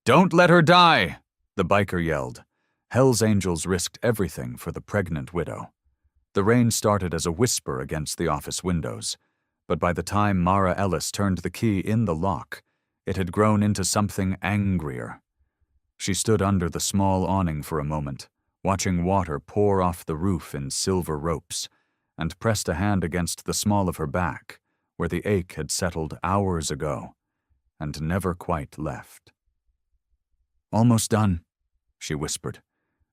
"Don't let her die!" the biker yelled. Hell's Angels risked everything for the pregnant widow. The rain started as a whisper against the office windows, but by the time Mara Ellis turned the key in the lock, it had grown into something angrier. She stood under the small awning for a moment, watching water pour off the roof in silver ropes, and pressed a hand against the small of her back, where the ache had settled hours ago, and never quite left. "Almost done," she whispered,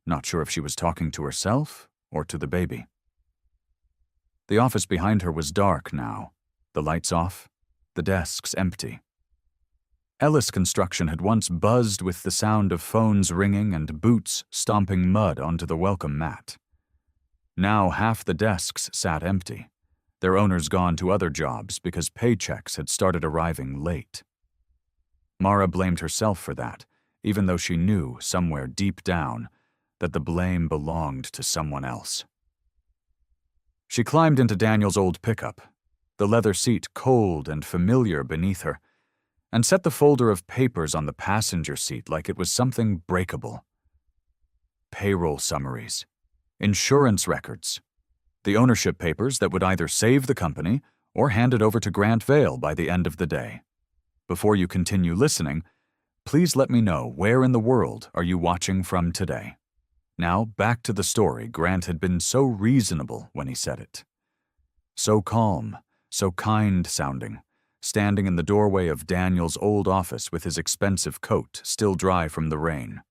not sure if she was talking to herself or to the baby. The office behind her was dark now, the lights off, the desks empty. Ellis Construction had once buzzed with the sound of phones ringing and boots stomping mud onto the welcome mat. Now half the desks sat empty, their owners gone to other jobs because paychecks had started arriving late. Mara blamed herself for that, even though she knew, somewhere deep down, that the blame belonged to someone else. She climbed into Daniel's old pickup, the leather seat cold and familiar beneath her, and set the folder of papers on the passenger seat like it was something breakable. Payroll summaries, insurance records, the ownership papers that would either save the company or hand it over to Grant Vail by the end of the day. Before you continue listening, please let me know where in the world are you watching from today. Now, back to the story Grant had been so reasonable when he said it. So calm, so kind-sounding, standing in the doorway of Daniel's old office with his expensive coat still dry from the rain.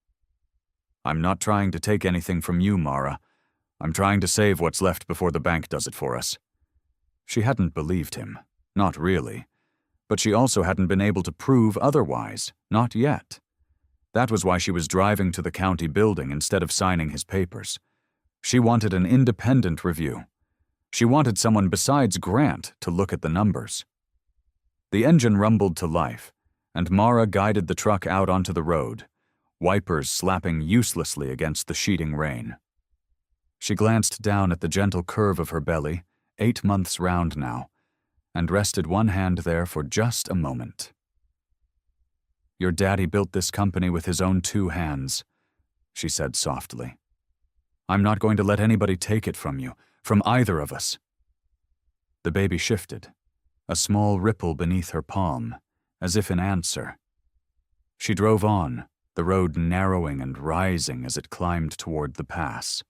"I'm not trying to take anything from you, Mara. I'm trying to save what's left before the bank does it for us." She hadn't believed him, not really, but she also hadn't been able to prove otherwise, not yet. That was why she was driving to the county building instead of signing his papers. She wanted an independent review. She wanted someone besides Grant to look at the numbers. The engine rumbled to life, and Mara guided the truck out onto the road, wipers slapping uselessly against the sheeting rain. She glanced down at the gentle curve of her belly, 8 months round now, and rested one hand there for just a moment. "Your daddy built this company with his own 2 hands," she said softly. "I'm not going to let anybody take it from you, from either of us." The baby shifted, a small ripple beneath her palm, as if in answer. She drove on, the road narrowing and rising as it climbed toward the pass.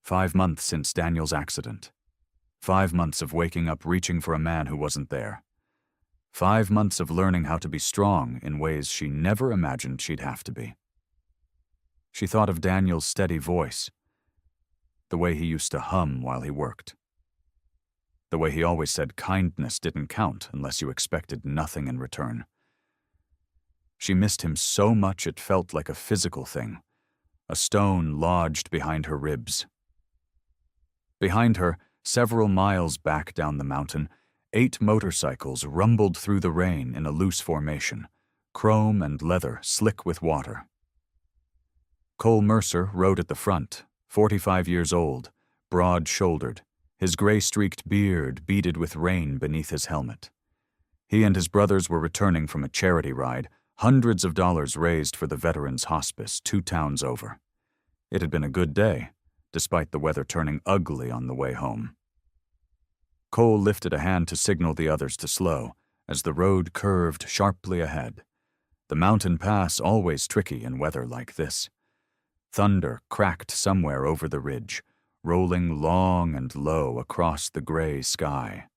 5 months since Daniel's accident. 5 months of waking up reaching for a man who wasn't there. 5 months of learning how to be strong in ways she never imagined she'd have to be. She thought of Daniel's steady voice, the way he used to hum while he worked. The way he always said kindness didn't count unless you expected nothing in return. She missed him so much it felt like a physical thing, a stone lodged behind her ribs. Behind her, several miles back down the mountain, 8 motorcycles rumbled through the rain in a loose formation, chrome and leather slick with water. Cole Mercer rode at the front, 45 years old, broad-shouldered, his gray-streaked beard beaded with rain beneath his helmet. He and his brothers were returning from a charity ride, hundreds of dollars raised for the Veterans Hospice 2 towns over. It had been a good day, despite the weather turning ugly on the way home. Cole lifted a hand to signal the others to slow, as the road curved sharply ahead. The mountain pass always tricky in weather like this. Thunder cracked somewhere over the ridge, rolling long and low across the gray sky.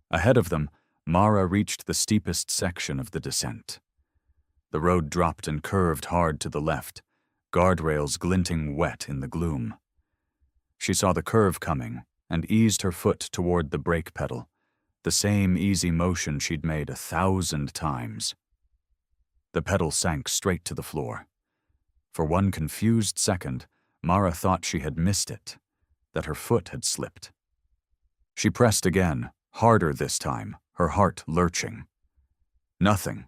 Ahead of them, Mara reached the steepest section of the descent. The road dropped and curved hard to the left, guardrails glinting wet in the gloom. She saw the curve coming and eased her foot toward the brake pedal, the same easy motion she'd made 1,000 times. The pedal sank straight to the floor. For one confused second, Mara thought she had missed it, that her foot had slipped. She pressed again, harder this time, her heart lurching. Nothing.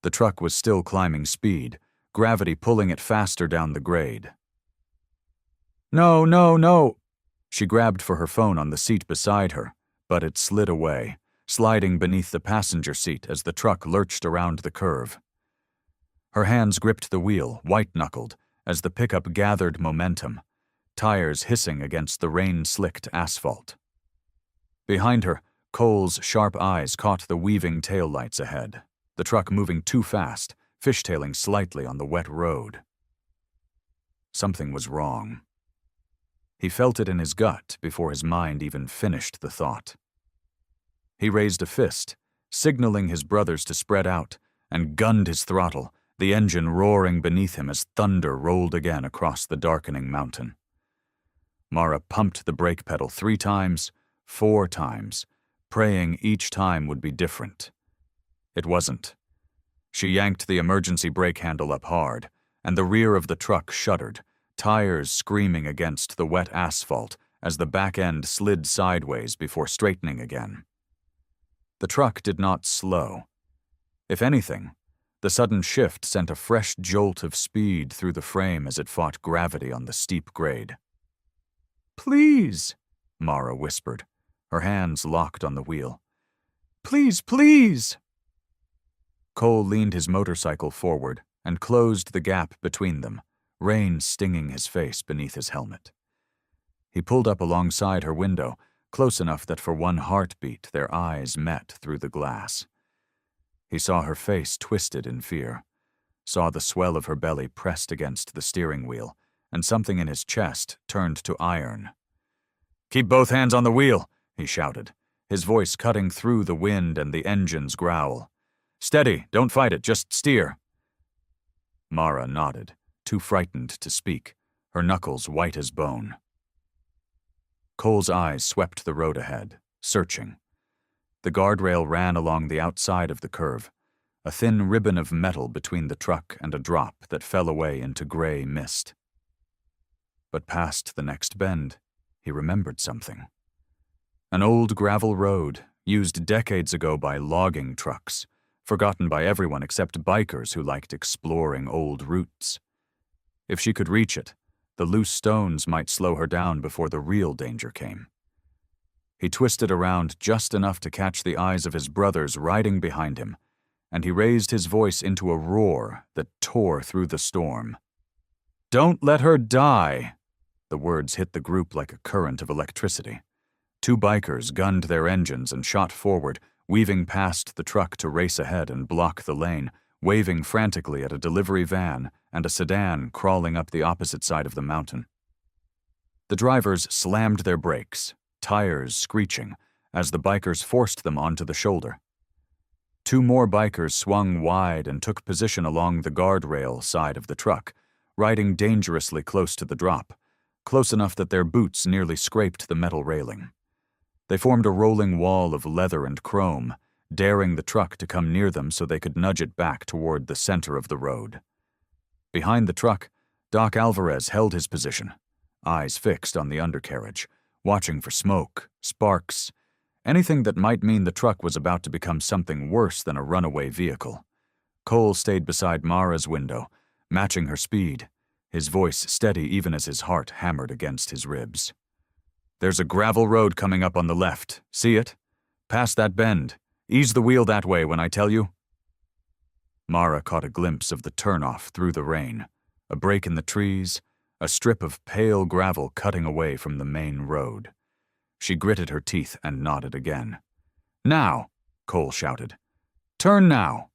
The truck was still climbing speed, gravity pulling it faster down the grade. "No, no, no!" She grabbed for her phone on the seat beside her, but it slid away, sliding beneath the passenger seat as the truck lurched around the curve. Her hands gripped the wheel, white-knuckled, as the pickup gathered momentum, tires hissing against the rain-slicked asphalt. Behind her, Cole's sharp eyes caught the weaving taillights ahead, the truck moving too fast, fishtailing slightly on the wet road. Something was wrong. He felt it in his gut before his mind even finished the thought. He raised a fist, signaling his brothers to spread out, and gunned his throttle, the engine roaring beneath him as thunder rolled again across the darkening mountain. Mara pumped the brake pedal 3 times, 4 times, praying each time would be different. It wasn't. She yanked the emergency brake handle up hard, and the rear of the truck shuddered, tires screaming against the wet asphalt as the back end slid sideways before straightening again. The truck did not slow. If anything, the sudden shift sent a fresh jolt of speed through the frame as it fought gravity on the steep grade. "Please," Mara whispered, her hands locked on the wheel. "Please, please!" Cole leaned his motorcycle forward and closed the gap between them, rain stinging his face beneath his helmet. He pulled up alongside her window, close enough that for one heartbeat their eyes met through the glass. He saw her face twisted in fear, saw the swell of her belly pressed against the steering wheel, and something in his chest turned to iron. "Keep both hands on the wheel," he shouted, his voice cutting through the wind and the engine's growl. "Steady, don't fight it, just steer." Mara nodded, too frightened to speak, her knuckles white as bone. Cole's eyes swept the road ahead, searching. The guardrail ran along the outside of the curve, a thin ribbon of metal between the truck and a drop that fell away into gray mist. But past the next bend, he remembered something. An old gravel road, used decades ago by logging trucks, forgotten by everyone except bikers who liked exploring old routes. If she could reach it, the loose stones might slow her down before the real danger came. He twisted around just enough to catch the eyes of his brothers riding behind him, and he raised his voice into a roar that tore through the storm. "Don't let her die!" The words hit the group like a current of electricity. 2 bikers gunned their engines and shot forward, weaving past the truck to race ahead and block the lane, waving frantically at a delivery van and a sedan crawling up the opposite side of the mountain. The drivers slammed their brakes, tires screeching, as the bikers forced them onto the shoulder. 2 more bikers swung wide and took position along the guardrail side of the truck, riding dangerously close to the drop, close enough that their boots nearly scraped the metal railing. They formed a rolling wall of leather and chrome, daring the truck to come near them so they could nudge it back toward the center of the road. Behind the truck, Doc Alvarez held his position, eyes fixed on the undercarriage, watching for smoke, sparks, anything that might mean the truck was about to become something worse than a runaway vehicle. Cole stayed beside Mara's window, matching her speed, his voice steady even as his heart hammered against his ribs. "There's a gravel road coming up on the left. See it? Past that bend. Ease the wheel that way when I tell you." Mara caught a glimpse of the turnoff through the rain, a break in the trees, a strip of pale gravel cutting away from the main road. She gritted her teeth and nodded again. "Now!" Cole shouted. "Turn now!"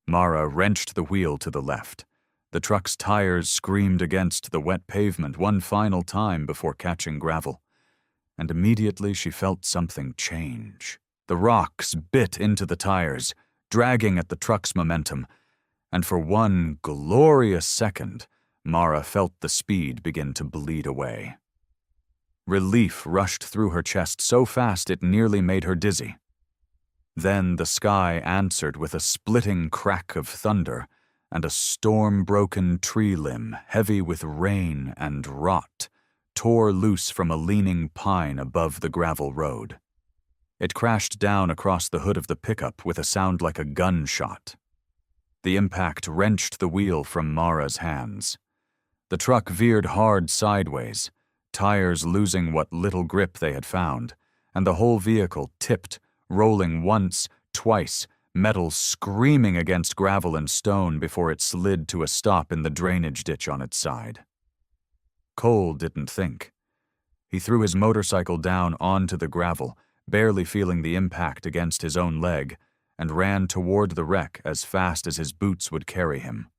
Mara wrenched the wheel to the left. The truck's tires screamed against the wet pavement one final time before catching gravel. And immediately she felt something change. The rocks bit into the tires, dragging at the truck's momentum, and for one glorious second, Mara felt the speed begin to bleed away. Relief rushed through her chest so fast it nearly made her dizzy. Then the sky answered with a splitting crack of thunder, and a storm-broken tree limb, heavy with rain and rot, tore loose from a leaning pine above the gravel road. It crashed down across the hood of the pickup with a sound like a gunshot. The impact wrenched the wheel from Mara's hands. The truck veered hard sideways, tires losing what little grip they had found, and the whole vehicle tipped, rolling once, twice, metal screaming against gravel and stone before it slid to a stop in the drainage ditch on its side. Cole didn't think. He threw his motorcycle down onto the gravel, barely feeling the impact against his own leg, and ran toward the wreck as fast as his boots would carry him.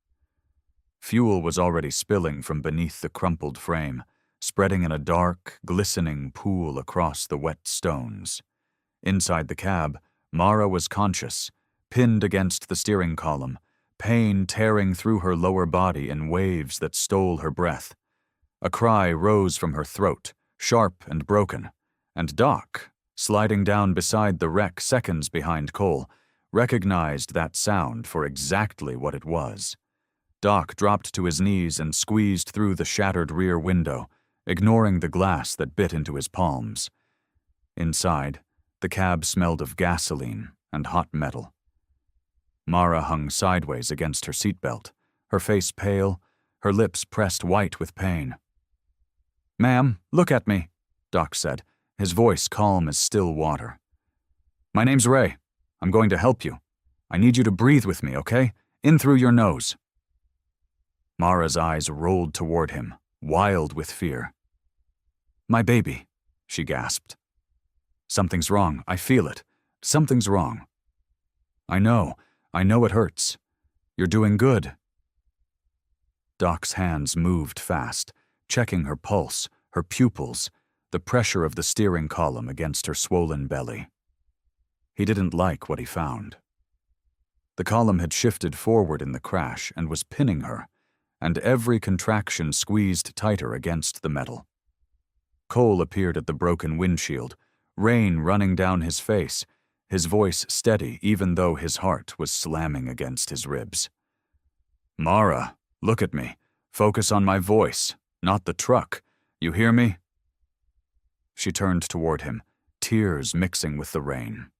Fuel was already spilling from beneath the crumpled frame, spreading in a dark, glistening pool across the wet stones. Inside the cab, Mara was conscious, pinned against the steering column, pain tearing through her lower body in waves that stole her breath. A cry rose from her throat, sharp and broken, and Doc, sliding down beside the wreck seconds behind Cole, recognized that sound for exactly what it was. Doc dropped to his knees and squeezed through the shattered rear window, ignoring the glass that bit into his palms. Inside, the cab smelled of gasoline and hot metal. Mara hung sideways against her seatbelt, her face pale, her lips pressed white with pain. "Ma'am, look at me," Doc said, his voice calm as still water. "My name's Ray. I'm going to help you. I need you to breathe with me, okay? In through your nose." Mara's eyes rolled toward him, wild with fear. "My baby," she gasped. "Something's wrong. I feel it. Something's wrong." I know it hurts. You're doing good." Doc's hands moved fast, checking her pulse, her pupils, the pressure of the steering column against her swollen belly. He didn't like what he found. The column had shifted forward in the crash and was pinning her, and every contraction squeezed tighter against the metal. Cole appeared at the broken windshield, rain running down his face, his voice steady even though his heart was slamming against his ribs. "Mara, look at me. Focus on my voice, not the truck. You hear me?" She turned toward him, tears mixing with the rain.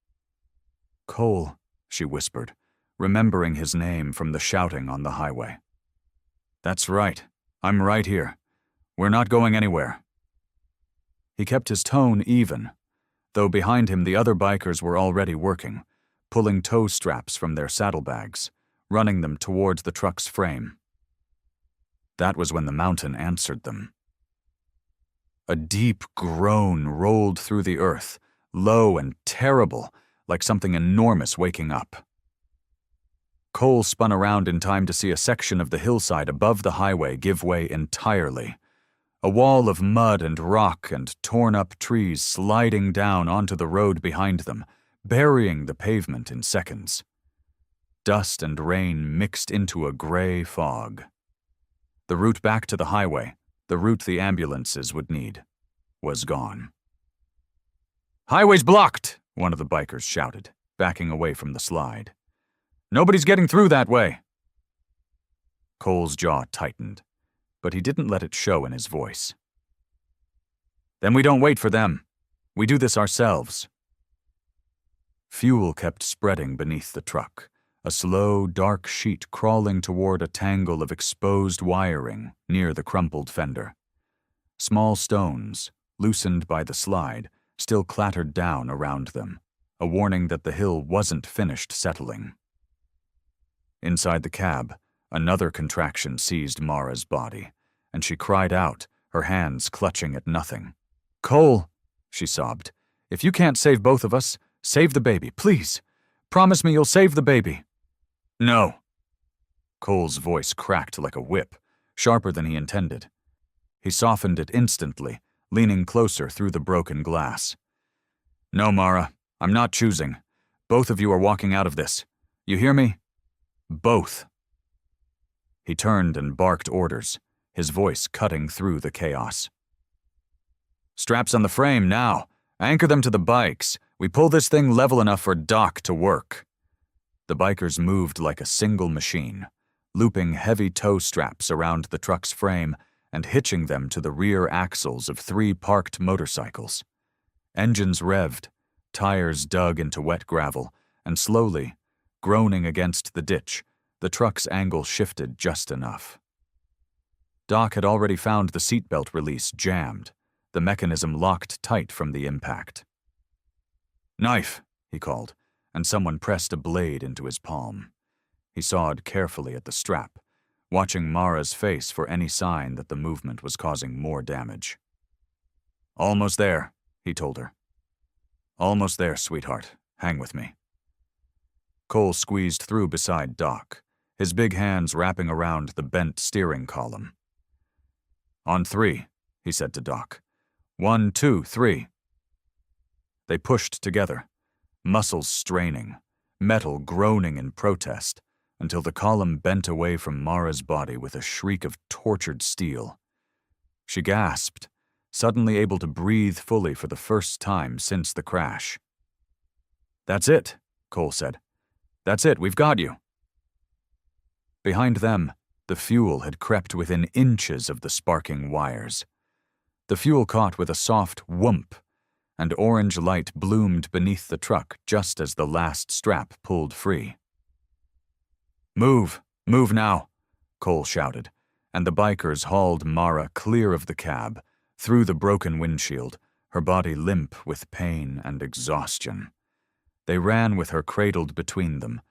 "Cole," she whispered, remembering his name from the shouting on the highway. "That's right. I'm right here. We're not going anywhere." He kept his tone even, though behind him the other bikers were already working, pulling tow straps from their saddlebags, running them towards the truck's frame. That was when the mountain answered them. A deep groan rolled through the earth, low and terrible, like something enormous waking up. Cole spun around in time to see a section of the hillside above the highway give way entirely. A wall of mud and rock and torn-up trees sliding down onto the road behind them, burying the pavement in seconds. Dust and rain mixed into a gray fog. The route back to the highway, the route the ambulances would need, was gone. "Highway's blocked!" one of the bikers shouted, backing away from the slide. "Nobody's getting through that way!" Cole's jaw tightened, but he didn't let it show in his voice. "Then we don't wait for them. We do this ourselves." Fuel kept spreading beneath the truck, a slow, dark sheet crawling toward a tangle of exposed wiring near the crumpled fender. Small stones, loosened by the slide, still clattered down around them, a warning that the hill wasn't finished settling. Inside the cab, another contraction seized Mara's body, and she cried out, her hands clutching at nothing. "Cole," she sobbed, "if you can't save both of us, save the baby, please. Promise me you'll save the baby." "No." Cole's voice cracked like a whip, sharper than he intended. He softened it instantly, leaning closer through the broken glass. "No, Mara, I'm not choosing. Both of you are walking out of this. You hear me? Both." He turned and barked orders, his voice cutting through the chaos. "Straps on the frame now. Anchor them to the bikes. We pull this thing level enough for Doc to work." The bikers moved like a single machine, looping heavy tow straps around the truck's frame and hitching them to the rear axles of 3 parked motorcycles. Engines revved, tires dug into wet gravel, and slowly, groaning against the ditch, the truck's angle shifted just enough. Doc had already found the seatbelt release jammed, the mechanism locked tight from the impact. "Knife," he called, and someone pressed a blade into his palm. He sawed carefully at the strap, watching Mara's face for any sign that the movement was causing more damage. "Almost there," he told her. "Almost there, sweetheart. Hang with me." Cole squeezed through beside Doc, his big hands wrapping around the bent steering column. "On 3, he said to Doc. 1, 2, 3. They pushed together, muscles straining, metal groaning in protest, until the column bent away from Mara's body with a shriek of tortured steel. She gasped, suddenly able to breathe fully for the first time since the crash. "That's it," Cole said. "That's it, we've got you." Behind them, the fuel had crept within inches of the sparking wires. The fuel caught with a soft whoomp, and orange light bloomed beneath the truck just as the last strap pulled free. "Move! Move now!" Cole shouted, and the bikers hauled Mara clear of the cab, through the broken windshield, her body limp with pain and exhaustion. They ran with her cradled between them,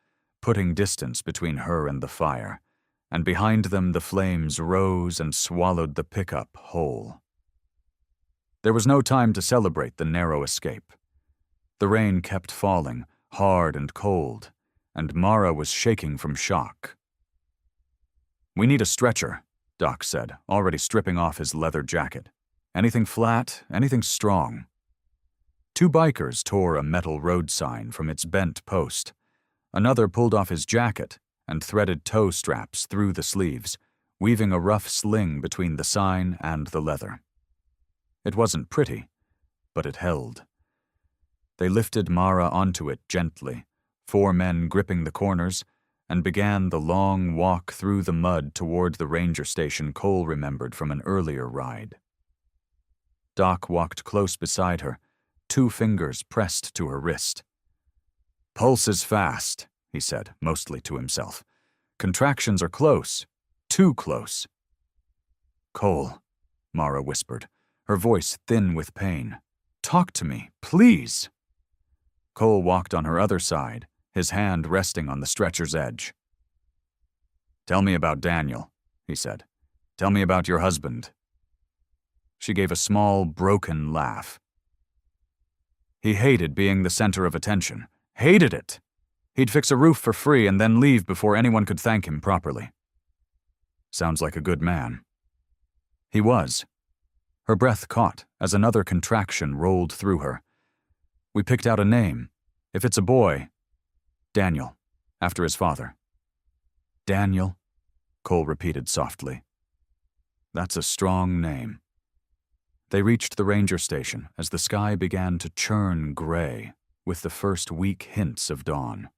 putting distance between her and the fire, and behind them the flames rose and swallowed the pickup whole. There was no time to celebrate the narrow escape. The rain kept falling, hard and cold, and Mara was shaking from shock. "We need a stretcher," Doc said, already stripping off his leather jacket. "Anything flat, anything strong." 2 bikers tore a metal road sign from its bent post. Another pulled off his jacket and threaded toe straps through the sleeves, weaving a rough sling between the sign and the leather. It wasn't pretty, but it held. They lifted Mara onto it gently, 4 men gripping the corners, and began the long walk through the mud toward the ranger station Cole remembered from an earlier ride. Doc walked close beside her, 2 fingers pressed to her wrist. "Pulse is fast," he said, mostly to himself. "Contractions are close, too close." "Cole," Mara whispered, her voice thin with pain. "Talk to me, please." Cole walked on her other side, his hand resting on the stretcher's edge. "Tell me about Daniel," he said. "Tell me about your husband." She gave a small, broken laugh. "He hated being the center of attention. Hated it. He'd fix a roof for free and then leave before anyone could thank him properly." "Sounds like a good man." He was. Her breath caught as another contraction rolled through her. "We picked out a name. If it's a boy, Daniel, after his father." "Daniel," Cole repeated softly. "That's a strong name." They reached the ranger station as the sky began to churn gray with the first weak hints of dawn.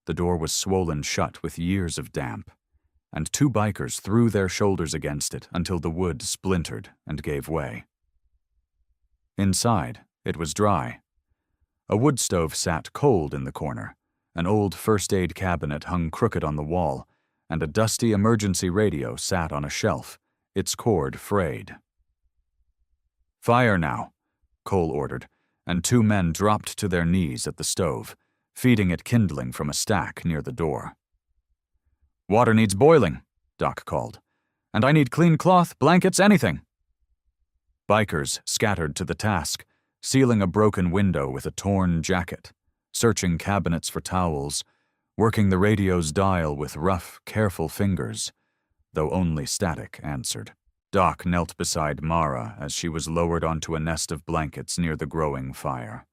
The door was swollen shut with years of damp, and 2 bikers threw their shoulders against it until the wood splintered and gave way. Inside, it was dry. A wood stove sat cold in the corner, an old first aid cabinet hung crooked on the wall, and a dusty emergency radio sat on a shelf, its cord frayed. "Fire now," Cole ordered, and 2 men dropped to their knees at the stove, feeding it kindling from a stack near the door. "Water needs boiling," Doc called. "And I need clean cloth, blankets, anything." Bikers scattered to the task, sealing a broken window with a torn jacket, searching cabinets for towels, working the radio's dial with rough, careful fingers, though only static answered. Doc knelt beside Mara as she was lowered onto a nest of blankets near the growing fire.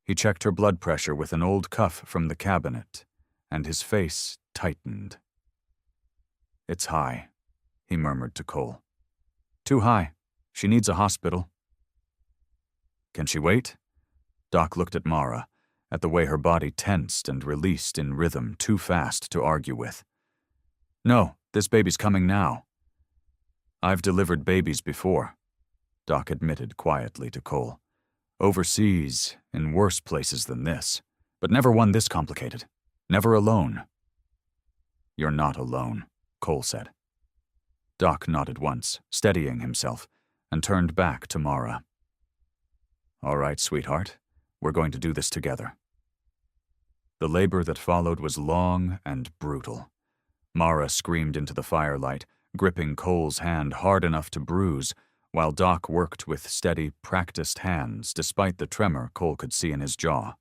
He checked her blood pressure with an old cuff from the cabinet, and his face tightened. "It's high," he murmured to Cole. "Too high. She needs a hospital." "Can she wait?" Doc looked at Mara, at the way her body tensed and released in rhythm too fast to argue with. "No, this baby's coming now." "I've delivered babies before," Doc admitted quietly to Cole. "Overseas, in worse places than this, but never one this complicated. Never alone." "You're not alone," Cole said. Doc nodded once, steadying himself, and turned back to Mara. "All right, sweetheart, we're going to do this together." The labor that followed was long and brutal. Mara screamed into the firelight, gripping Cole's hand hard enough to bruise, while Doc worked with steady, practiced hands despite the tremor Cole could see in his jaw.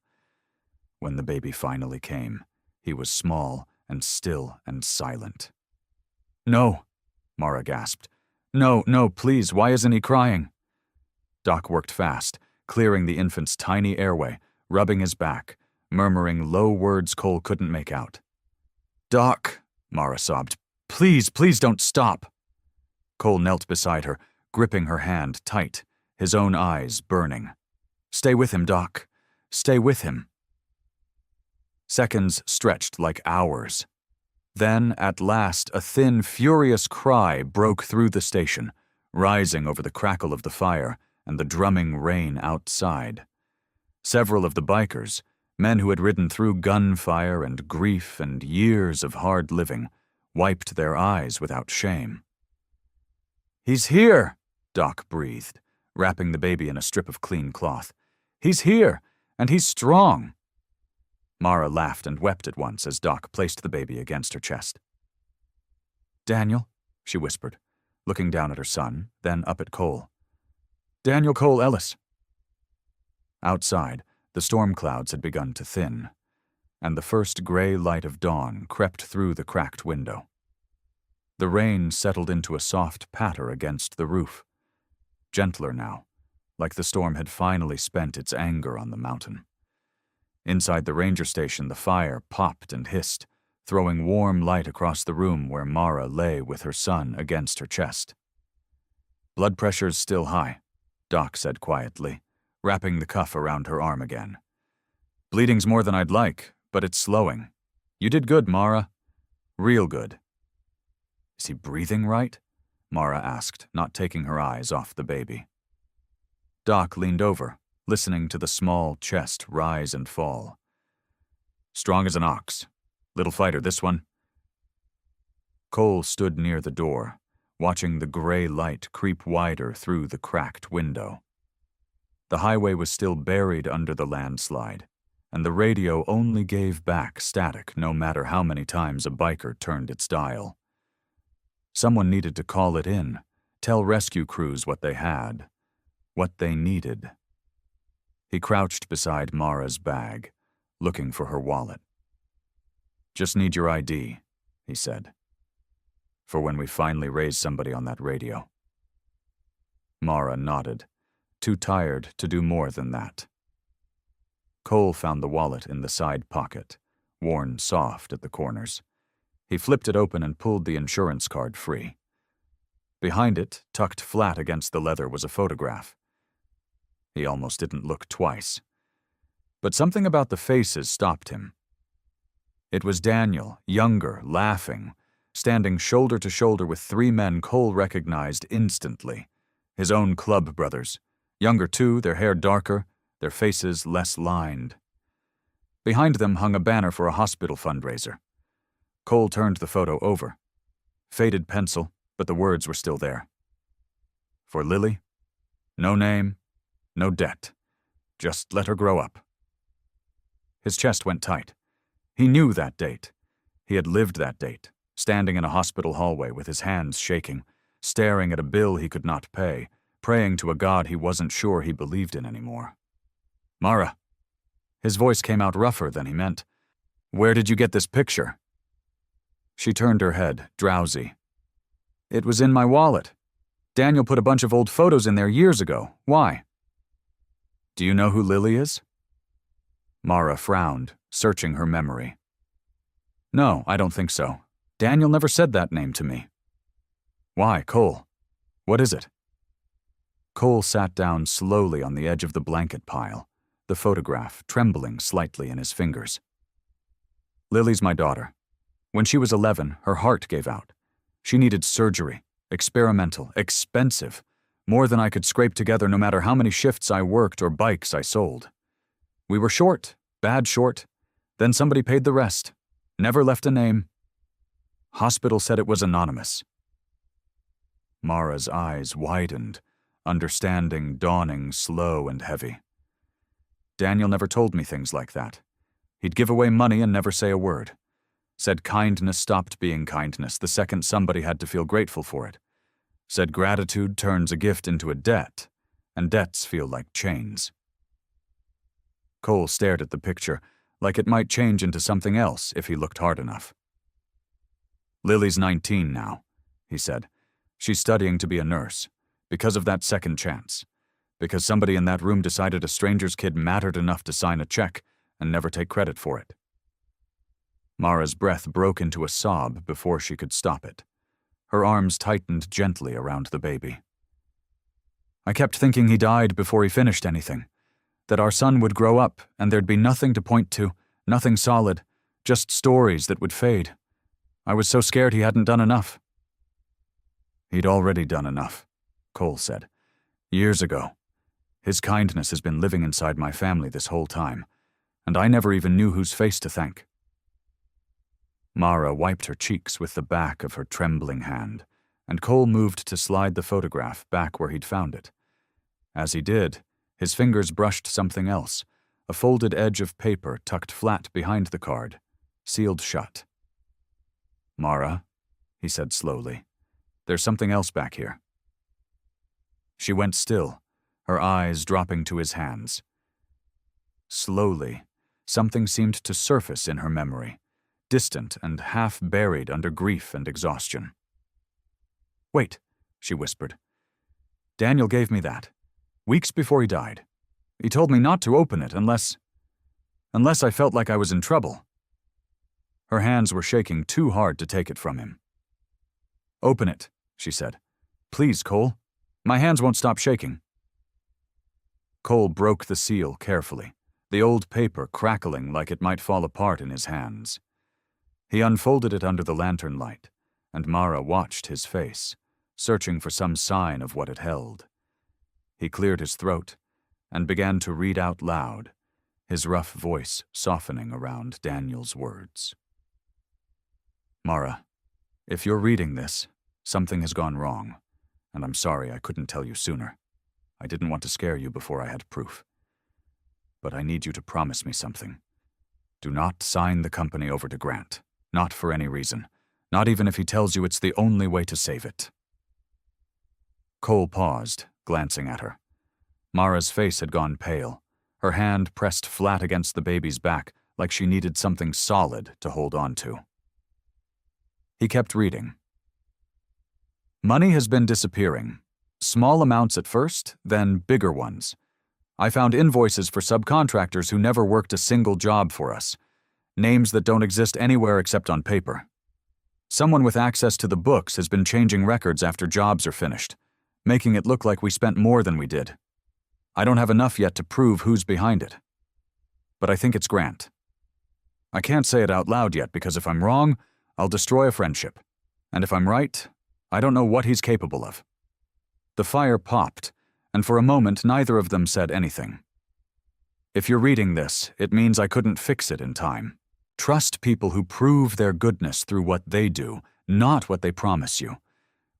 When the baby finally came, he was small and still and silent. "No," Mara gasped. "No, no, please, why isn't he crying?" Doc worked fast, clearing the infant's tiny airway, rubbing his back, murmuring low words Cole couldn't make out. "Doc," Mara sobbed, "please, please don't stop." Cole knelt beside her, gripping her hand tight, his own eyes burning. "Stay with him, Doc. Stay with him." Seconds stretched like hours. Then, at last, a thin, furious cry broke through the station, rising over the crackle of the fire and the drumming rain outside. Several of the bikers, men who had ridden through gunfire and grief and years of hard living, wiped their eyes without shame. "He's here," Doc breathed, wrapping the baby in a strip of clean cloth. "He's here, and he's strong." Mara laughed and wept at once as Doc placed the baby against her chest. "Daniel," she whispered, looking down at her son, then up at Cole. "Daniel Cole Ellis." Outside, the storm clouds had begun to thin, and the first gray light of dawn crept through the cracked window. The rain settled into a soft patter against the roof, gentler now, like the storm had finally spent its anger on the mountain. Inside the ranger station, the fire popped and hissed, throwing warm light across the room where Mara lay with her son against her chest. "Blood pressure's still high," Doc said quietly, wrapping the cuff around her arm again. "Bleeding's more than I'd like, but it's slowing. You did good, Mara. Real good." "Is he breathing right?" Mara asked, not taking her eyes off the baby. Doc leaned over, listening to the small chest rise and fall. "Strong as an ox. Little fighter, this one." Cole stood near the door, watching the gray light creep wider through the cracked window. The highway was still buried under the landslide, and the radio only gave back static no matter how many times a biker turned its dial. Someone needed to call it in, tell rescue crews what they had, what they needed. He crouched beside Mara's bag, looking for her wallet. "Just need your ID," he said, "for when we finally raise somebody on that radio." Mara nodded, too tired to do more than that. Cole found the wallet in the side pocket, worn soft at the corners. He flipped it open and pulled the insurance card free. Behind it, tucked flat against the leather, was a photograph. He almost didn't look twice. But something about the faces stopped him. It was Daniel, younger, laughing, standing shoulder to shoulder with three men Cole recognized instantly, his own club brothers, younger too, their hair darker, their faces less lined. Behind them hung a banner for a hospital fundraiser. Cole turned the photo over. Faded pencil, but the words were still there. "For Lily, no name, no debt. Just let her grow up." His chest went tight. He knew that date. He had lived that date, standing in a hospital hallway with his hands shaking, staring at a bill he could not pay, praying to a God he wasn't sure he believed in anymore. "Mara." His voice came out rougher than he meant. "Where did you get this picture?" She turned her head, drowsy. "It was in my wallet. Daniel put a bunch of old photos in there years ago. Why?" "Do you know who Lily is?" Mara frowned, searching her memory. "No, I don't think so. Daniel never said that name to me." "Why, Cole? What is it?" Cole sat down slowly on the edge of the blanket pile, the photograph trembling slightly in his fingers. "Lily's my daughter. When she was 11, her heart gave out. She needed surgery, experimental, expensive, more than I could scrape together no matter how many shifts I worked or bikes I sold. We were short, bad short. Then somebody paid the rest. Never left a name. Hospital said it was anonymous." Mara's eyes widened, understanding dawning slow and heavy. "Daniel never told me things like that. He'd give away money and never say a word. Said kindness stopped being kindness the second somebody had to feel grateful for it. Said gratitude turns a gift into a debt, and debts feel like chains. Cole stared at the picture, like it might change into something else if he looked hard enough. Lily's 19 now, he said. She's studying to be a nurse, because of that second chance. Because somebody in that room decided a stranger's kid mattered enough to sign a check and never take credit for it. Mara's breath broke into a sob before she could stop it. Her arms tightened gently around the baby. I kept thinking he died before he finished anything. That our son would grow up and there'd be nothing to point to, nothing solid, just stories that would fade. I was so scared he hadn't done enough. He'd already done enough, Cole said. Years ago. His kindness has been living inside my family this whole time, and I never even knew whose face to thank. Mara wiped her cheeks with the back of her trembling hand, and Cole moved to slide the photograph back where he'd found it. As he did, his fingers brushed something else, a folded edge of paper tucked flat behind the card, sealed shut. Mara, he said slowly, there's something else back here. She went still, her eyes dropping to his hands. Slowly, something seemed to surface in her memory, distant and half buried under grief and exhaustion. Wait, she whispered. Daniel gave me that, weeks before he died. He told me not to open it unless I felt like I was in trouble. Her hands were shaking too hard to take it from him. Open it, she said. Please, Cole. My hands won't stop shaking. Cole broke the seal carefully, the old paper crackling like it might fall apart in his hands. He unfolded it under the lantern light, and Mara watched his face, searching for some sign of what it held. He cleared his throat and began to read out loud, his rough voice softening around Daniel's words. Mara, if you're reading this, something has gone wrong, and I'm sorry I couldn't tell you sooner. I didn't want to scare you before I had proof. But I need you to promise me something. Do not sign the company over to Grant, not for any reason, not even if he tells you it's the only way to save it. Cole paused, glancing at her. Mara's face had gone pale, her hand pressed flat against the baby's back like she needed something solid to hold on to. He kept reading. Money has been disappearing. Small amounts at first, then bigger ones. I found invoices for subcontractors who never worked a single job for us. Names that don't exist anywhere except on paper. Someone with access to the books has been changing records after jobs are finished, making it look like we spent more than we did. I don't have enough yet to prove who's behind it. But I think it's Grant. I can't say it out loud yet because if I'm wrong, I'll destroy a friendship. And if I'm right, I don't know what he's capable of. The fire popped, and for a moment neither of them said anything. If you're reading this, it means I couldn't fix it in time. Trust people who prove their goodness through what they do, not what they promise you.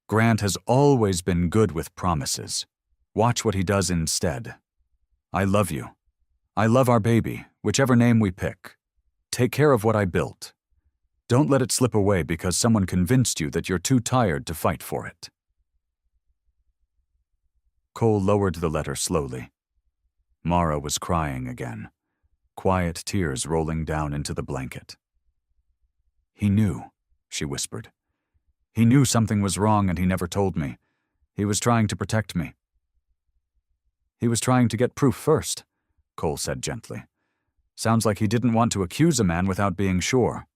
Grant has always been good with promises. Watch what he does instead. I love you. I love our baby, whichever name we pick. Take care of what I built. Don't let it slip away because someone convinced you that you're too tired to fight for it. Cole lowered the letter slowly. Mara was crying again, quiet tears rolling down into the blanket. He knew, she whispered. He knew something was wrong and he never told me. He was trying to protect me. He was trying to get proof first, Cole said gently. Sounds like he didn't want to accuse a man without being sure.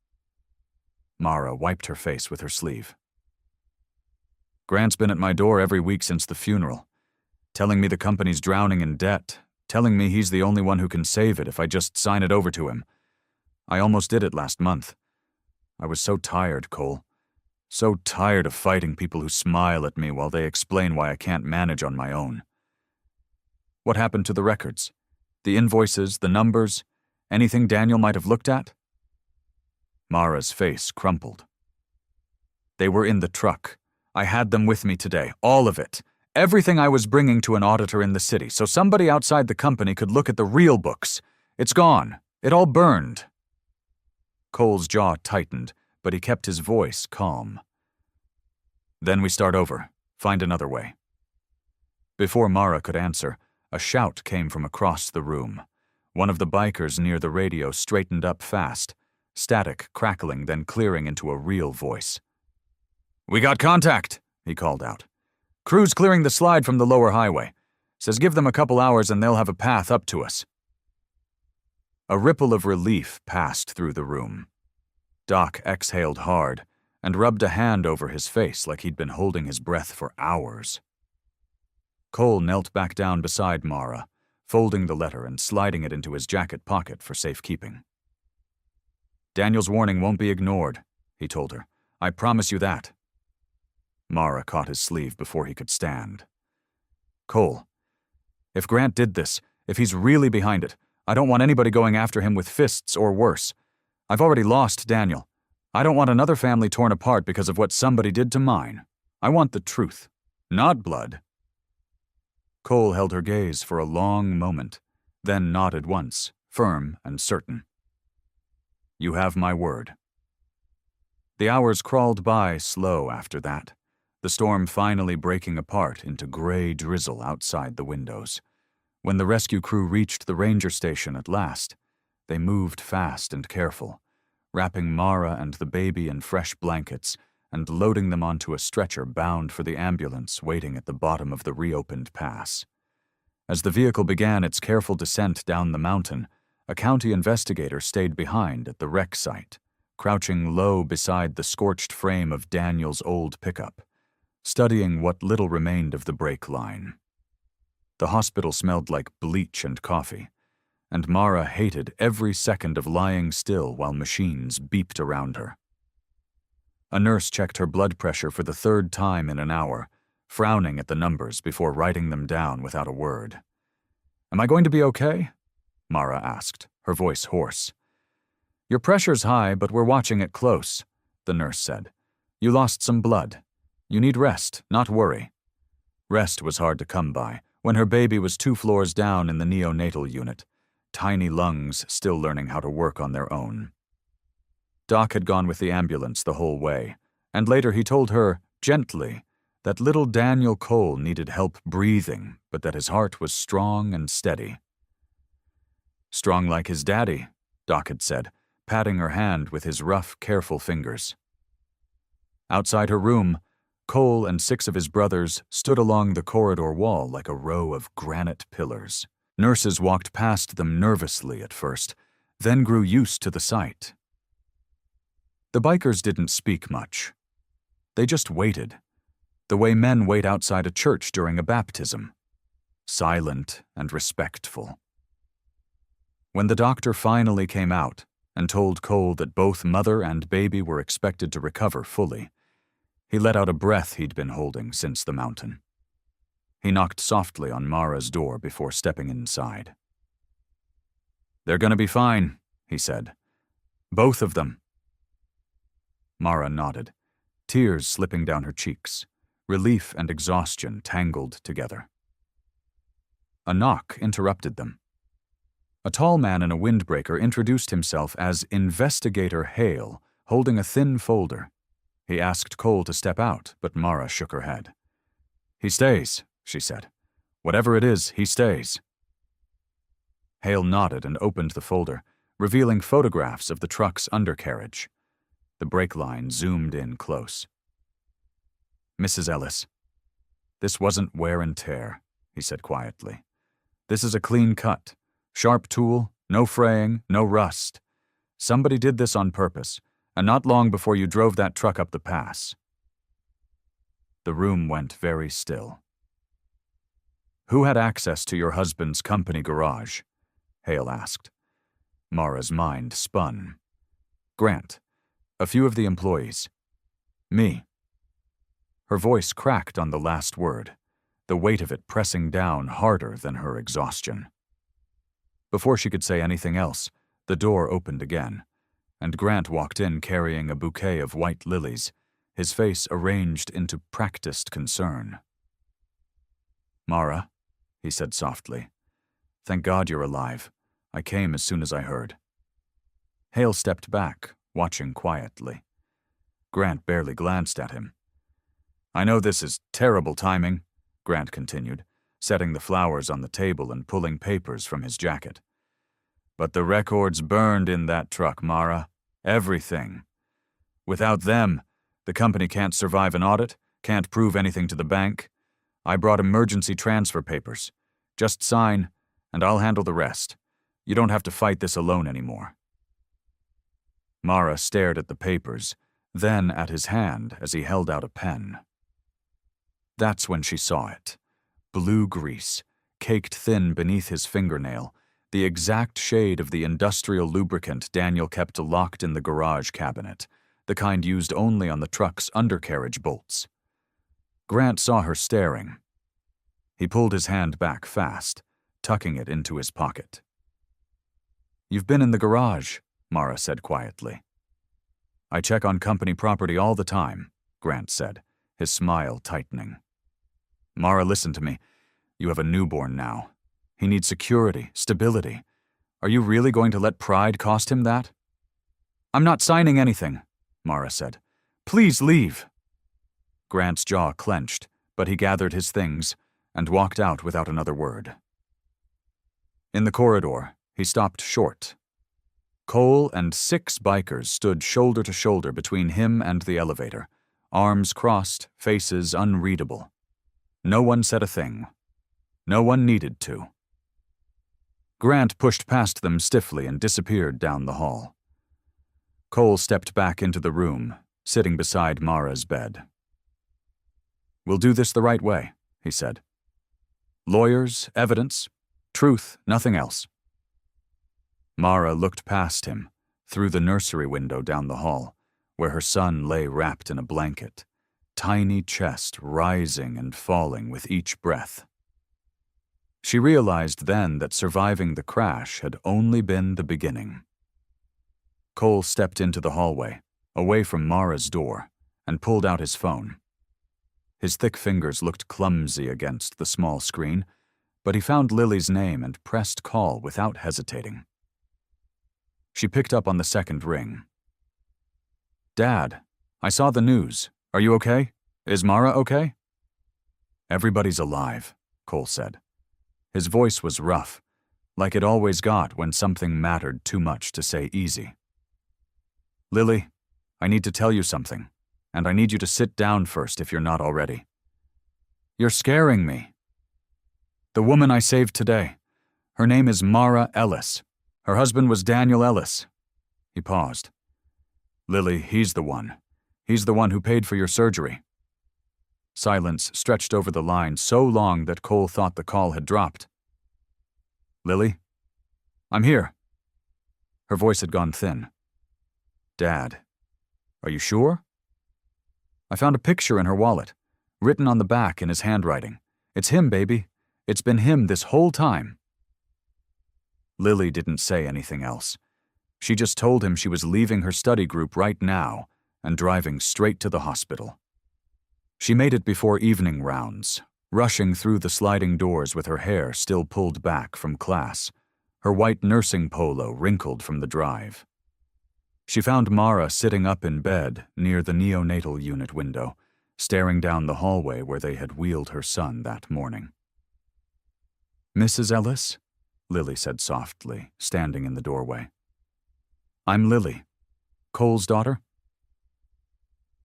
Mara wiped her face with her sleeve. Grant's been at my door every week since the funeral, telling me the company's drowning in debt, telling me he's the only one who can save it if I just sign it over to him. I almost did it last month. I was so tired, Cole. So tired of fighting people who smile at me while they explain why I can't manage on my own. What happened to the records? The invoices, the numbers, anything Daniel might have looked at? Mara's face crumpled. They were in the truck. I had them with me today, all of it. Everything I was bringing to an auditor in the city, so somebody outside the company could look at the real books. It's gone. It all burned. Cole's jaw tightened, but he kept his voice calm. "Then we start over. Find another way." Before Mara could answer, a shout came from across the room. One of the bikers near the radio straightened up fast, static crackling then clearing into a real voice. "We got contact," he called out. "Crew's clearing the slide from the lower highway. Says give them a couple hours and they'll have a path up to us." A ripple of relief passed through the room. Doc exhaled hard and rubbed a hand over his face like he'd been holding his breath for hours. Cole knelt back down beside Mara, folding the letter and sliding it into his jacket pocket for safekeeping. "Daniel's warning won't be ignored," he told her. "I promise you that." Mara caught his sleeve before he could stand. "Cole, if Grant did this, if he's really behind it, I don't want anybody going after him with fists or worse. I've already lost Daniel. I don't want another family torn apart because of what somebody did to mine. I want the truth, not blood." Cole held her gaze for a long moment, then nodded once, firm and certain. "You have my word." The hours crawled by slow after that, the storm finally breaking apart into gray drizzle outside the windows. When the rescue crew reached the ranger station at last, they moved fast and careful, wrapping Mara and the baby in fresh blankets and loading them onto a stretcher bound for the ambulance waiting at the bottom of the reopened pass. As the vehicle began its careful descent down the mountain, a county investigator stayed behind at the wreck site, crouching low beside the scorched frame of Daniel's old pickup, studying what little remained of the brake line. The hospital smelled like bleach and coffee, and Mara hated every second of lying still while machines beeped around her. A nurse checked her blood pressure for the third time in an hour, frowning at the numbers before writing them down without a word. "Am I going to be okay?" Mara asked, her voice hoarse. "Your pressure's high, but we're watching it close," the nurse said. "You lost some blood. You need rest, not worry." Rest was hard to come by when her baby was 2 floors down in the neonatal unit, tiny lungs still learning how to work on their own. Doc had gone with the ambulance the whole way, and later he told her, gently, that little Daniel Cole needed help breathing, but that his heart was strong and steady. "Strong like his daddy," Doc had said, patting her hand with his rough, careful fingers. Outside her room, Cole and 6 of his brothers stood along the corridor wall like a row of granite pillars. Nurses walked past them nervously at first, then grew used to the sight. The bikers didn't speak much. They just waited, the way men wait outside a church during a baptism, silent and respectful. When the doctor finally came out and told Cole that both mother and baby were expected to recover fully, he let out a breath he'd been holding since the mountain. He knocked softly on Mara's door before stepping inside. "They're gonna be fine," he said. "Both of them." Mara nodded, tears slipping down her cheeks, relief and exhaustion tangled together. A knock interrupted them. A tall man in a windbreaker introduced himself as Investigator Hale, holding a thin folder. He asked Cole to step out, but Mara shook her head. "He stays," she said. "Whatever it is, he stays." Hale nodded and opened the folder, revealing photographs of the truck's undercarriage. The brake line zoomed in close. "Mrs. Ellis, this wasn't wear and tear," he said quietly. "This is a clean cut. Sharp tool, no fraying, no rust. Somebody did this on purpose, and not long before you drove that truck up the pass." The room went very still. "Who had access to your husband's company garage?" Hale asked. Mara's mind spun. "Grant. A few of the employees. Me." Her voice cracked on the last word, the weight of it pressing down harder than her exhaustion. Before she could say anything else, the door opened again, and Grant walked in carrying a bouquet of white lilies, his face arranged into practiced concern. "Mara," he said softly, "thank God you're alive. I came as soon as I heard." Hale stepped back, watching quietly. Grant barely glanced at him. "I know this is terrible timing," Grant continued, setting the flowers on the table and pulling papers from his jacket. "But the records burned in that truck, Mara. Everything. Without them, the company can't survive an audit, can't prove anything to the bank. I brought emergency transfer papers. Just sign, and I'll handle the rest. You don't have to fight this alone anymore." Mara stared at the papers, then at his hand as he held out a pen. That's when she saw it. Blue grease, caked thin beneath his fingernail, the exact shade of the industrial lubricant Daniel kept locked in the garage cabinet, the kind used only on the truck's undercarriage bolts. Grant saw her staring. He pulled his hand back fast, tucking it into his pocket. "You've been in the garage," Mara said quietly. "I check on company property all the time," Grant said, his smile tightening. "Mara, listen to me. You have a newborn now. He needs security, stability. Are you really going to let pride cost him that?" "I'm not signing anything," Mara said. "Please leave." Grant's jaw clenched, but he gathered his things and walked out without another word. In the corridor, he stopped short. Cole and 6 bikers stood shoulder to shoulder between him and the elevator, arms crossed, faces unreadable. No one said a thing. No one needed to. Grant pushed past them stiffly and disappeared down the hall. Cole stepped back into the room, sitting beside Mara's bed. "We'll do this the right way," he said. "Lawyers, evidence, truth, nothing else." Mara looked past him, through the nursery window down the hall, where her son lay wrapped in a blanket, tiny chest rising and falling with each breath. She realized then that surviving the crash had only been the beginning. Cole stepped into the hallway, away from Mara's door, and pulled out his phone. His thick fingers looked clumsy against the small screen, but he found Lily's name and pressed call without hesitating. She picked up on the second ring. "Dad, I saw the news. Are you okay? Is Mara okay?" "Everybody's alive," Cole said. His voice was rough, like it always got when something mattered too much to say easy. "Lily, I need to tell you something, and I need you to sit down first if you're not already." "You're scaring me." "The woman I saved today. Her name is Mara Ellis. Her husband was Daniel Ellis." He paused. "Lily, he's the one. He's the one who paid for your surgery." Silence stretched over the line so long that Cole thought the call had dropped. "Lily? I'm here." Her voice had gone thin. "Dad, are you sure?" "I found a picture in her wallet, written on the back in his handwriting. It's him, baby. It's been him this whole time." Lily didn't say anything else. She just told him she was leaving her study group right now and driving straight to the hospital. She made it before evening rounds, rushing through the sliding doors with her hair still pulled back from class, her white nursing polo wrinkled from the drive. She found Mara sitting up in bed near the neonatal unit window, staring down the hallway where they had wheeled her son that morning. "Mrs. Ellis?" Lily said softly, standing in the doorway. "I'm Lily. Cole's daughter?"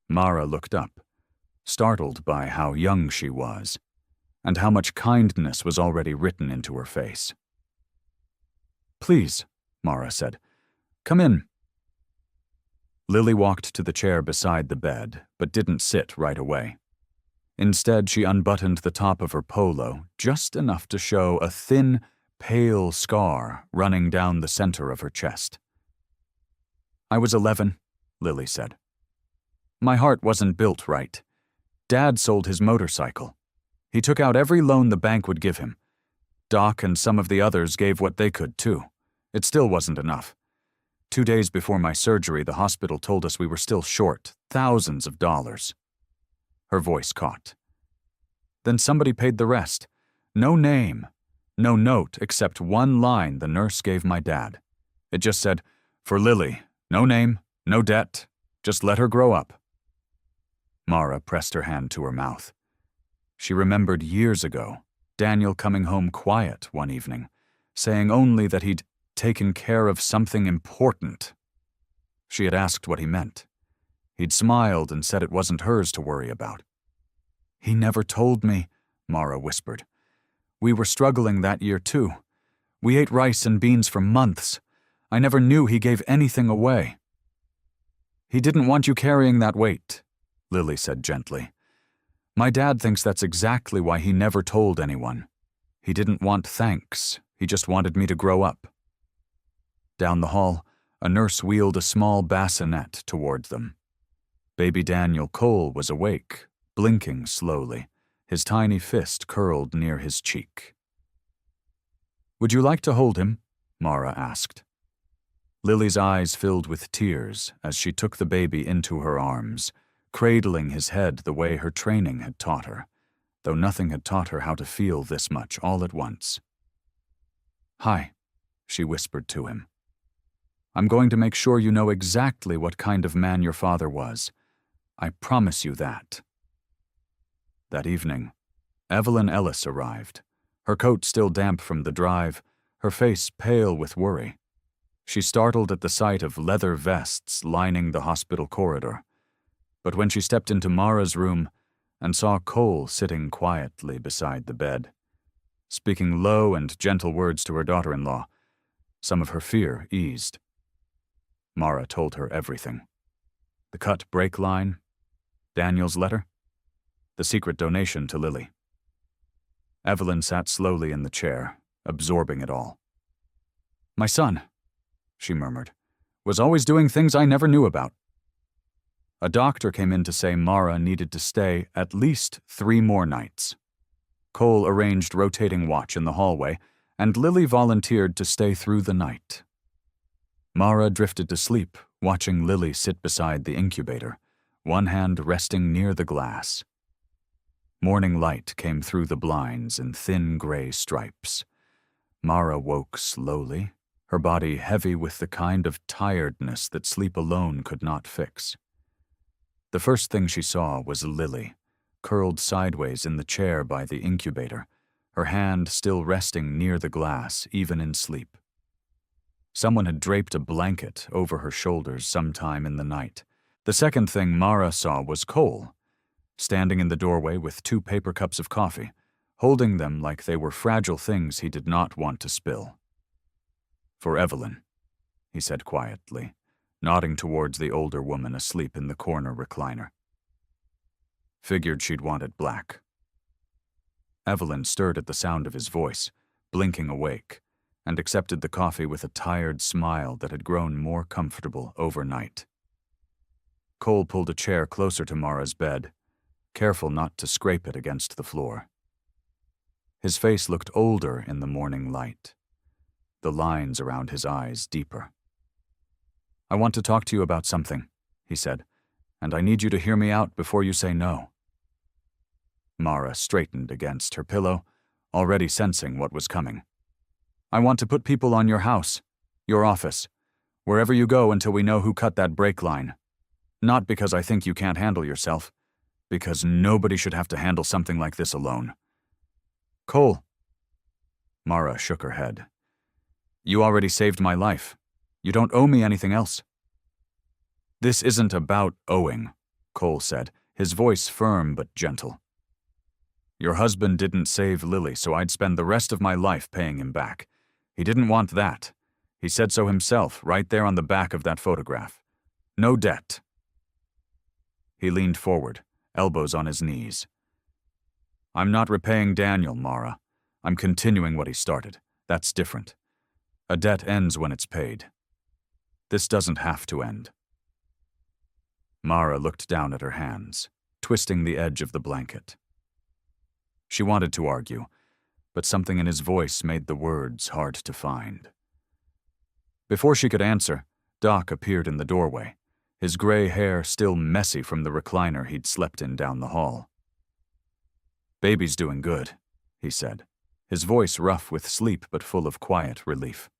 Mara looked up, startled by how young she was, and how much kindness was already written into her face. "Please," Mara said. "Come in." Lily walked to the chair beside the bed, but didn't sit right away. Instead, she unbuttoned the top of her polo just enough to show a thin, pale scar running down the center of her chest. "I was 11, Lily said. "My heart wasn't built right. Dad sold his motorcycle. He took out every loan the bank would give him. Doc and some of the others gave what they could, too. It still wasn't enough. 2 days before my surgery, the hospital told us we were still short thousands of dollars." Her voice caught. "Then somebody paid the rest. No name, no note except one line the nurse gave my dad. It just said, 'For Lily, no name, No debt. Just let her grow up. Mara pressed her hand to her mouth. She remembered years ago Daniel coming home quiet one evening, saying only that he'd taken care of something important. She had asked what he meant. He'd smiled and said it wasn't hers to worry about. He never told me, Mara whispered. We were struggling that year too. We ate rice and beans for months. I never knew he gave anything away. He didn't want you carrying that weight, Lily said gently. My dad thinks that's exactly why he never told anyone. He didn't want thanks. He just wanted me to grow up. Down the hall, a nurse wheeled a small bassinet toward them. Baby Daniel Cole was awake, blinking slowly, his tiny fist curled near his cheek. Would you like to hold him? Mara asked. Lily's eyes filled with tears as she took the baby into her arms, cradling his head the way her training had taught her, though nothing had taught her how to feel this much all at once. Hi, she whispered to him. I'm going to make sure you know exactly what kind of man your father was. I promise you that. That evening, Evelyn Ellis arrived, her coat still damp from the drive, her face pale with worry. She startled at the sight of leather vests lining the hospital corridor. But when she stepped into Mara's room and saw Cole sitting quietly beside the bed, speaking low and gentle words to her daughter-in-law, some of her fear eased. Mara told her everything. The cut brake line, Daniel's letter, the secret donation to Lily. Evelyn sat slowly in the chair, absorbing it all. My son, she murmured, was always doing things I never knew about. A doctor came in to say Mara needed to stay at least 3 more nights. Cole arranged rotating watch in the hallway, and Lily volunteered to stay through the night. Mara drifted to sleep, watching Lily sit beside the incubator, one hand resting near the glass. Morning light came through the blinds in thin gray stripes. Mara woke slowly, her body heavy with the kind of tiredness that sleep alone could not fix. The first thing she saw was Lily, curled sideways in the chair by the incubator, her hand still resting near the glass, even in sleep. Someone had draped a blanket over her shoulders sometime in the night. The second thing Mara saw was Cole, standing in the doorway with 2 paper cups of coffee, holding them like they were fragile things he did not want to spill. For Evelyn, he said quietly, nodding towards the older woman asleep in the corner recliner. Figured she'd want it black. Evelyn stirred at the sound of his voice, blinking awake, and accepted the coffee with a tired smile that had grown more comfortable overnight. Cole pulled a chair closer to Mara's bed, careful not to scrape it against the floor. His face looked older in the morning light, the lines around his eyes deeper. I want to talk to you about something, he said, and I need you to hear me out before you say no. Mara straightened against her pillow, already sensing what was coming. I want to put people on your house, your office, wherever you go until we know who cut that brake line. Not because I think you can't handle yourself, because nobody should have to handle something like this alone. Cole. Mara shook her head. You already saved my life. You don't owe me anything else. This isn't about owing, Cole said, his voice firm but gentle. Your husband didn't save Lily, so I'd spend the rest of my life paying him back. He didn't want that. He said so himself, right there on the back of that photograph. No debt. He leaned forward, elbows on his knees. I'm not repaying Daniel, Mara. I'm continuing what he started. That's different. A debt ends when it's paid. This doesn't have to end. Mara looked down at her hands, twisting the edge of the blanket. She wanted to argue, but something in his voice made the words hard to find. Before she could answer, Doc appeared in the doorway, his gray hair still messy from the recliner he'd slept in down the hall. Baby's doing good, he said, his voice rough with sleep but full of quiet relief.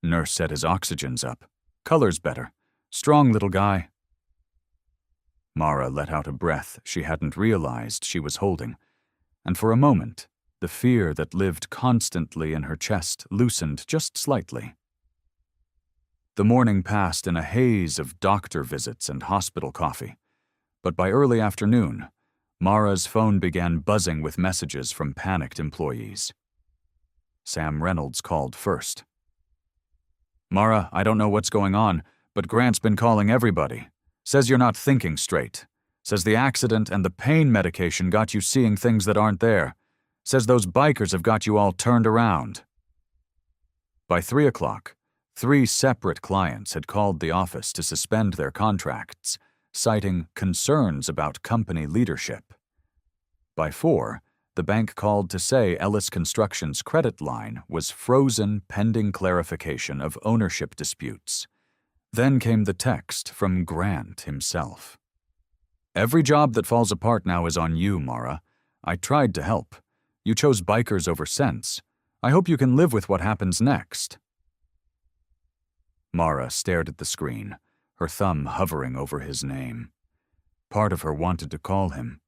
Nurse said his oxygen's up. Color's better. Strong little guy." Mara let out a breath she hadn't realized she was holding, and for a moment, the fear that lived constantly in her chest loosened just slightly. The morning passed in a haze of doctor visits and hospital coffee, but by early afternoon, Mara's phone began buzzing with messages from panicked employees. Sam Reynolds called first. "Mara, I don't know what's going on, but Grant's been calling everybody. Says you're not thinking straight. Says the accident and the pain medication got you seeing things that aren't there. Says those bikers have got you all turned around." By 3 o'clock, 3 separate clients had called the office to suspend their contracts, citing concerns about company leadership. By 4, the bank called to say Ellis Construction's credit line was frozen pending clarification of ownership disputes. Then came the text from Grant himself. "Every job that falls apart now is on you, Mara. I tried to help. You chose bikers over sense. I hope you can live with what happens next." Mara stared at the screen, her thumb hovering over his name. Part of her wanted to call him,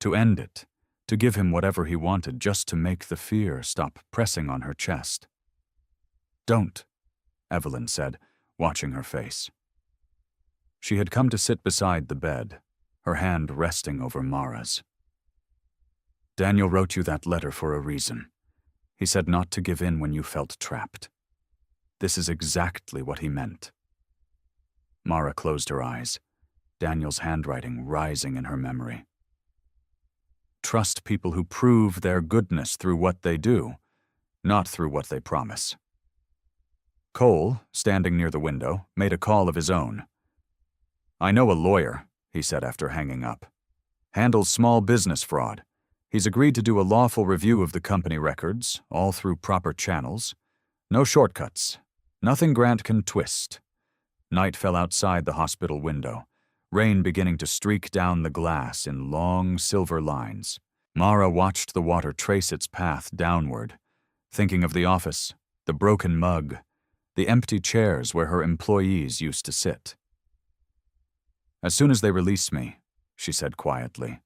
to end it, to give him whatever he wanted just to make the fear stop pressing on her chest. "Don't," Evelyn said, watching her face. She had come to sit beside the bed, her hand resting over Mara's. "Daniel wrote you that letter for a reason. He said not to give in when you felt trapped. This is exactly what he meant." Mara closed her eyes, Daniel's handwriting rising in her memory. "Trust people who prove their goodness through what they do, not through what they promise." Cole, standing near the window, made a call of his own. "I know a lawyer," he said after hanging up. "Handles small business fraud. He's agreed to do a lawful review of the company records, all through proper channels. No shortcuts. Nothing Grant can twist." Night fell outside the hospital window, rain beginning to streak down the glass in long silver lines. Mara watched the water trace its path downward, thinking of the office, the broken mug, the empty chairs where her employees used to sit. "As soon as they release me," she said quietly,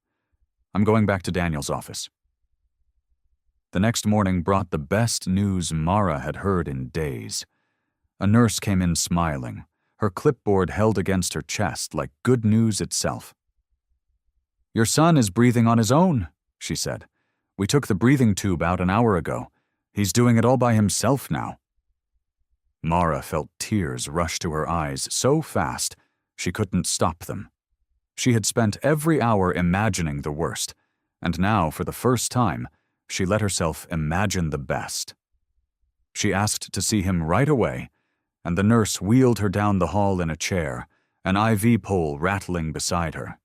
"I'm going back to Daniel's office." The next morning brought the best news Mara had heard in days. A nurse came in smiling, her clipboard held against her chest like good news itself. "Your son is breathing on his own," she said. "We took the breathing tube out an hour ago. He's doing it all by himself now." Mara felt tears rush to her eyes so fast she couldn't stop them. She had spent every hour imagining the worst, and now, for the first time, she let herself imagine the best. She asked to see him right away, and the nurse wheeled her down the hall in a chair, an IV pole rattling beside her.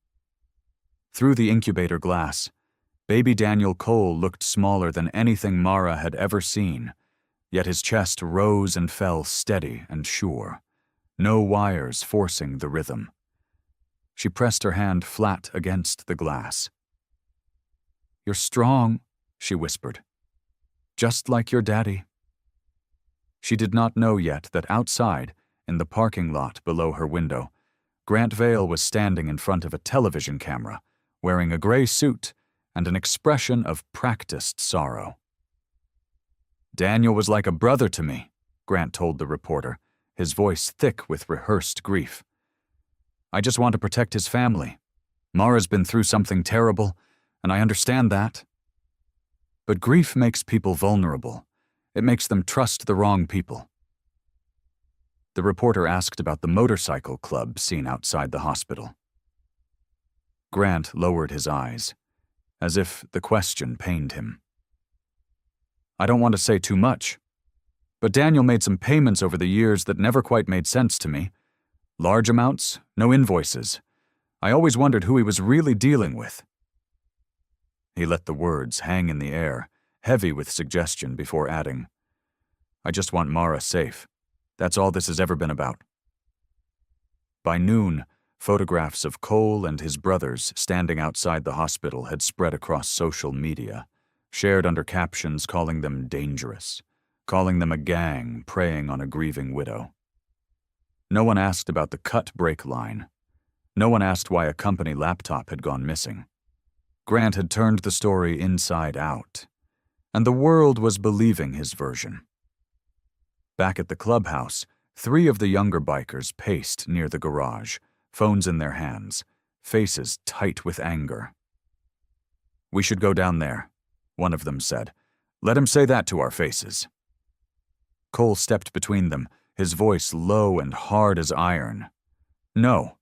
Through the incubator glass, baby Daniel Cole looked smaller than anything Mara had ever seen, yet his chest rose and fell steady and sure, no wires forcing the rhythm. She pressed her hand flat against the glass. "You're strong," she whispered. "Just like your daddy." She did not know yet that outside, in the parking lot below her window, Grant Vale was standing in front of a television camera, wearing a gray suit and an expression of practiced sorrow. "Daniel was like a brother to me," Grant told the reporter, his voice thick with rehearsed grief. "I just want to protect his family. Mara's been through something terrible, and I understand that. But grief makes people vulnerable. It makes them trust the wrong people." The reporter asked about the motorcycle club seen outside the hospital. Grant lowered his eyes, as if the question pained him. "I don't want to say too much, but Daniel made some payments over the years that never quite made sense to me. Large amounts, no invoices. I always wondered who he was really dealing with." He let the words hang in the air, heavy with suggestion, before adding, "I just want Mara safe. That's all this has ever been about." By noon, photographs of Cole and his brothers standing outside the hospital had spread across social media, shared under captions calling them dangerous, calling them a gang preying on a grieving widow. No one asked about the cut brake line. No one asked why a company laptop had gone missing. Grant had turned the story inside out, and the world was believing his version. Back at the clubhouse, 3 of the younger bikers paced near the garage, phones in their hands, faces tight with anger. "We should go down there," one of them said. "Let him say that to our faces." Cole stepped between them, his voice low and hard as iron. "No."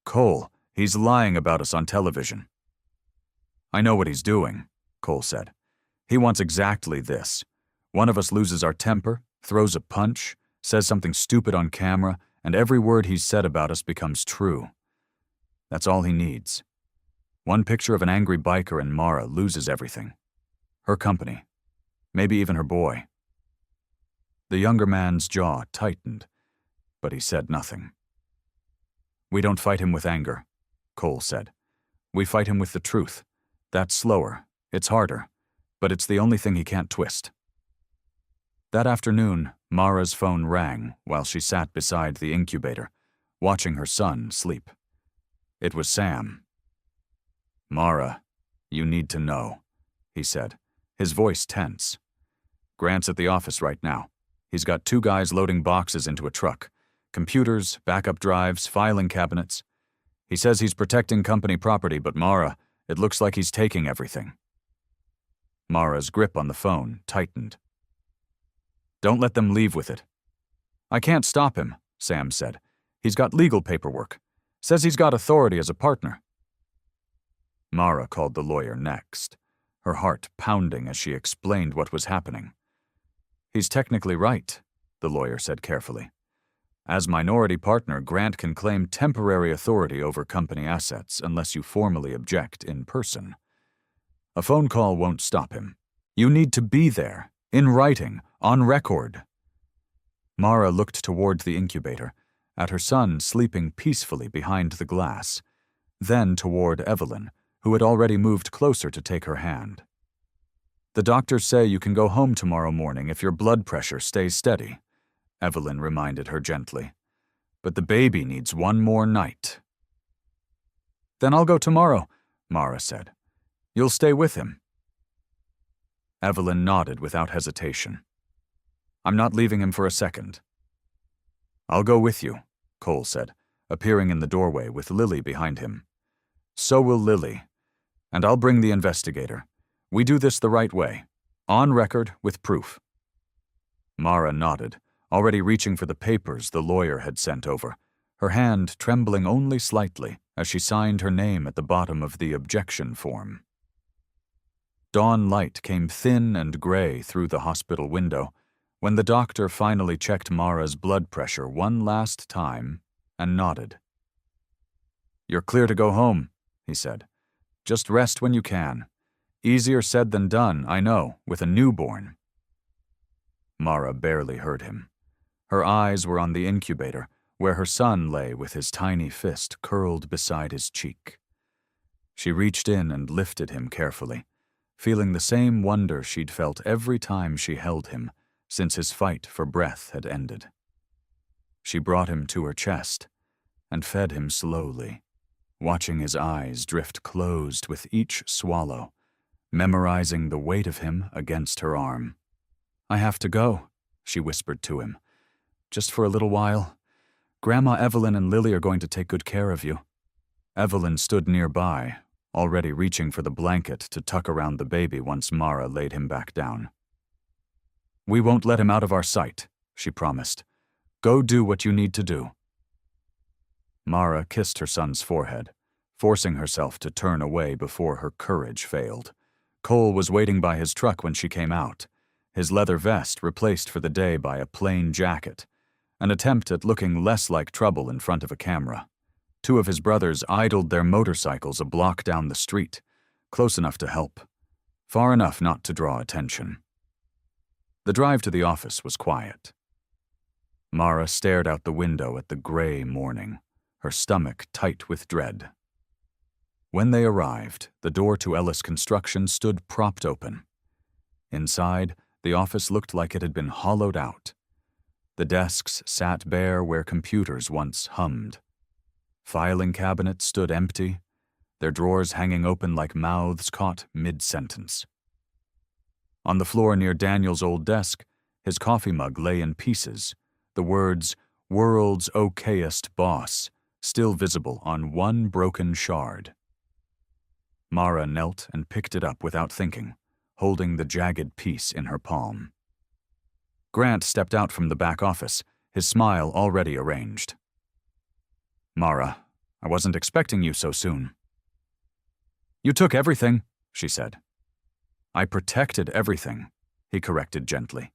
"Cole, he's lying about us on television." "I know what he's doing," Cole said. "He wants exactly this. One of us loses our temper, throws a punch, says something stupid on camera, and every word he's said about us becomes true. That's all he needs. One picture of an angry biker and Mara loses everything. Her company. Maybe even her boy." The younger man's jaw tightened, but he said nothing. "We don't fight him with anger," Cole said. "We fight him with the truth. That's slower, it's harder, but it's the only thing he can't twist." That afternoon, Mara's phone rang while she sat beside the incubator, watching her son sleep. It was Sam. "Mara, you need to know," he said, his voice tense. "Grant's at the office right now. He's got 2 guys loading boxes into a truck. Computers, backup drives, filing cabinets. He says he's protecting company property, but Mara, it looks like he's taking everything." Mara's grip on the phone tightened. "Don't let them leave with it." "I can't stop him," Sam said. "He's got legal paperwork. Says he's got authority as a partner." Mara called the lawyer next, her heart pounding as she explained what was happening. "He's technically right," the lawyer said carefully. "As minority partner, Grant can claim temporary authority over company assets unless you formally object in person. A phone call won't stop him. You need to be there, in writing, on record." Mara looked toward the incubator, at her son sleeping peacefully behind the glass, then toward Evelyn, who had already moved closer to take her hand. "The doctors say you can go home tomorrow morning if your blood pressure stays steady," Evelyn reminded her gently. "But the baby needs one more night." "Then I'll go tomorrow," Mara said. "You'll stay with him." Evelyn nodded without hesitation. "I'm not leaving him for a second." "I'll go with you," Cole said, appearing in the doorway with Lily behind him. "So will Lily. And I'll bring the investigator. We do this the right way, on record with proof." Mara nodded, already reaching for the papers the lawyer had sent over, her hand trembling only slightly as she signed her name at the bottom of the objection form. Dawn light came thin and gray through the hospital window when the doctor finally checked Mara's blood pressure one last time and nodded. "You're clear to go home," he said. "Just rest when you can. Easier said than done, I know, with a newborn." Mara barely heard him. Her eyes were on the incubator, where her son lay with his tiny fist curled beside his cheek. She reached in and lifted him carefully, feeling the same wonder she'd felt every time she held him since his fight for breath had ended. She brought him to her chest and fed him slowly, watching his eyes drift closed with each swallow, memorizing the weight of him against her arm. "I have to go," she whispered to him. "Just for a little while. Grandma Evelyn and Lily are going to take good care of you." Evelyn stood nearby, already reaching for the blanket to tuck around the baby once Mara laid him back down. "We won't let him out of our sight," she promised. "Go do what you need to do." Mara kissed her son's forehead, forcing herself to turn away before her courage failed. Cole was waiting by his truck when she came out, his leather vest replaced for the day by a plain jacket, an attempt at looking less like trouble in front of a camera. 2 of his brothers idled their motorcycles a block down the street, close enough to help, far enough not to draw attention. The drive to the office was quiet. Mara stared out the window at the gray morning, her stomach tight with dread. When they arrived, the door to Ellis Construction stood propped open. Inside, the office looked like it had been hollowed out. The desks sat bare where computers once hummed. Filing cabinets stood empty, their drawers hanging open like mouths caught mid-sentence. On the floor near Daniel's old desk, his coffee mug lay in pieces, the words, "World's okayest boss," still visible on one broken shard. Mara knelt and picked it up without thinking, holding the jagged piece in her palm. Grant stepped out from the back office, his smile already arranged. "Mara, I wasn't expecting you so soon." "You took everything," she said. "I protected everything," he corrected gently.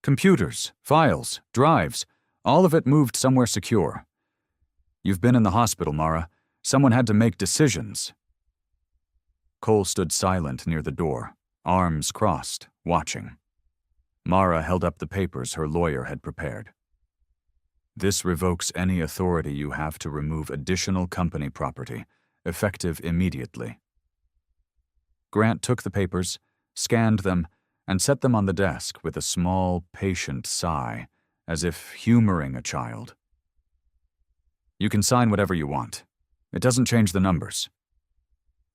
"Computers, files, drives, all of it moved somewhere secure. You've been in the hospital, Mara. Someone had to make decisions." Cole stood silent near the door, arms crossed, watching. Mara held up the papers her lawyer had prepared. "This revokes any authority you have to remove additional company property, effective immediately." Grant took the papers, scanned them, and set them on the desk with a small, patient sigh, as if humoring a child. "You can sign whatever you want. It doesn't change the numbers."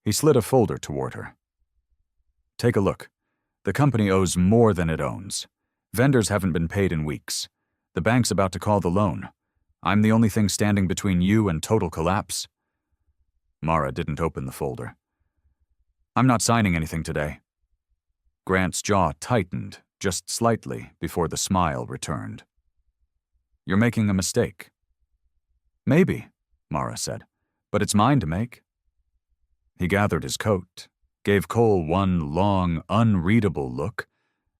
He slid a folder toward her. "Take a look. The company owes more than it owns. Vendors haven't been paid in weeks. The bank's about to call the loan. I'm the only thing standing between you and total collapse." Mara didn't open the folder. "I'm not signing anything today." Grant's jaw tightened, just slightly, before the smile returned. "You're making a mistake." "Maybe," Mara said, "but it's mine to make." He gathered his coat, gave Cole one long, unreadable look,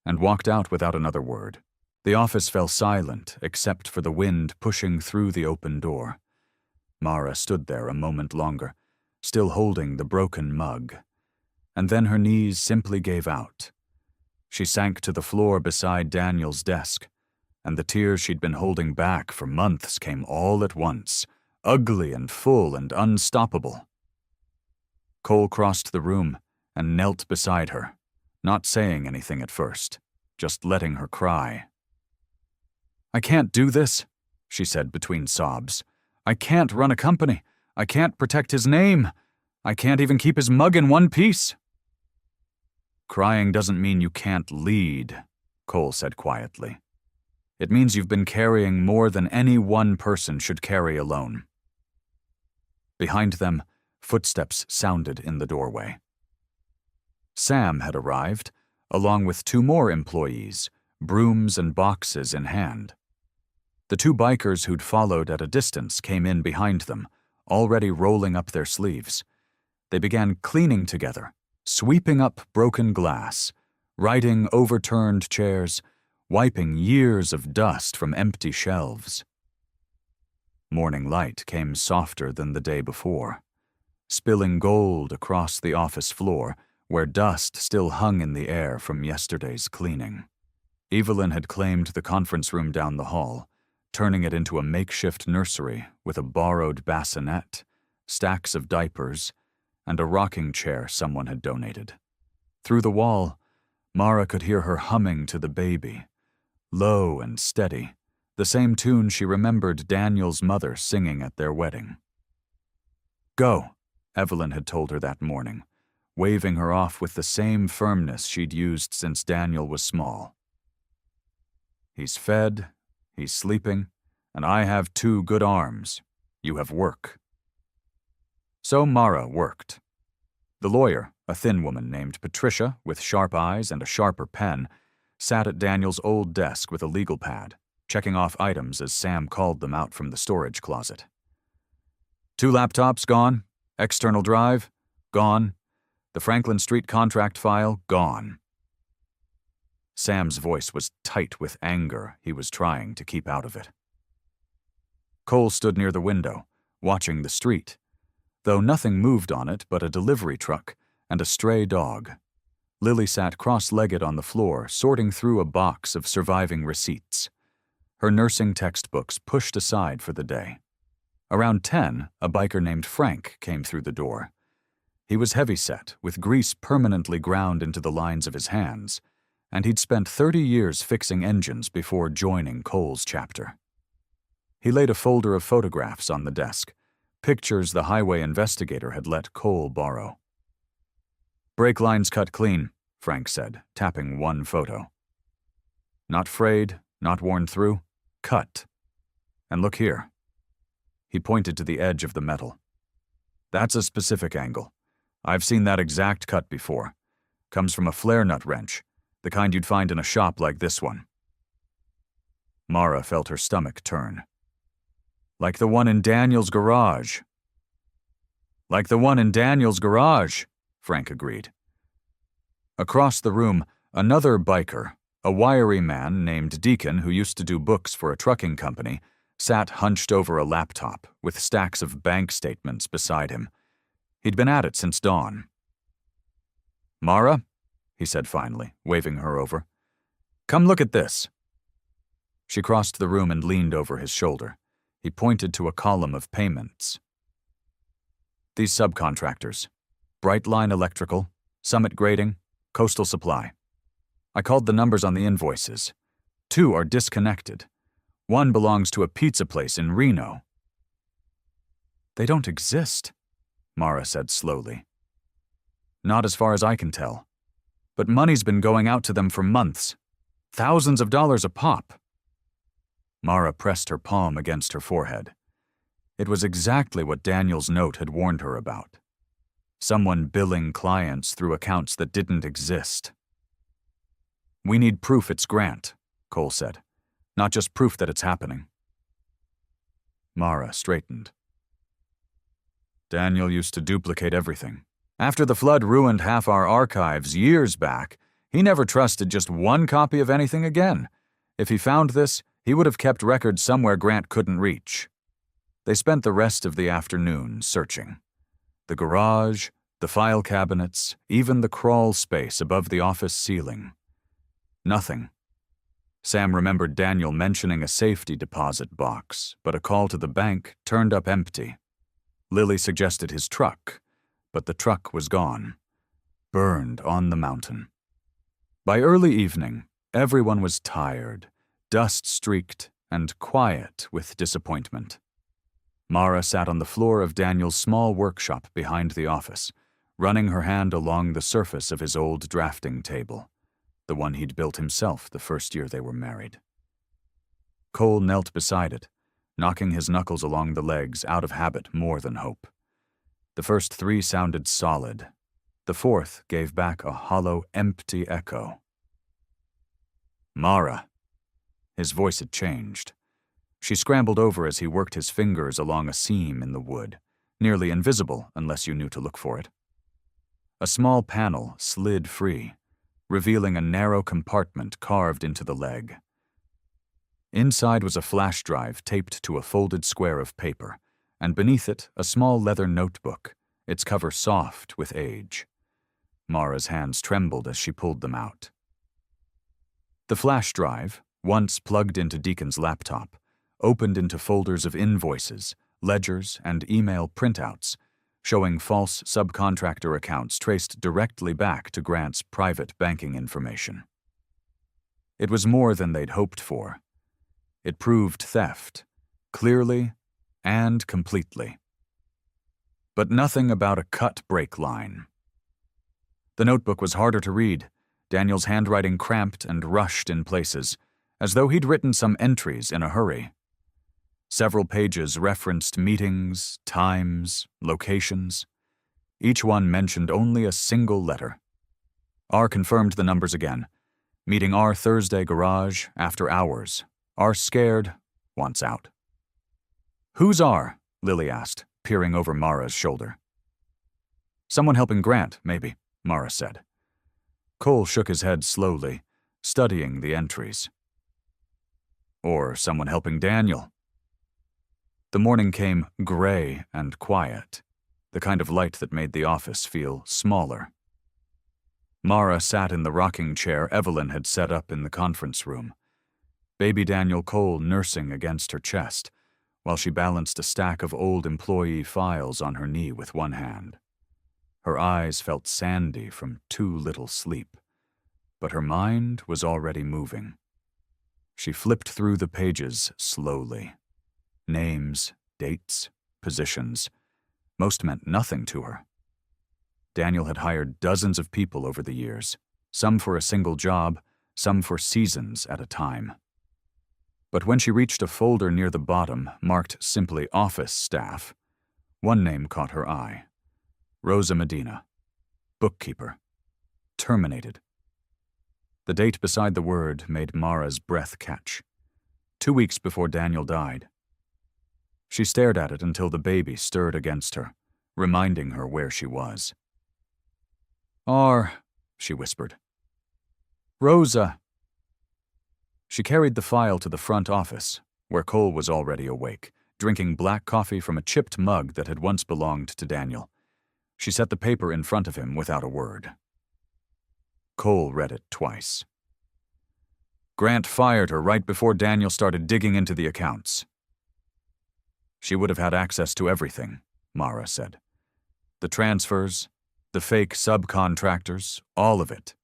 and walked out without another word. The office fell silent except for the wind pushing through the open door. Mara stood there a moment longer, still holding the broken mug, and then her knees simply gave out. She sank to the floor beside Daniel's desk, and the tears she'd been holding back for months came all at once, ugly and full and unstoppable. Cole crossed the room and knelt beside her, not saying anything at first, just letting her cry. "I can't do this," she said between sobs. "I can't run a company. I can't protect his name. I can't even keep his mug in one piece." "Crying doesn't mean you can't lead," Cole said quietly. "It means you've been carrying more than any one person should carry alone." Behind them, footsteps sounded in the doorway. Sam had arrived, along with two more employees, brooms and boxes in hand. The two bikers who'd followed at a distance came in behind them, already rolling up their sleeves. They began cleaning together, sweeping up broken glass, righting overturned chairs, wiping years of dust from empty shelves. Morning light came softer than the day before, spilling gold across the office floor where dust still hung in the air from yesterday's cleaning. Evelyn had claimed the conference room down the hall, turning it into a makeshift nursery with a borrowed bassinet, stacks of diapers, and a rocking chair someone had donated. Through the wall, Mara could hear her humming to the baby, low and steady, the same tune she remembered Daniel's mother singing at their wedding. "Go," Evelyn had told her that morning, waving her off with the same firmness she'd used since Daniel was small. "He's fed, he's sleeping, and I have 2 good arms. You have work." So Mara worked. The lawyer, a thin woman named Patricia with sharp eyes and a sharper pen, sat at Daniel's old desk with a legal pad, checking off items as Sam called them out from the storage closet. 2 laptops gone, external drive gone, the Franklin Street contract file gone. Sam's voice was tight with anger he was trying to keep out of it. Cole stood near the window, watching the street, though nothing moved on it but a delivery truck and a stray dog. Lily sat cross-legged on the floor, sorting through a box of surviving receipts, her nursing textbooks pushed aside for the day. Around 10, a biker named Frank came through the door. He was heavyset, with grease permanently ground into the lines of his hands, and he'd spent 30 years fixing engines before joining Cole's chapter. He laid a folder of photographs on the desk, pictures the highway investigator had let Cole borrow. "Brake lines cut clean," Frank said, tapping one photo. "Not frayed, not worn through, cut. And look here." He pointed to the edge of the metal. "That's a specific angle. I've seen that exact cut before. Comes from a flare nut wrench, the kind you'd find in a shop like this one." Mara felt her stomach turn. "Like the one in Daniel's garage." "Like the one in Daniel's garage," Frank agreed. Across the room, another biker, a wiry man named Deacon who used to do books for a trucking company, sat hunched over a laptop with stacks of bank statements beside him. He'd been at it since dawn. "Mara," he said finally, waving her over. "Come look at this." She crossed the room and leaned over his shoulder. He pointed to a column of payments. "These subcontractors: Brightline Electrical, Summit Grading, Coastal Supply. I called the numbers on the invoices. 2 are disconnected. 1 belongs to a pizza place in Reno." "They don't exist," Mara said slowly. "Not as far as I can tell. But money's been going out to them for months. Thousands of dollars a pop." Mara pressed her palm against her forehead. It was exactly what Daniel's note had warned her about. Someone billing clients through accounts that didn't exist. "We need proof it's Grant," Cole said. "Not just proof that it's happening." Mara straightened. "Daniel used to duplicate everything. After the flood ruined half our archives years back, he never trusted just one copy of anything again. If he found this, he would have kept records somewhere Grant couldn't reach." They spent the rest of the afternoon searching. The garage, the file cabinets, even the crawl space above the office ceiling. Nothing. Sam remembered Daniel mentioning a safety deposit box, but a call to the bank turned up empty. Lily suggested his truck, but the truck was gone, burned on the mountain. By early evening, everyone was tired, dust-streaked, and quiet with disappointment. Mara sat on the floor of Daniel's small workshop behind the office, running her hand along the surface of his old drafting table, the one he'd built himself the first year they were married. Cole knelt beside it, knocking his knuckles along the legs out of habit more than hope. The first 3 sounded solid. The 4th gave back a hollow, empty echo. "Mara." His voice had changed. She scrambled over as he worked his fingers along a seam in the wood, nearly invisible unless you knew to look for it. A small panel slid free, revealing a narrow compartment carved into the leg. Inside was a flash drive taped to a folded square of paper, and beneath it a small leather notebook, its cover soft with age. Mara's hands trembled as she pulled them out. The flash drive, once plugged into Deacon's laptop, opened into folders of invoices, ledgers, and email printouts, showing false subcontractor accounts traced directly back to Grant's private banking information. It was more than they'd hoped for. It proved theft, clearly and completely. But nothing about a cut brake line. The notebook was harder to read, Daniel's handwriting cramped and rushed in places, as though he'd written some entries in a hurry. Several pages referenced meetings, times, locations. Each one mentioned only a single letter. R confirmed the numbers again. Meeting R Thursday garage, after hours. R scared, wants out. "Who's R?" Lily asked, peering over Mara's shoulder. "Someone helping Grant, maybe," Mara said. Cole shook his head slowly, studying the entries. "Or someone helping Daniel." The morning came gray and quiet, the kind of light that made the office feel smaller. Mara sat in the rocking chair Evelyn had set up in the conference room, baby Daniel Cole nursing against her chest, while she balanced a stack of old employee files on her knee with one hand. Her eyes felt sandy from too little sleep, but her mind was already moving. She flipped through the pages slowly. Names, dates, positions. Most meant nothing to her. Daniel had hired dozens of people over the years, some for a single job, some for seasons at a time. But when she reached a folder near the bottom marked simply office staff, one name caught her eye. Rosa Medina, bookkeeper. Terminated. The date beside the word made Mara's breath catch. 2 weeks before Daniel died. She stared at it until the baby stirred against her, reminding her where she was. She whispered. Rosa. She carried the file to the front office, where Cole was already awake, drinking black coffee from a chipped mug that had once belonged to Daniel. She set the paper in front of him without a word. Cole read it twice. Grant fired her right before Daniel started digging into the accounts. She would have had access to everything, Mara said. The transfers, the fake subcontractors, all of it.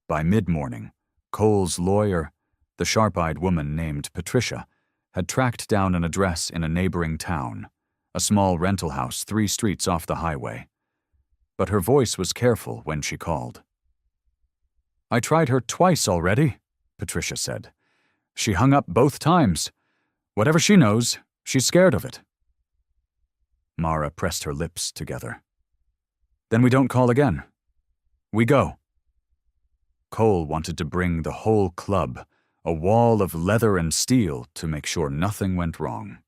By mid-morning, Cole's lawyer, the sharp-eyed woman named Patricia, had tracked down an address in a neighboring town, a small rental house 3 streets off the highway. But her voice was careful when she called. I tried her twice already, Patricia said. She hung up both times. Whatever she knows, she's scared of it. Mara pressed her lips together. Then we don't call again. We go. Cole wanted to bring the whole club, a wall of leather and steel, to make sure nothing went wrong.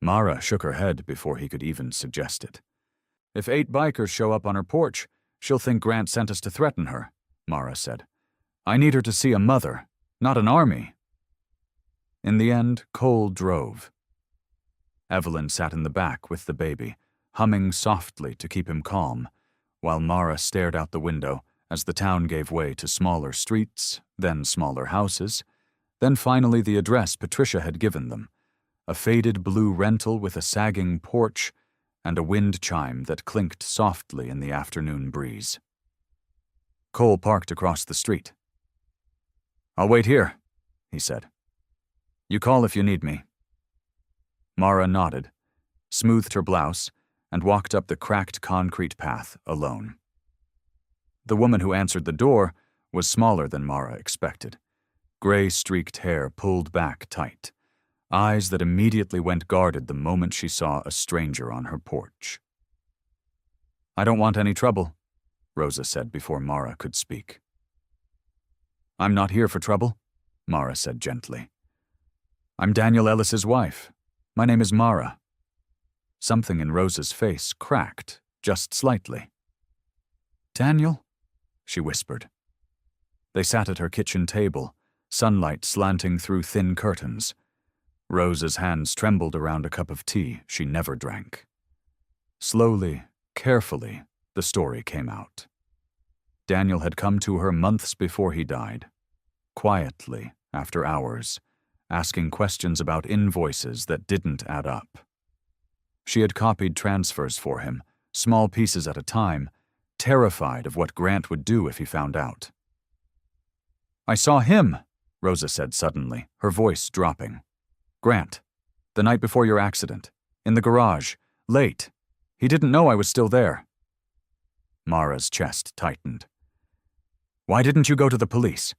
Mara shook her head before he could even suggest it. If 8 bikers show up on her porch, she'll think Grant sent us to threaten her, Mara said. I need her to see a mother, not an army. In the end, Cole drove. Evelyn sat in the back with the baby, humming softly to keep him calm, while Mara stared out the window as the town gave way to smaller streets, then smaller houses, then finally the address Patricia had given them, a faded blue rental with a sagging porch and a wind chime that clinked softly in the afternoon breeze. Cole parked across the street. I'll wait here, he said. You call if you need me. Mara nodded, smoothed her blouse, and walked up the cracked concrete path alone. The woman who answered the door was smaller than Mara expected, gray-streaked hair pulled back tight, eyes that immediately went guarded the moment she saw a stranger on her porch. I don't want any trouble, Rosa said before Mara could speak. I'm not here for trouble, Mara said gently. I'm Daniel Ellis's wife. My name is Mara. Something in Rosa's face cracked, just slightly. Daniel? She whispered. They sat at her kitchen table, sunlight slanting through thin curtains. Rosa's hands trembled around a cup of tea she never drank. Slowly, carefully, the story came out. Daniel had come to her months before he died, quietly, after hours, asking questions about invoices that didn't add up. She had copied transfers for him, small pieces at a time, terrified of what Grant would do if he found out. I saw him, Rosa said suddenly, her voice dropping. Grant, the night before your accident, in the garage, late. He didn't know I was still there. Mara's chest tightened. Why didn't you go to the police?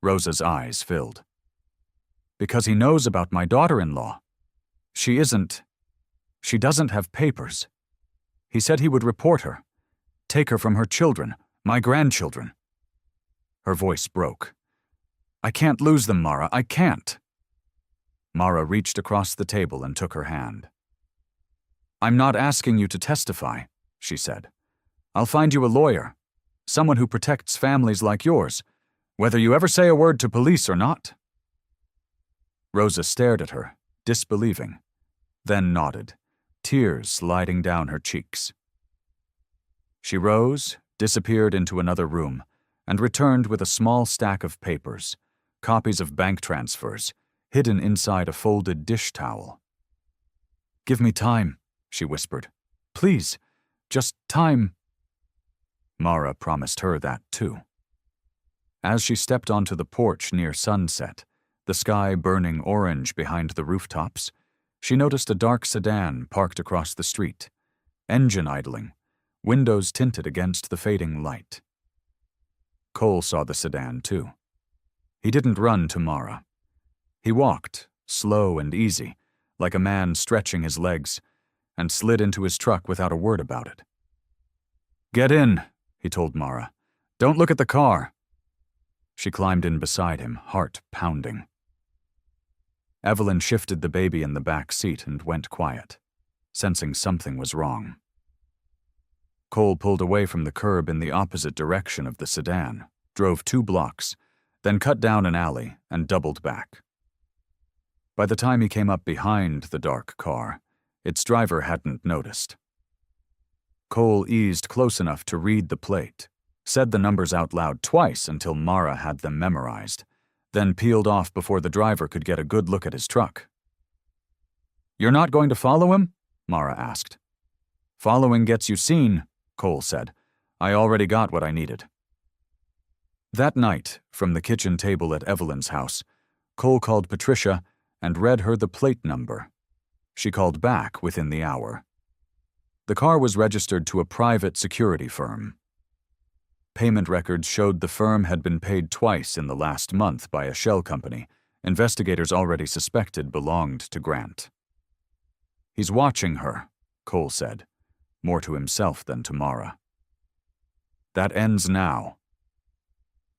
Rosa's eyes filled. Because he knows about my daughter-in-law. She doesn't have papers. He said he would report her, take her from her children, my grandchildren. Her voice broke. I can't lose them, Mara, I can't. Mara reached across the table and took her hand. I'm not asking you to testify, she said. I'll find you a lawyer, someone who protects families like yours, whether you ever say a word to police or not. Rosa stared at her, disbelieving, then nodded, tears sliding down her cheeks. She rose, disappeared into another room, and returned with a small stack of papers, copies of bank transfers, hidden inside a folded dish towel. Give me time, she whispered. Please, just time. Mara promised her that too. As she stepped onto the porch near sunset, the sky burning orange behind the rooftops, she noticed a dark sedan parked across the street, engine idling, windows tinted against the fading light. Cole saw the sedan too. He didn't run to Mara. He walked, slow and easy, like a man stretching his legs, and slid into his truck without a word about it. "Get in," he told Mara. "Don't look at the car." She climbed in beside him, heart pounding. Evelyn shifted the baby in the back seat and went quiet, sensing something was wrong. Cole pulled away from the curb in the opposite direction of the sedan, drove 2 blocks, then cut down an alley and doubled back. By the time he came up behind the dark car, its driver hadn't noticed. Cole eased close enough to read the plate, said the numbers out loud twice until Mara had them memorized, then peeled off before the driver could get a good look at his truck. "You're not going to follow him?" Mara asked. "Following gets you seen," Cole said. "I already got what I needed." That night, from the kitchen table at Evelyn's house, Cole called Patricia and read her the plate number. She called back within the hour. The car was registered to a private security firm. Payment records showed the firm had been paid twice in the last month by a shell company investigators already suspected belonged to Grant. "He's watching her," Cole said, more to himself than to Mara. "That ends now."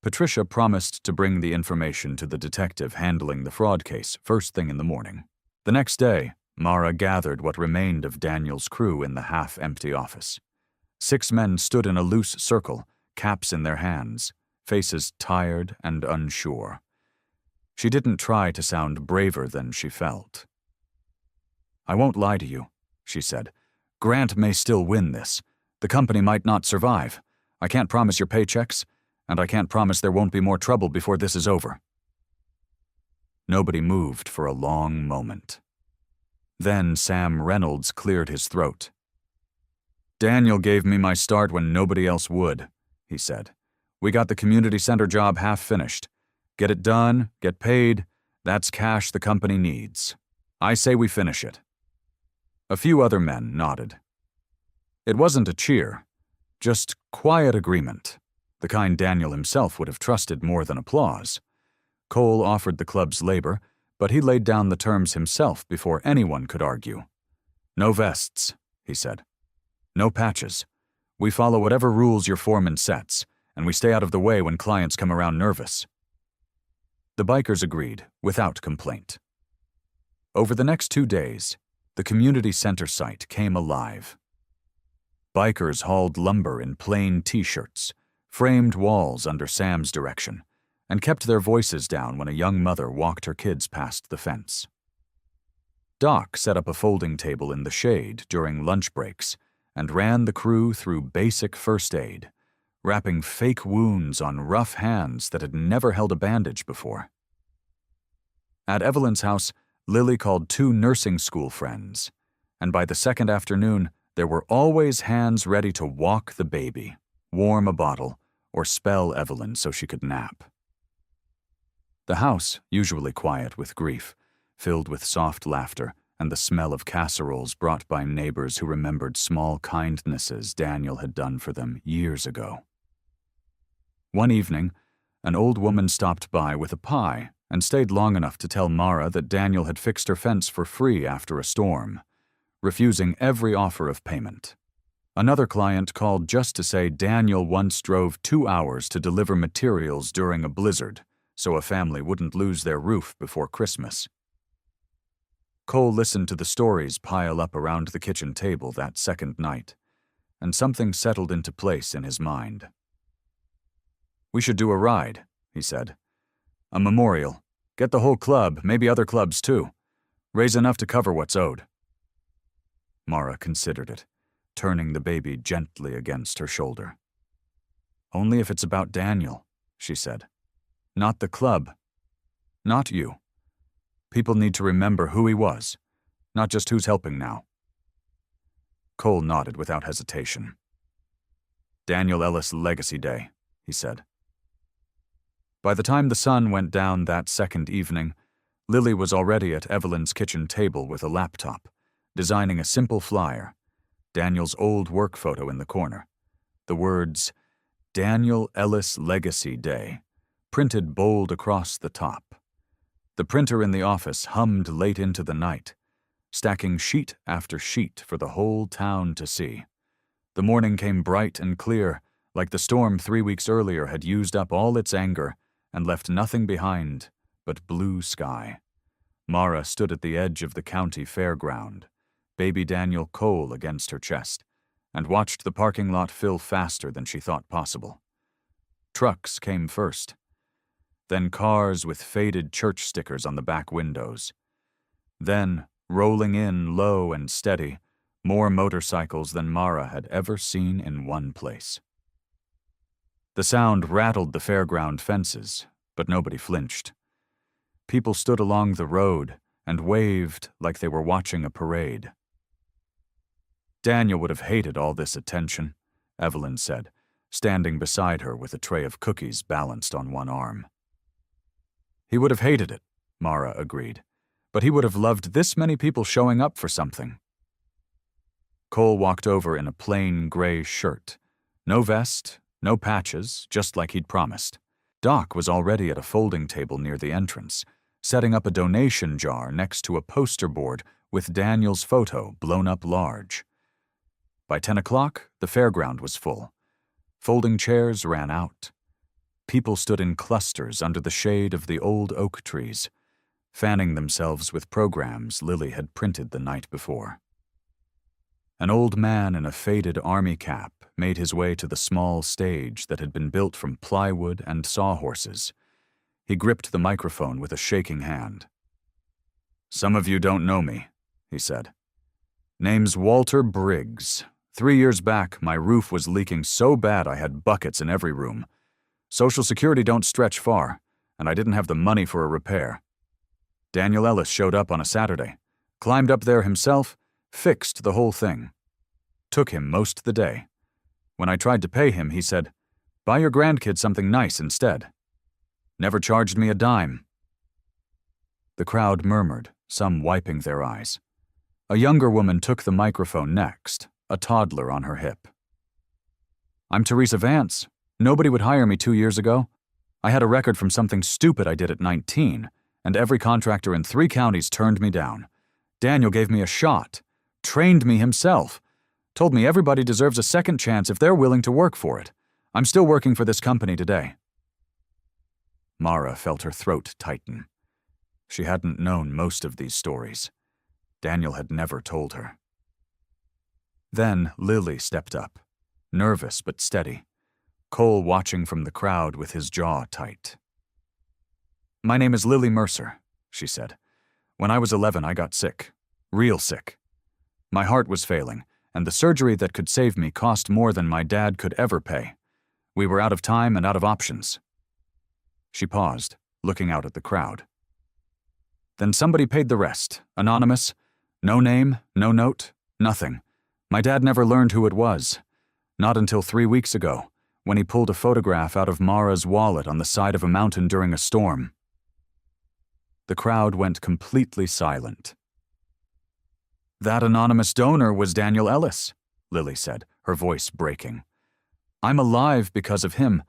Patricia promised to bring the information to the detective handling the fraud case first thing in the morning. The next day, Mara gathered what remained of Daniel's crew in the half-empty office. 6 men stood in a loose circle, caps in their hands, faces tired and unsure. She didn't try to sound braver than she felt. "I won't lie to you," she said. "Grant may still win this. The company might not survive. I can't promise your paychecks, and I can't promise there won't be more trouble before this is over." Nobody moved for a long moment. Then Sam Reynolds cleared his throat. "Daniel gave me my start when nobody else would," he said. "We got the community center job half finished. Get it done, get paid, that's cash the company needs. I say we finish it." A few other men nodded. It wasn't a cheer, just quiet agreement, the kind Daniel himself would have trusted more than applause. Cole offered the club's labor, but he laid down the terms himself before anyone could argue. "No vests," he said. "No patches. We follow whatever rules your foreman sets, and we stay out of the way when clients come around nervous." The bikers agreed, without complaint. Over the next 2 days, the community center site came alive. Bikers hauled lumber in plain T-shirts, framed walls under Sam's direction, and kept their voices down when a young mother walked her kids past the fence. Doc set up a folding table in the shade during lunch breaks and ran the crew through basic first aid, wrapping fake wounds on rough hands that had never held a bandage before. At Evelyn's house, Lily called 2 nursing school friends, and by the second afternoon, there were always hands ready to walk the baby, warm a bottle, or spell Evelyn so she could nap. The house, usually quiet with grief, filled with soft laughter and the smell of casseroles brought by neighbors who remembered small kindnesses Daniel had done for them years ago. One evening, an old woman stopped by with a pie and stayed long enough to tell Mara that Daniel had fixed her fence for free after a storm, refusing every offer of payment. Another client called just to say Daniel once drove 2 hours to deliver materials during a blizzard, so a family wouldn't lose their roof before Christmas. Cole listened to the stories pile up around the kitchen table that second night, and something settled into place in his mind. "We should do a ride," he said. "A memorial. Get the whole club, maybe other clubs too. Raise enough to cover what's owed." Mara considered it, turning the baby gently against her shoulder. "Only if it's about Daniel," she said. "Not the club. Not you. People need to remember who he was, not just who's helping now." Cole nodded without hesitation. Daniel Ellis Legacy Day, he said. By the time the sun went down that second evening, Lily was already at Evelyn's kitchen table with a laptop, designing a simple flyer, Daniel's old work photo in the corner. The words, Daniel Ellis Legacy Day, printed bold across the top. The printer in the office hummed late into the night, stacking sheet after sheet for the whole town to see. The morning came bright and clear, like the storm 3 weeks earlier had used up all its anger and left nothing behind but blue sky. Mara stood at the edge of the county fairground, baby Daniel Cole against her chest, and watched the parking lot fill faster than she thought possible. Trucks came first, then cars with faded church stickers on the back windows. Then, rolling in low and steady, more motorcycles than Mara had ever seen in one place. The sound rattled the fairground fences, but nobody flinched. People stood along the road and waved like they were watching a parade. Daniel would have hated all this attention, Evelyn said, standing beside her with a tray of cookies balanced on one arm. He would have hated it, Mara agreed, but he would have loved this many people showing up for something. Cole walked over in a plain gray shirt. No vest, no patches, just like he'd promised. Doc was already at a folding table near the entrance, setting up a donation jar next to a poster board with Daniel's photo blown up large. By 10 o'clock, the fairground was full. Folding chairs ran out. People stood in clusters under the shade of the old oak trees, fanning themselves with programs Lily had printed the night before. An old man in a faded army cap made his way to the small stage that had been built from plywood and sawhorses. He gripped the microphone with a shaking hand. "Some of you don't know me," he said. "Name's Walter Briggs. 3 years back, my roof was leaking so bad I had buckets in every room. Social Security don't stretch far, and I didn't have the money for a repair. Daniel Ellis showed up on a Saturday, climbed up there himself, fixed the whole thing. Took him most of the day. When I tried to pay him, he said, 'Buy your grandkids something nice instead.' Never charged me a dime." The crowd murmured, some wiping their eyes. A younger woman took the microphone next, a toddler on her hip. "I'm Teresa Vance. Nobody would hire me 2 years ago. I had a record from something stupid I did at 19, and every contractor in 3 counties turned me down. Daniel gave me a shot, trained me himself, told me everybody deserves a second chance if they're willing to work for it. I'm still working for this company today." Mara felt her throat tighten. She hadn't known most of these stories. Daniel had never told her. Then Lily stepped up, nervous but steady, Cole watching from the crowd with his jaw tight. "My name is Lily Mercer," she said. "When I was 11, I got sick. Real sick. My heart was failing, and the surgery that could save me cost more than my dad could ever pay. We were out of time and out of options." She paused, looking out at the crowd. "Then somebody paid the rest, anonymous. No name, no note, nothing. My dad never learned who it was. Not until 3 weeks ago, when he pulled a photograph out of Mara's wallet on the side of a mountain during a storm." The crowd went completely silent. "That anonymous donor was Daniel Ellis," Lily said, her voice breaking. "I'm alive because of him,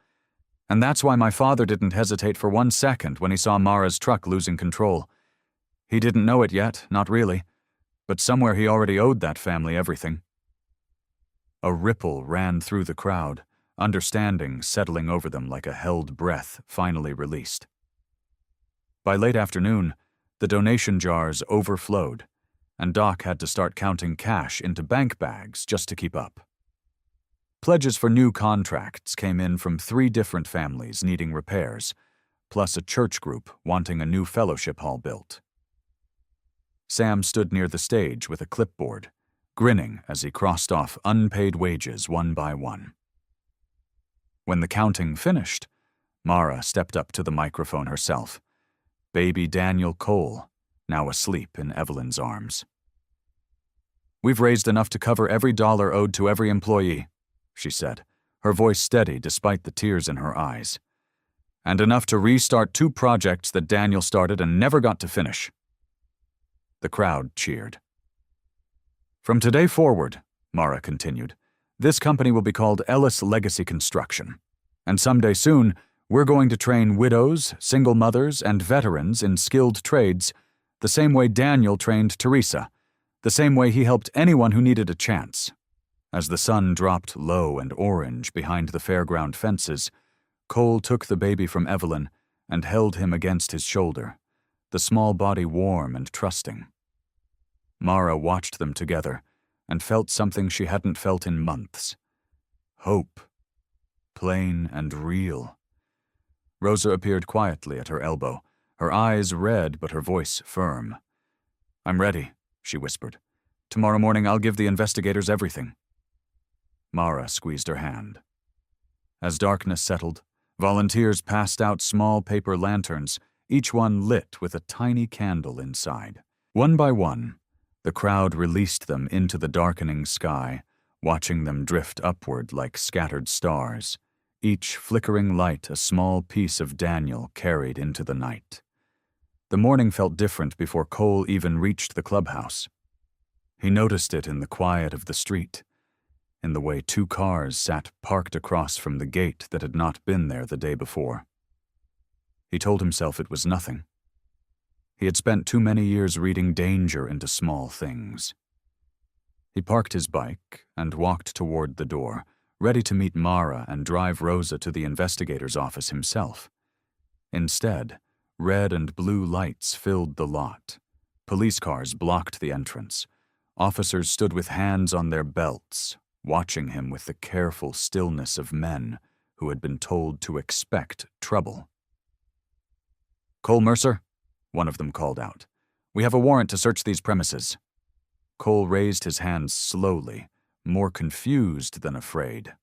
and that's why my father didn't hesitate for 1 second when he saw Mara's truck losing control. He didn't know it yet, not really, but somewhere he already owed that family everything." A ripple ran through the crowd, understanding settling over them like a held breath finally released. By late afternoon, the donation jars overflowed, and Doc had to start counting cash into bank bags just to keep up. Pledges for new contracts came in from 3 different families needing repairs, plus a church group wanting a new fellowship hall built. Sam stood near the stage with a clipboard, grinning as he crossed off unpaid wages one by one. When the counting finished, Mara stepped up to the microphone herself, baby Daniel Cole, now asleep in Evelyn's arms. "We've raised enough to cover every dollar owed to every employee," she said, her voice steady despite the tears in her eyes. "And enough to restart 2 projects that Daniel started and never got to finish." The crowd cheered. "From today forward," Mara continued, "this company will be called Ellis Legacy Construction. And someday soon, we're going to train widows, single mothers, and veterans in skilled trades the same way Daniel trained Teresa, the same way he helped anyone who needed a chance." As the sun dropped low and orange behind the fairground fences, Cole took the baby from Evelyn and held him against his shoulder, the small body warm and trusting. Mara watched them together and felt something she hadn't felt in months. Hope. Plain and real. Rosa appeared quietly at her elbow, her eyes red but her voice firm. "I'm ready," she whispered. "Tomorrow morning I'll give the investigators everything." Mara squeezed her hand. As darkness settled, volunteers passed out small paper lanterns, each one lit with a tiny candle inside. One by one, the crowd released them into the darkening sky, watching them drift upward like scattered stars, each flickering light a small piece of Daniel carried into the night. The morning felt different before Cole even reached the clubhouse. He noticed it in the quiet of the street, in the way 2 cars sat parked across from the gate that had not been there the day before. He told himself it was nothing. He had spent too many years reading danger into small things. He parked his bike and walked toward the door, ready to meet Mara and drive Rosa to the investigator's office himself. Instead, red and blue lights filled the lot. Police cars blocked the entrance. Officers stood with hands on their belts, watching him with the careful stillness of men who had been told to expect trouble. "Cole Mercer," one of them called out. "We have a warrant to search these premises." Cole raised his hands slowly, more confused than afraid.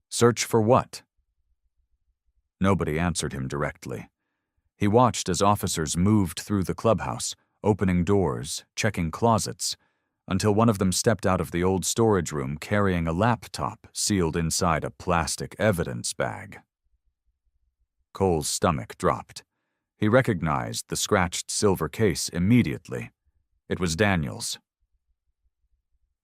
"Search for what?" Nobody answered him directly. He watched as officers moved through the clubhouse, opening doors, checking closets, until one of them stepped out of the old storage room carrying a laptop sealed inside a plastic evidence bag. Cole's stomach dropped. He recognized the scratched silver case immediately. It was Daniel's.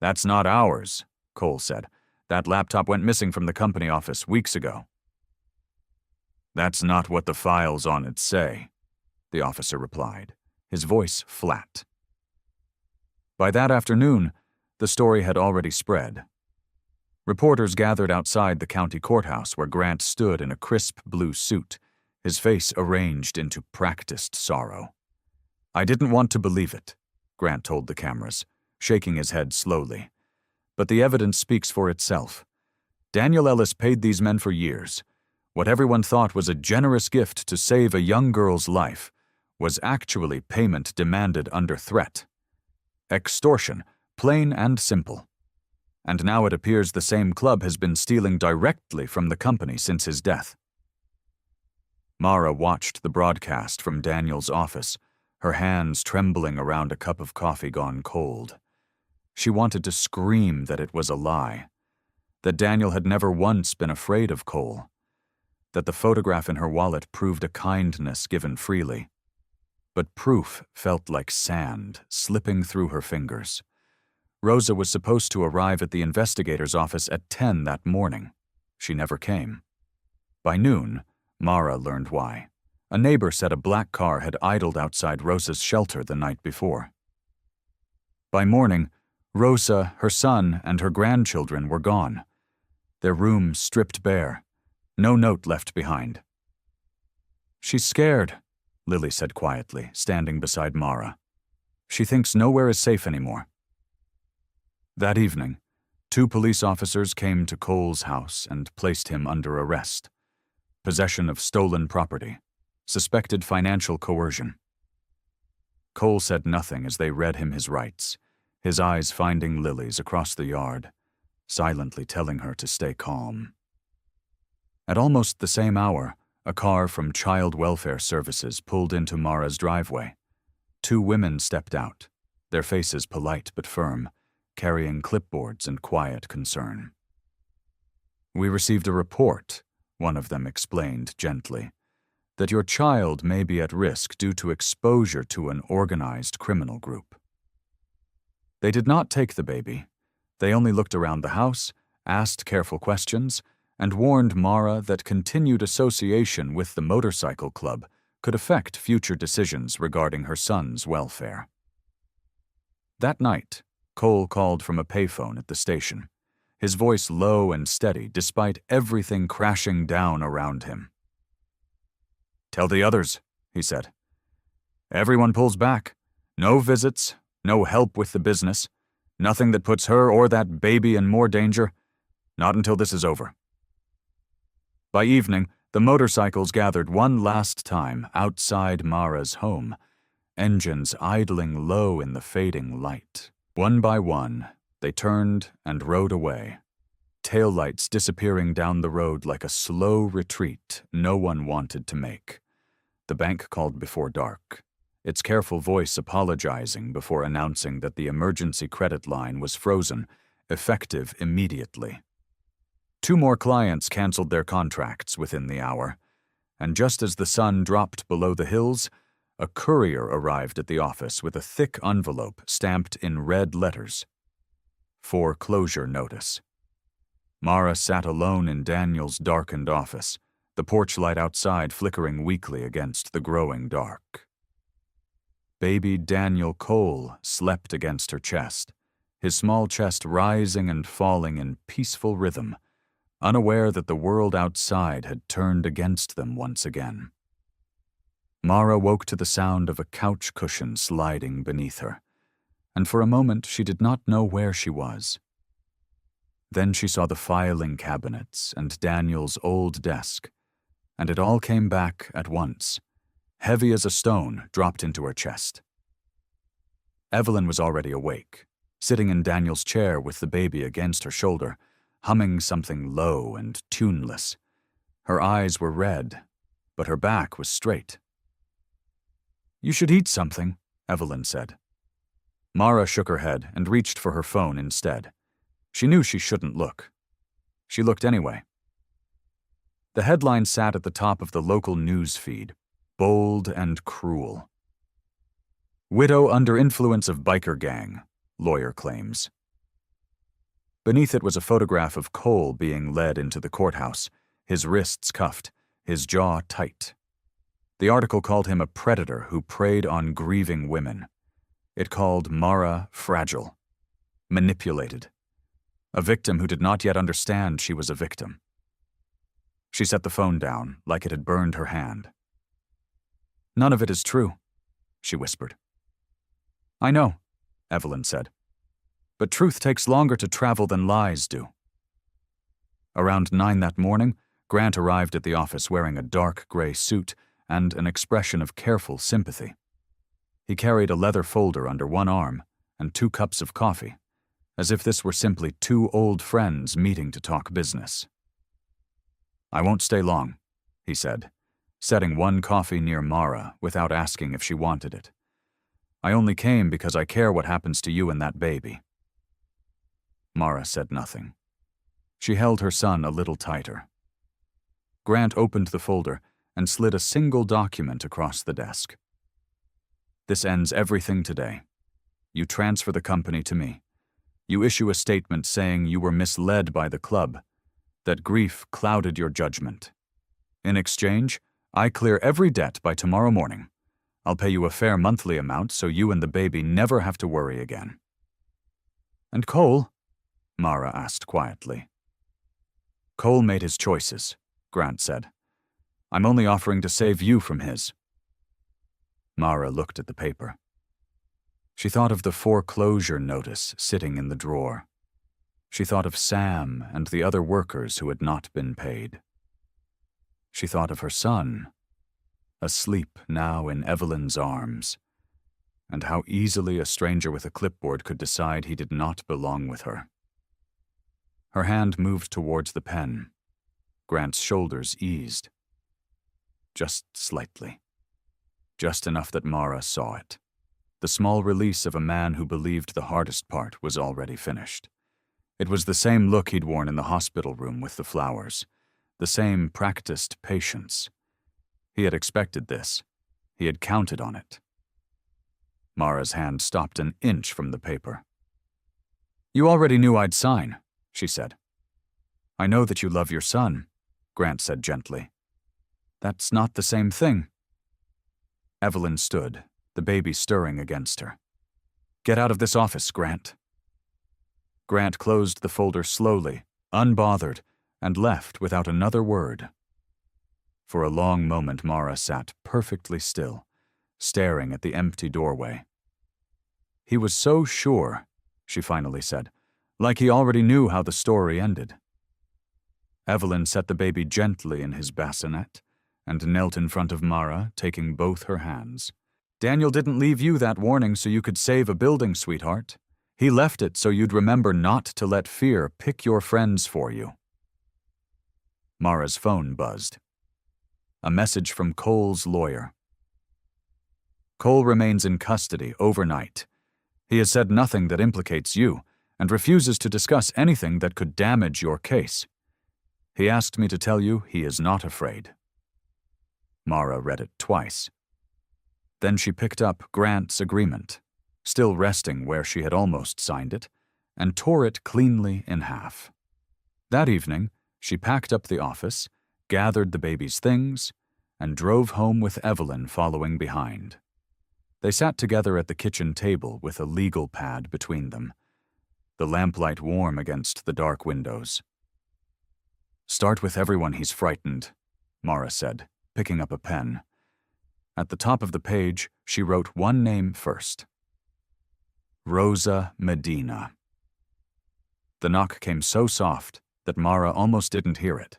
"That's not ours," Cole said. "That laptop went missing from the company office weeks ago." "That's not what the files on it say," the officer replied, his voice flat. By that afternoon, the story had already spread. Reporters gathered outside the county courthouse where Grant stood in a crisp blue suit, his face arranged into practiced sorrow. "I didn't want to believe it," Grant told the cameras, shaking his head slowly. "But the evidence speaks for itself. Daniel Ellis paid these men for years. What everyone thought was a generous gift to save a young girl's life was actually payment demanded under threat. Extortion, plain and simple. And now it appears the same club has been stealing directly from the company since his death." Mara watched the broadcast from Daniel's office, her hands trembling around a cup of coffee gone cold. She wanted to scream that it was a lie, that Daniel had never once been afraid of Cole, that the photograph in her wallet proved a kindness given freely. But proof felt like sand slipping through her fingers. Rosa was supposed to arrive at the investigator's office at 10 that morning. She never came. By noon, Mara learned why. A neighbor said a black car had idled outside Rosa's shelter the night before. By morning, Rosa, her son, and her grandchildren were gone, their rooms stripped bare, no note left behind. "She's scared," Lily said quietly, standing beside Mara. "She thinks nowhere is safe anymore." That evening, 2 police officers came to Cole's house and placed him under arrest. Possession of stolen property. Suspected financial coercion. Cole said nothing as they read him his rights, his eyes finding Lily's across the yard, silently telling her to stay calm. At almost the same hour, a car from Child Welfare Services pulled into Mara's driveway. 2 women stepped out, their faces polite but firm, carrying clipboards and quiet concern. "We received a report," one of them explained gently, "that your child may be at risk due to exposure to an organized criminal group." They did not take the baby. They only looked around the house, asked careful questions, and warned Mara that continued association with the motorcycle club could affect future decisions regarding her son's welfare. That night, Cole called from a payphone at the station, his voice low and steady despite everything crashing down around him. "Tell the others," he said. "Everyone pulls back. No visits, no help with the business, nothing that puts her or that baby in more danger. Not until this is over." By evening, the motorcycles gathered one last time outside Mara's home, engines idling low in the fading light. One by one, they turned and rode away, taillights disappearing down the road like a slow retreat no one wanted to make. The bank called before dark, its careful voice apologizing before announcing that the emergency credit line was frozen, effective immediately. 2 more clients canceled their contracts within the hour, and just as the sun dropped below the hills, a courier arrived at the office with a thick envelope stamped in red letters. Foreclosure notice. Mara sat alone in Daniel's darkened office, the porch light outside flickering weakly against the growing dark. Baby Daniel Cole slept against her chest, his small chest rising and falling in peaceful rhythm, unaware that the world outside had turned against them once again. Mara woke to the sound of a couch cushion sliding beneath her, and for a moment she did not know where she was. Then she saw the filing cabinets and Daniel's old desk, and it all came back at once, heavy as a stone dropped into her chest. Evelyn was already awake, sitting in Daniel's chair with the baby against her shoulder, humming something low and tuneless. Her eyes were red, but her back was straight. "You should eat something," Evelyn said. Mara shook her head and reached for her phone instead. She knew she shouldn't look. She looked anyway. The headline sat at the top of the local news feed, bold and cruel. "Widow under influence of biker gang," lawyer claims. Beneath it was a photograph of Cole being led into the courthouse, his wrists cuffed, his jaw tight. The article called him a predator who preyed on grieving women. It called Mara fragile, manipulated, a victim who did not yet understand she was a victim. She set the phone down like it had burned her hand. "None of it is true," she whispered. "I know," Evelyn said. "But truth takes longer to travel than lies do." Around 9 that morning, Grant arrived at the office wearing a dark gray suit and an expression of careful sympathy. He carried a leather folder under one arm and 2 cups of coffee, as if this were simply 2 old friends meeting to talk business. "I won't stay long," he said, setting 1 coffee near Mara without asking if she wanted it. "I only came because I care what happens to you and that baby." Mara said nothing. She held her son a little tighter. Grant opened the folder and slid a single document across the desk. "This ends everything today. You transfer the company to me. You issue a statement saying you were misled by the club, that grief clouded your judgment. In exchange, I clear every debt by tomorrow morning. I'll pay you a fair monthly amount so you and the baby never have to worry again." "And Cole?" Mara asked quietly. "Cole made his choices," Grant said. "I'm only offering to save you from his." Mara looked at the paper. She thought of the foreclosure notice sitting in the drawer. She thought of Sam and the other workers who had not been paid. She thought of her son, asleep now in Evelyn's arms, and how easily a stranger with a clipboard could decide he did not belong with her. Her hand moved towards the pen. Grant's shoulders eased. Just slightly. Just enough that Mara saw it. The small release of a man who believed the hardest part was already finished. It was the same look he'd worn in the hospital room with the flowers, the same practiced patience. He had expected this. He had counted on it. Mara's hand stopped an inch from the paper. "You already knew I'd sign," she said. "I know that you love your son," Grant said gently. "That's not the same thing." Evelyn stood, the baby stirring against her. "Get out of this office, Grant." Grant closed the folder slowly, unbothered, and left without another word. For a long moment Mara sat perfectly still, staring at the empty doorway. "He was so sure," she finally said, like he already knew how the story ended. Evelyn set the baby gently in his bassinet and knelt in front of Mara, taking both her hands. "Daniel didn't leave you that warning so you could save a building, sweetheart. He left it so you'd remember not to let fear pick your friends for you." Mara's phone buzzed. A message from Cole's lawyer. "Cole remains in custody overnight. He has said nothing that implicates you and refuses to discuss anything that could damage your case. He asked me to tell you he is not afraid." Mara read it twice. Then she picked up Grant's agreement, still resting where she had almost signed it, and tore it cleanly in half. That evening, she packed up the office, gathered the baby's things, and drove home with Evelyn following behind. They sat together at the kitchen table with a legal pad between them, the lamplight warm against the dark windows. "Start with everyone he's frightened," Mara said, picking up a pen. At the top of the page, she wrote one name first. Rosa Medina. The knock came so soft that Mara almost didn't hear it.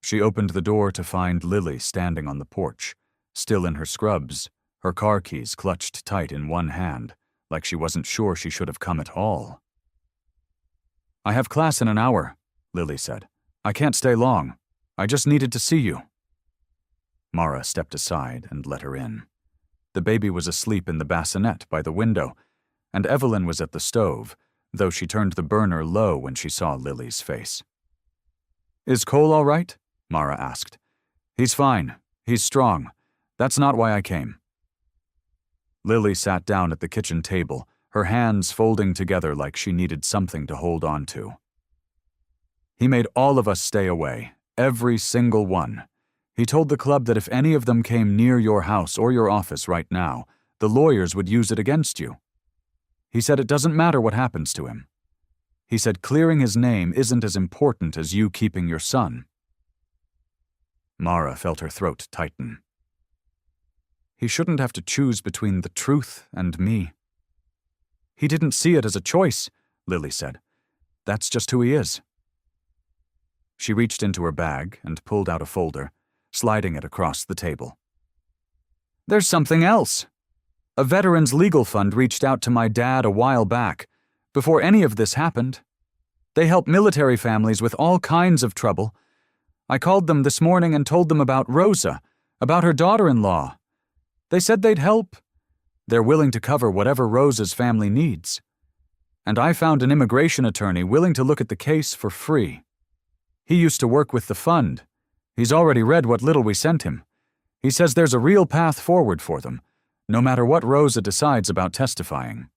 She opened the door to find Lily standing on the porch, still in her scrubs, her car keys clutched tight in one hand, like she wasn't sure she should have come at all. "I have class in an hour," Lily said. "I can't stay long. I just needed to see you." Mara stepped aside and let her in. The baby was asleep in the bassinet by the window, and Evelyn was at the stove, though she turned the burner low when she saw Lily's face. "Is Cole all right?" Mara asked. "He's fine. He's strong. That's not why I came." Lily sat down at the kitchen table, her hands folding together like she needed something to hold on to. "He made all of us stay away, every single one. He told the club that if any of them came near your house or your office right now, the lawyers would use it against you. He said it doesn't matter what happens to him. He said clearing his name isn't as important as you keeping your son." Mara felt her throat tighten. "He shouldn't have to choose between the truth and me." "He didn't see it as a choice," Lily said. "That's just who he is." She reached into her bag and pulled out a folder, sliding it across the table. "There's something else. A veterans legal fund reached out to my dad a while back, before any of this happened. They help military families with all kinds of trouble. I called them this morning and told them about Rosa, about her daughter-in-law. They said they'd help. They're willing to cover whatever Rosa's family needs. And I found an immigration attorney willing to look at the case for free. He used to work with the fund. He's already read what little we sent him. He says there's a real path forward for them, no matter what Rosa decides about testifying."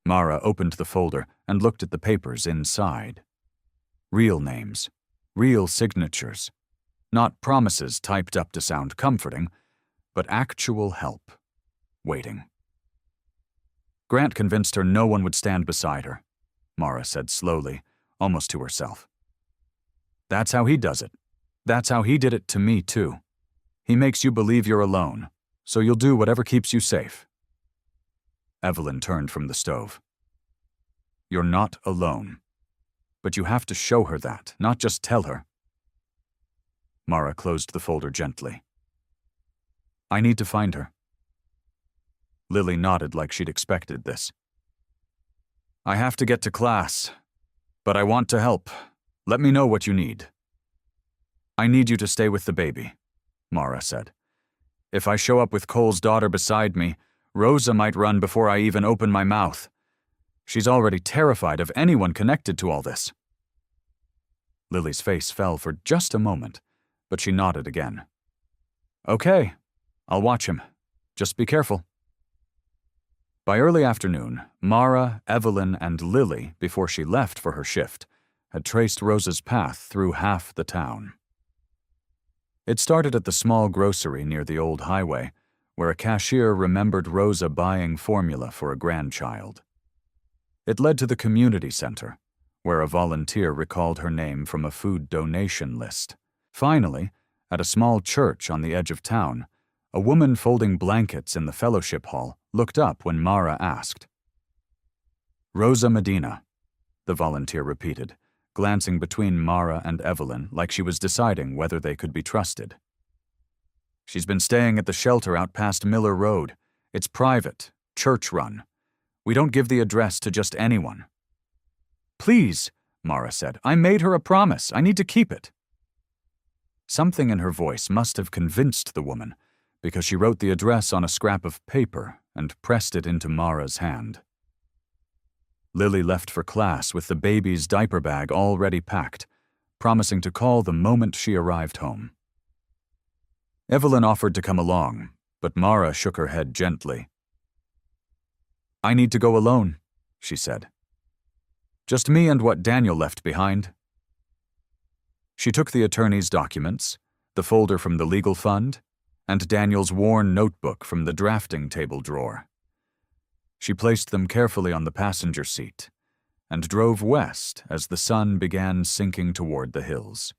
Mara opened the folder and looked at the papers inside. Real names, real signatures, not promises typed up to sound comforting, but actual help, waiting. "Grant convinced her no one would stand beside her," Mara said slowly, almost to herself. "That's how he does it. That's how he did it to me, too. He makes you believe you're alone, so you'll do whatever keeps you safe." Evelyn turned from the stove. "You're not alone. But you have to show her that, not just tell her." Mara closed the folder gently. "I need to find her." Lily nodded like she'd expected this. "I have to get to class, but I want to help. Let me know what you need." "I need you to stay with the baby," Mara said. "If I show up with Cole's daughter beside me, Rosa might run before I even open my mouth. She's already terrified of anyone connected to all this. Lily's face fell for just a moment, but she nodded again. Okay, I'll watch him. Just be careful. By early afternoon, Mara, Evelyn, and Lily, before she left for her shift, had traced Rosa's path through half the town. It started at the small grocery near the old highway, where a cashier remembered Rosa buying formula for a grandchild. It led to the community center, where a volunteer recalled her name from a food donation list. Finally, at a small church on the edge of town, a woman folding blankets in the fellowship hall looked up when Mara asked. Rosa Medina, the volunteer repeated, glancing between Mara and Evelyn like she was deciding whether they could be trusted. She's been staying at the shelter out past Miller Road. It's private, church-run. We don't give the address to just anyone. Please, Mara said. I made her a promise. I need to keep it. Something in her voice must have convinced the woman, because she wrote the address on a scrap of paper and pressed it into Mara's hand. Lily left for class with the baby's diaper bag already packed, promising to call the moment she arrived home. Evelyn offered to come along, but Mara shook her head gently. I need to go alone, she said. Just me and what Daniel left behind. She took the attorney's documents, the folder from the legal fund, and Daniel's worn notebook from the drafting table drawer. She placed them carefully on the passenger seat and drove west as the sun began sinking toward the hills.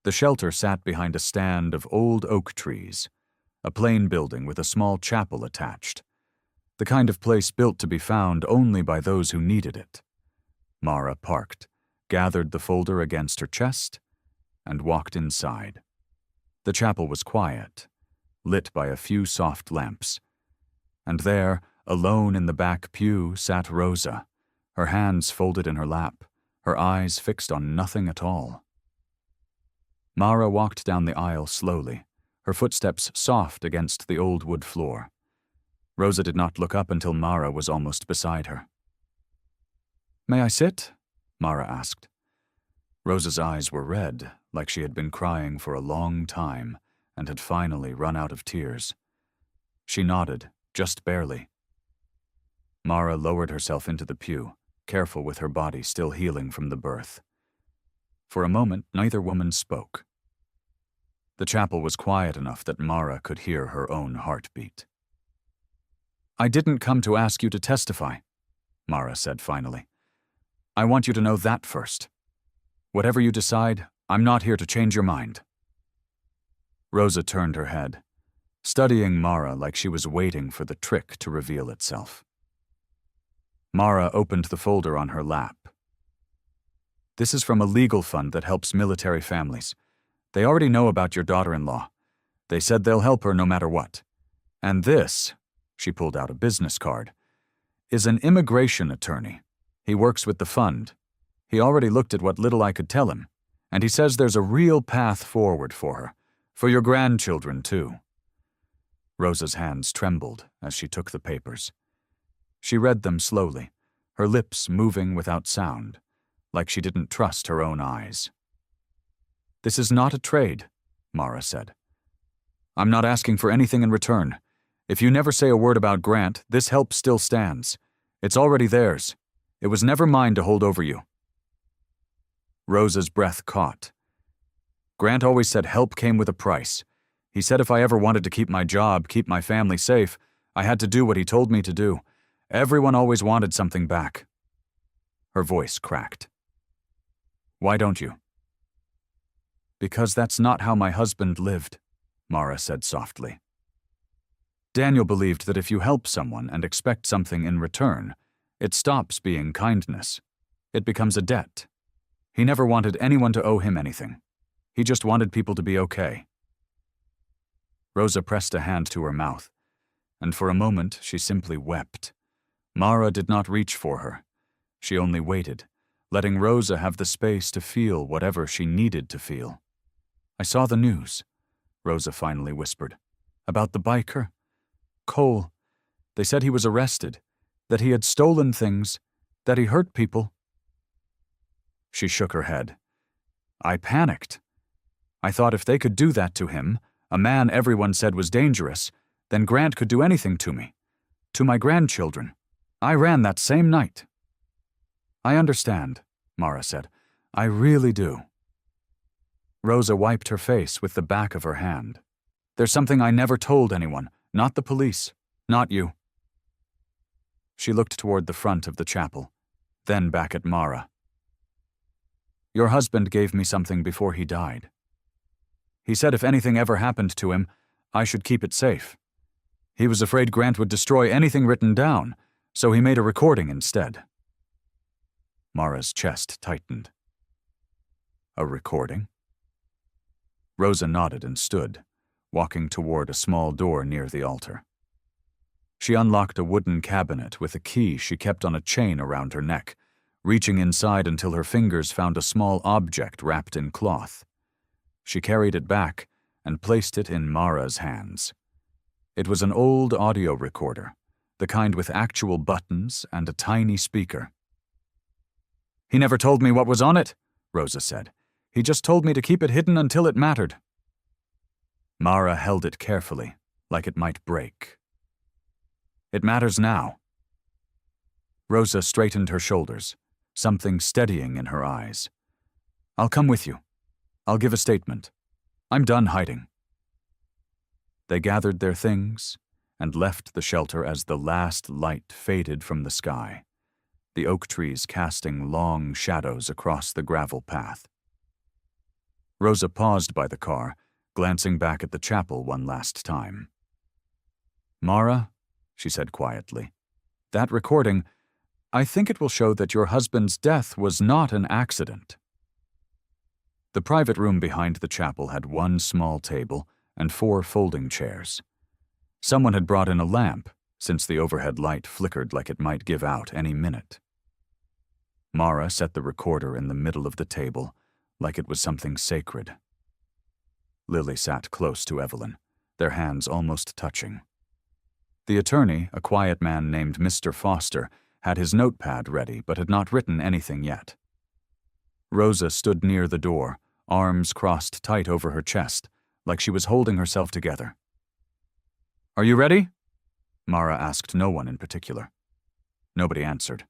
The shelter sat behind a stand of old oak trees, a plain building with a small chapel attached, the kind of place built to be found only by those who needed it. Mara parked, gathered the folder against her chest, and walked inside. The chapel was quiet, lit by a few soft lamps, and there, alone in the back pew, sat Rosa, her hands folded in her lap, her eyes fixed on nothing at all. Mara walked down the aisle slowly, her footsteps soft against the old wood floor. Rosa did not look up until Mara was almost beside her. May I sit? Mara asked. Rosa's eyes were red, like she had been crying for a long time and had finally run out of tears. She nodded, just barely. Mara lowered herself into the pew, careful with her body still healing from the birth. For a moment, neither woman spoke. The chapel was quiet enough that Mara could hear her own heartbeat. I didn't come to ask you to testify, Mara said finally. I want you to know that first. Whatever you decide, I'm not here to change your mind. Rosa turned her head, studying Mara like she was waiting for the trick to reveal itself. Mara opened the folder on her lap. This is from a legal fund that helps military families. They already know about your daughter-in-law. They said they'll help her no matter what. And this, she pulled out a business card, is an immigration attorney. He works with the fund. He already looked at what little I could tell him, and he says there's a real path forward for her, for your grandchildren too. Rosa's hands trembled as she took the papers. She read them slowly, her lips moving without sound, like she didn't trust her own eyes. This is not a trade, Mara said. I'm not asking for anything in return. If you never say a word about Grant, this help still stands. It's already theirs. It was never mine to hold over you. Rosa's breath caught. Grant always said help came with a price. He said if I ever wanted to keep my job, keep my family safe, I had to do what he told me to do. Everyone always wanted something back. Her voice cracked. Why don't you? Because that's not how my husband lived, Mara said softly. Daniel believed that if you help someone and expect something in return, it stops being kindness. It becomes a debt. He never wanted anyone to owe him anything. He just wanted people to be okay. Rosa pressed a hand to her mouth, and for a moment she simply wept. Mara did not reach for her. She only waited, letting Rosa have the space to feel whatever she needed to feel. I saw the news, Rosa finally whispered. About the biker? Cole. They said he was arrested. that he had stolen things, that he hurt people. She shook her head. I panicked. I thought if they could do that to him, a man everyone said was dangerous, then Grant could do anything to me, to my grandchildren. I ran that same night. I understand, Mara said. I really do. Rosa wiped her face with the back of her hand. There's something I never told anyone, not the police, not you. She looked toward the front of the chapel, then back at Mara. Your husband gave me something before he died. He said if anything ever happened to him, I should keep it safe. He was afraid Grant would destroy anything written down, so he made a recording instead. Mara's chest tightened. A recording? Rosa nodded and stood, walking toward a small door near the altar. She unlocked a wooden cabinet with a key she kept on a chain around her neck, reaching inside until her fingers found a small object wrapped in cloth. She carried it back and placed it in Mara's hands. It was an old audio recorder, the kind with actual buttons and a tiny speaker. He never told me what was on it, Rosa said. He just told me to keep it hidden until it mattered. Mara held it carefully, like it might break. It matters now. Rosa straightened her shoulders, something steadying in her eyes. I'll come with you. I'll give a statement. I'm done hiding. They gathered their things and left the shelter as the last light faded from the sky, the oak trees casting long shadows across the gravel path. Rosa paused by the car, glancing back at the chapel one last time. Mara, she said quietly, that recording, I think it will show that your husband's death was not an accident. The private room behind the chapel had one small table and 4 folding chairs. Someone had brought in a lamp, since the overhead light flickered like it might give out any minute. Mara set the recorder in the middle of the table, like it was something sacred. Lily sat close to Evelyn, their hands almost touching. The attorney, a quiet man named Mr. Foster, had his notepad ready but had not written anything yet. Rosa stood near the door, arms crossed tight over her chest, like she was holding herself together. Are you ready? Mara asked no one in particular. Nobody answered.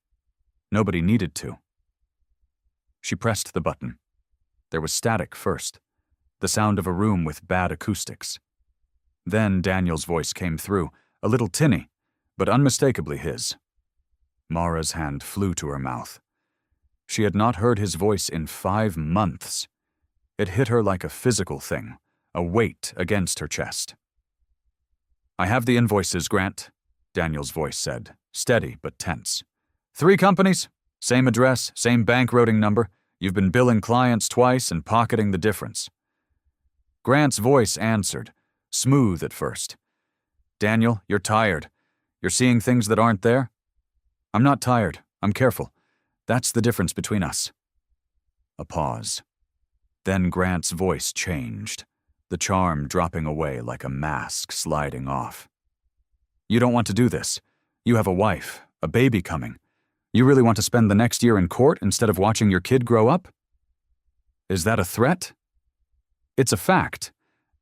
Nobody needed to. She pressed the button. There was static first, the sound of a room with bad acoustics. Then Daniel's voice came through, a little tinny, but unmistakably his. Mara's hand flew to her mouth. She had not heard his voice in 5 months. It hit her like a physical thing, a weight against her chest. I have the invoices, Grant, Daniel's voice said, steady but tense. 3 companies, same address, same bank routing number. You've been billing clients twice and pocketing the difference. Grant's voice answered, smooth at first. Daniel, you're tired. You're seeing things that aren't there? I'm not tired. I'm careful. That's the difference between us. A pause. Then Grant's voice changed, the charm dropping away like a mask sliding off. You don't want to do this. You have a wife, a baby coming. You really want to spend the next year in court instead of watching your kid grow up? Is that a threat? It's a fact.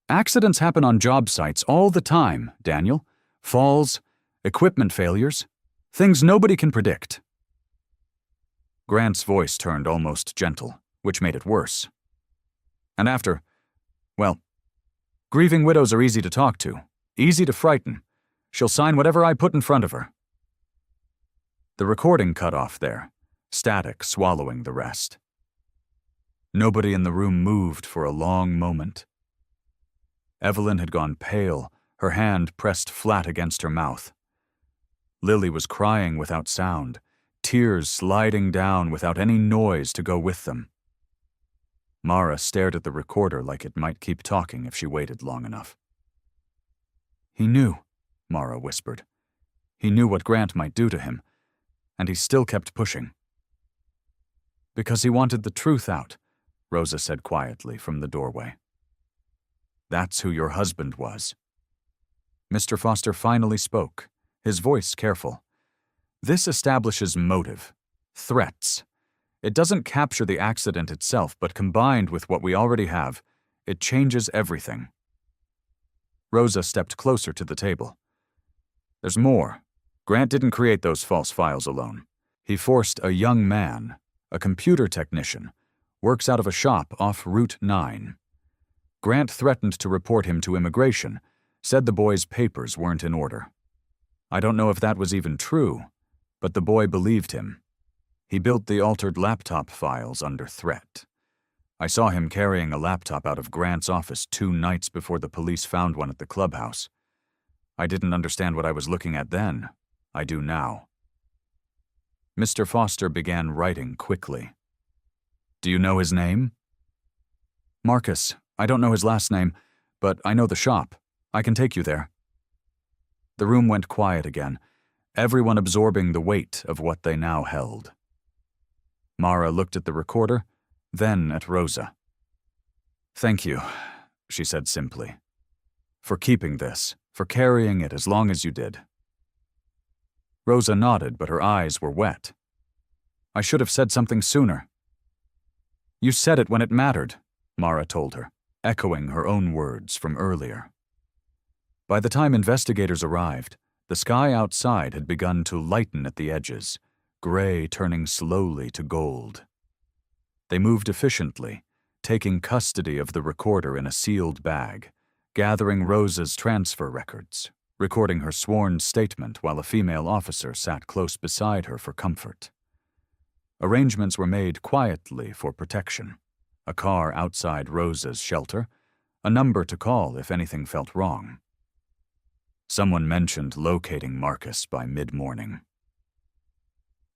Accidents happen on job sites all the time, Daniel. Falls, equipment failures, things nobody can predict. Grant's voice turned almost gentle, which made it worse. And after, well, grieving widows are easy to talk to, easy to frighten. She'll sign whatever I put in front of her. The recording cut off there, static swallowing the rest. Nobody in the room moved for a long moment. Evelyn had gone pale, her hand pressed flat against her mouth. Lily was crying without sound, tears sliding down without any noise to go with them. Mara stared at the recorder like it might keep talking if she waited long enough. He knew, Mara whispered. He knew what Grant might do to him, and he still kept pushing. Because he wanted the truth out, Rosa said quietly from the doorway. That's who your husband was. Mr. Foster finally spoke, his voice careful. This establishes motive, threats. It doesn't capture the accident itself, but combined with what we already have, it changes everything. Rosa stepped closer to the table. There's more. Grant didn't create those false files alone. He forced a young man, a computer technician, works out of a shop off Route 9. Grant threatened to report him to immigration, said the boy's papers weren't in order. I don't know if that was even true, but the boy believed him. He built the altered laptop files under threat. I saw him carrying a laptop out of Grant's office 2 nights before the police found one at the clubhouse. I didn't understand what I was looking at then. I do now. Mr. Foster began writing quickly. Do you know his name? Marcus. I don't know his last name, but I know the shop. I can take you there. The room went quiet again, everyone absorbing the weight of what they now held. Mara looked at the recorder, then at Rosa. Thank you, she said simply, for keeping this, for carrying it as long as you did. Rosa nodded, but her eyes were wet. I should have said something sooner. You said it when it mattered, Mara told her, echoing her own words from earlier. By the time investigators arrived, the sky outside had begun to lighten at the edges, gray turning slowly to gold. They moved efficiently, taking custody of the recorder in a sealed bag, gathering Rosa's transfer records, recording her sworn statement while a female officer sat close beside her for comfort. Arrangements were made quietly for protection. A car outside Rosa's shelter, a number to call if anything felt wrong. Someone mentioned locating Marcus by mid-morning.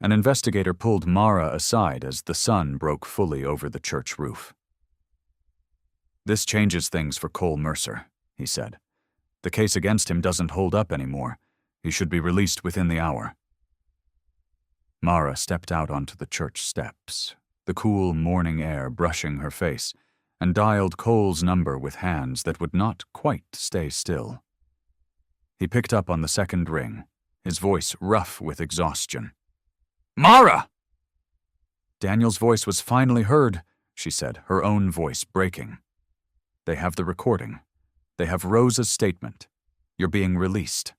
An investigator pulled Mara aside as the sun broke fully over the church roof. This changes things for Cole Mercer, he said. The case against him doesn't hold up anymore. He should be released within the hour. Mara stepped out onto the church steps, the cool morning air brushing her face, and dialed Cole's number with hands that would not quite stay still. He picked up on the second ring, his voice rough with exhaustion. Mara! Daniel's voice was finally heard, she said, her own voice breaking. They have the recording. They have Rosa's statement. You're being released.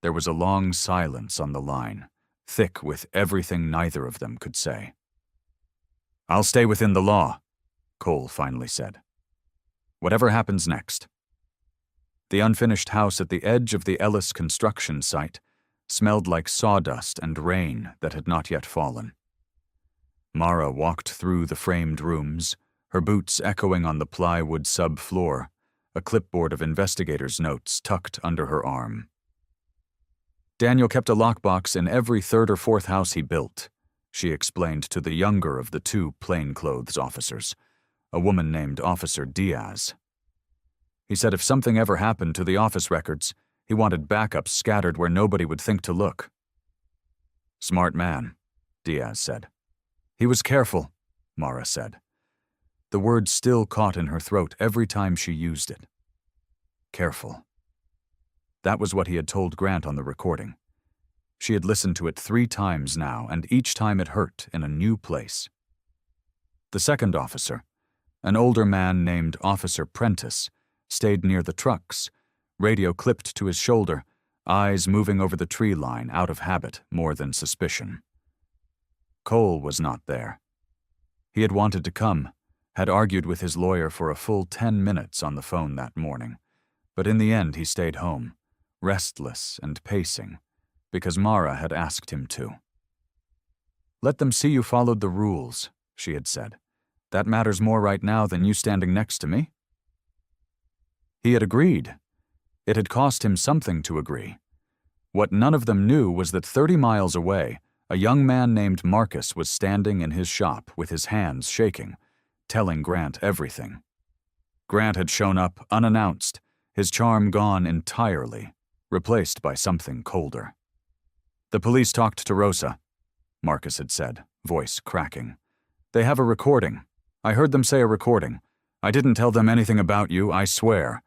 There was a long silence on the line, thick with everything neither of them could say. I'll stay within the law, Cole finally said. Whatever happens next. The unfinished house at the edge of the Ellis construction site smelled like sawdust and rain that had not yet fallen. Mara walked through the framed rooms, her boots echoing on the plywood subfloor, a clipboard of investigators' notes tucked under her arm. Daniel kept a lockbox in every third or fourth house he built, she explained to the younger of the 2 plainclothes officers, a woman named Officer Diaz. He said if something ever happened to the office records, he wanted backups scattered where nobody would think to look. Smart man, Diaz said. He was careful, Mara said. The word still caught in her throat every time she used it. Careful. That was what he had told Grant on the recording. She had listened to it 3 times now, and each time it hurt in a new place. The second officer, an older man named Officer Prentice, stayed near the trucks, radio clipped to his shoulder, eyes moving over the tree line out of habit more than suspicion. Cole was not there. He had wanted to come, had argued with his lawyer for a full 10 minutes on the phone that morning, but in the end he stayed home, restless and pacing, because Mara had asked him to. Let them see you followed the rules, she had said. That matters more right now than you standing next to me. He had agreed. It had cost him something to agree. What none of them knew was that 30 miles away, a young man named Marcus was standing in his shop with his hands shaking, telling Grant everything. Grant had shown up unannounced, his charm gone entirely, replaced by something colder. The police talked to Rosa, Marcus had said, voice cracking. They have a recording. I heard them say a recording. I didn't tell them anything about you, I swear.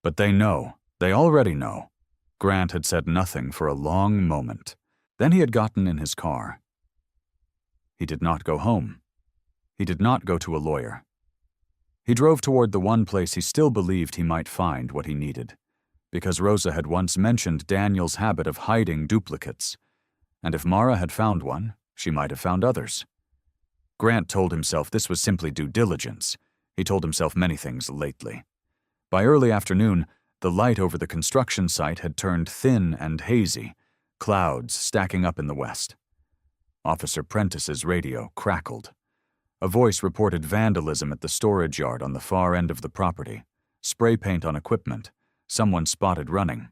But they know. They already know. Grant had said nothing for a long moment. Then he had gotten in his car. He did not go home. He did not go to a lawyer. He drove toward the one place he still believed he might find what he needed, because Rosa had once mentioned Daniel's habit of hiding duplicates, and if Mara had found one, she might have found others. Grant told himself this was simply due diligence. He told himself many things lately. By early afternoon, the light over the construction site had turned thin and hazy, clouds stacking up in the west. Officer Prentice's radio crackled. A voice reported vandalism at the storage yard on the far end of the property, spray paint on equipment, someone spotted running.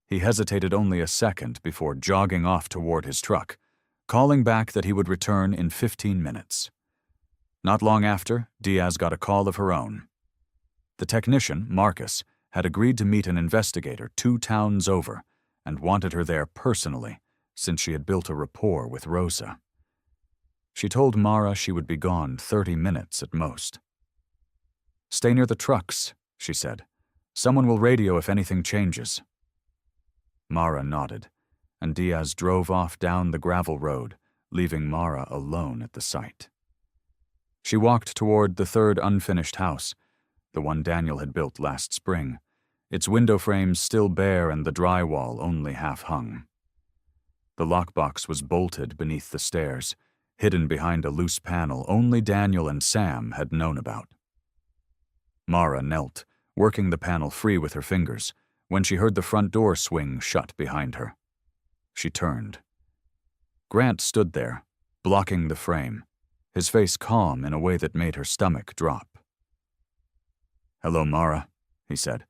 He hesitated only a second before jogging off toward his truck, calling back that he would return in 15 minutes. Not long after, Diaz got a call of her own. The technician, Marcus, had agreed to meet an investigator 2 towns over and wanted her there personally, since she had built a rapport with Rosa. She told Mara she would be gone 30 minutes at most. "Stay near the trucks," she said. "Someone will radio if anything changes." Mara nodded, and Diaz drove off down the gravel road, leaving Mara alone at the site. She walked toward the 3rd unfinished house, the one Daniel had built last spring, its window frames still bare and the drywall only half hung. The lockbox was bolted beneath the stairs, hidden behind a loose panel only Daniel and Sam had known about. Mara knelt, working the panel free with her fingers, when she heard the front door swing shut behind her. She turned. Grant stood there, blocking the frame, his face calm in a way that made her stomach drop. "Hello, Mara," he said,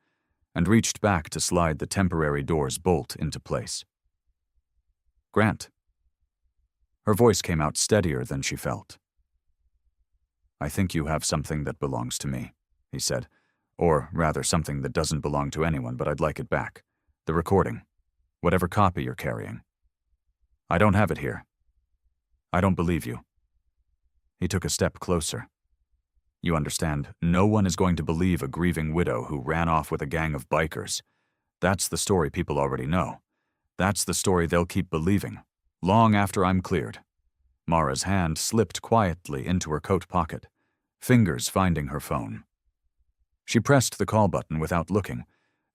and reached back to slide the temporary door's bolt into place. "Grant." Her voice came out steadier than she felt. "I think you have something that belongs to me," he said, "or rather something that doesn't belong to anyone, but I'd like it back. The recording. Whatever copy you're carrying. I don't have it here. I don't believe you." He took a step closer. "You understand, no one is going to believe a grieving widow who ran off with a gang of bikers. That's the story people already know. That's the story they'll keep believing, long after I'm cleared." Mara's hand slipped quietly into her coat pocket, fingers finding her phone. She pressed the call button without looking,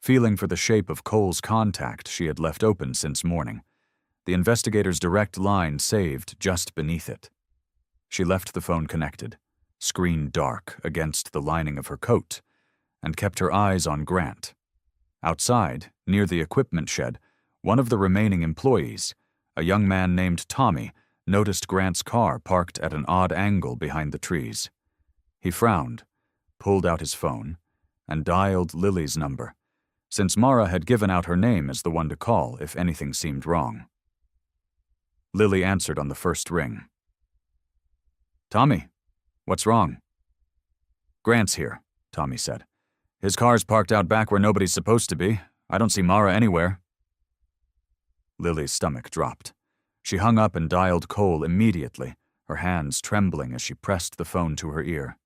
feeling for the shape of Cole's contact she had left open since morning, the investigator's direct line saved just beneath it. She left the phone connected, screen dark against the lining of her coat, and kept her eyes on Grant. Outside, near the equipment shed, one of the remaining employees, a young man named Tommy, noticed Grant's car parked at an odd angle behind the trees. He frowned, pulled out his phone, and dialed Lily's number, since Mara had given out her name as the one to call if anything seemed wrong. Lily answered on the first ring. "Tommy, what's wrong?" "Grant's here," Tommy said. "His car's parked out back where nobody's supposed to be. I don't see Mara anywhere." Lily's stomach dropped. She hung up and dialed Cole immediately, her hands trembling as she pressed the phone to her ear.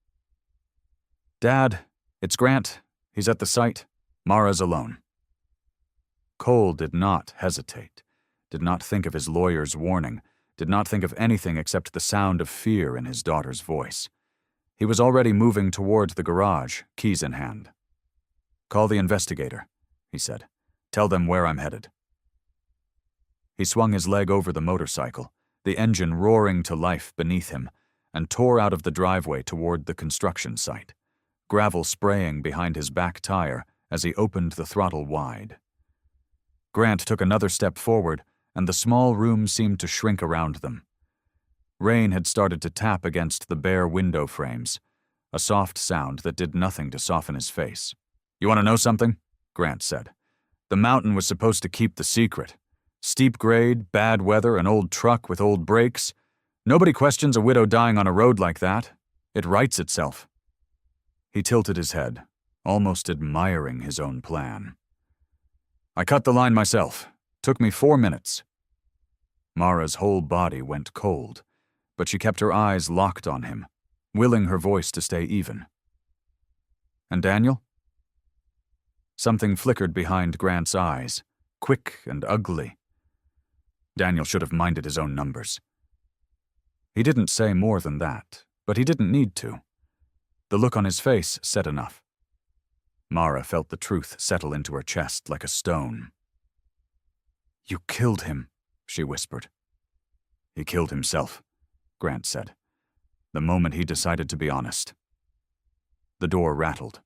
"Dad, it's Grant. He's at the site. Mara's alone." Cole did not hesitate, did not think of his lawyer's warning, did not think of anything except the sound of fear in his daughter's voice. He was already moving toward the garage, keys in hand. "Call the investigator," he said. "Tell them where I'm headed." He swung his leg over the motorcycle, the engine roaring to life beneath him, and tore out of the driveway toward the construction site, gravel spraying behind his back tire as he opened the throttle wide. Grant took another step forward, and the small room seemed to shrink around them. Rain had started to tap against the bare window frames, a soft sound that did nothing to soften his face. "You want to know something?" Grant said. "The mountain was supposed to keep the secret. Steep grade, bad weather, an old truck with old brakes. Nobody questions a widow dying on a road like that. It rights itself." He tilted his head, almost admiring his own plan. "I cut the line myself. Took me 4 minutes." Mara's whole body went cold, but she kept her eyes locked on him, willing her voice to stay even. "And Daniel?" Something flickered behind Grant's eyes, quick and ugly. Daniel should have minded his own numbers. He didn't say more than that, but he didn't need to. The look on his face said enough. Mara felt the truth settle into her chest like a stone. "You killed him," she whispered. "He killed himself," Grant said, the moment he decided to be honest. The door rattled.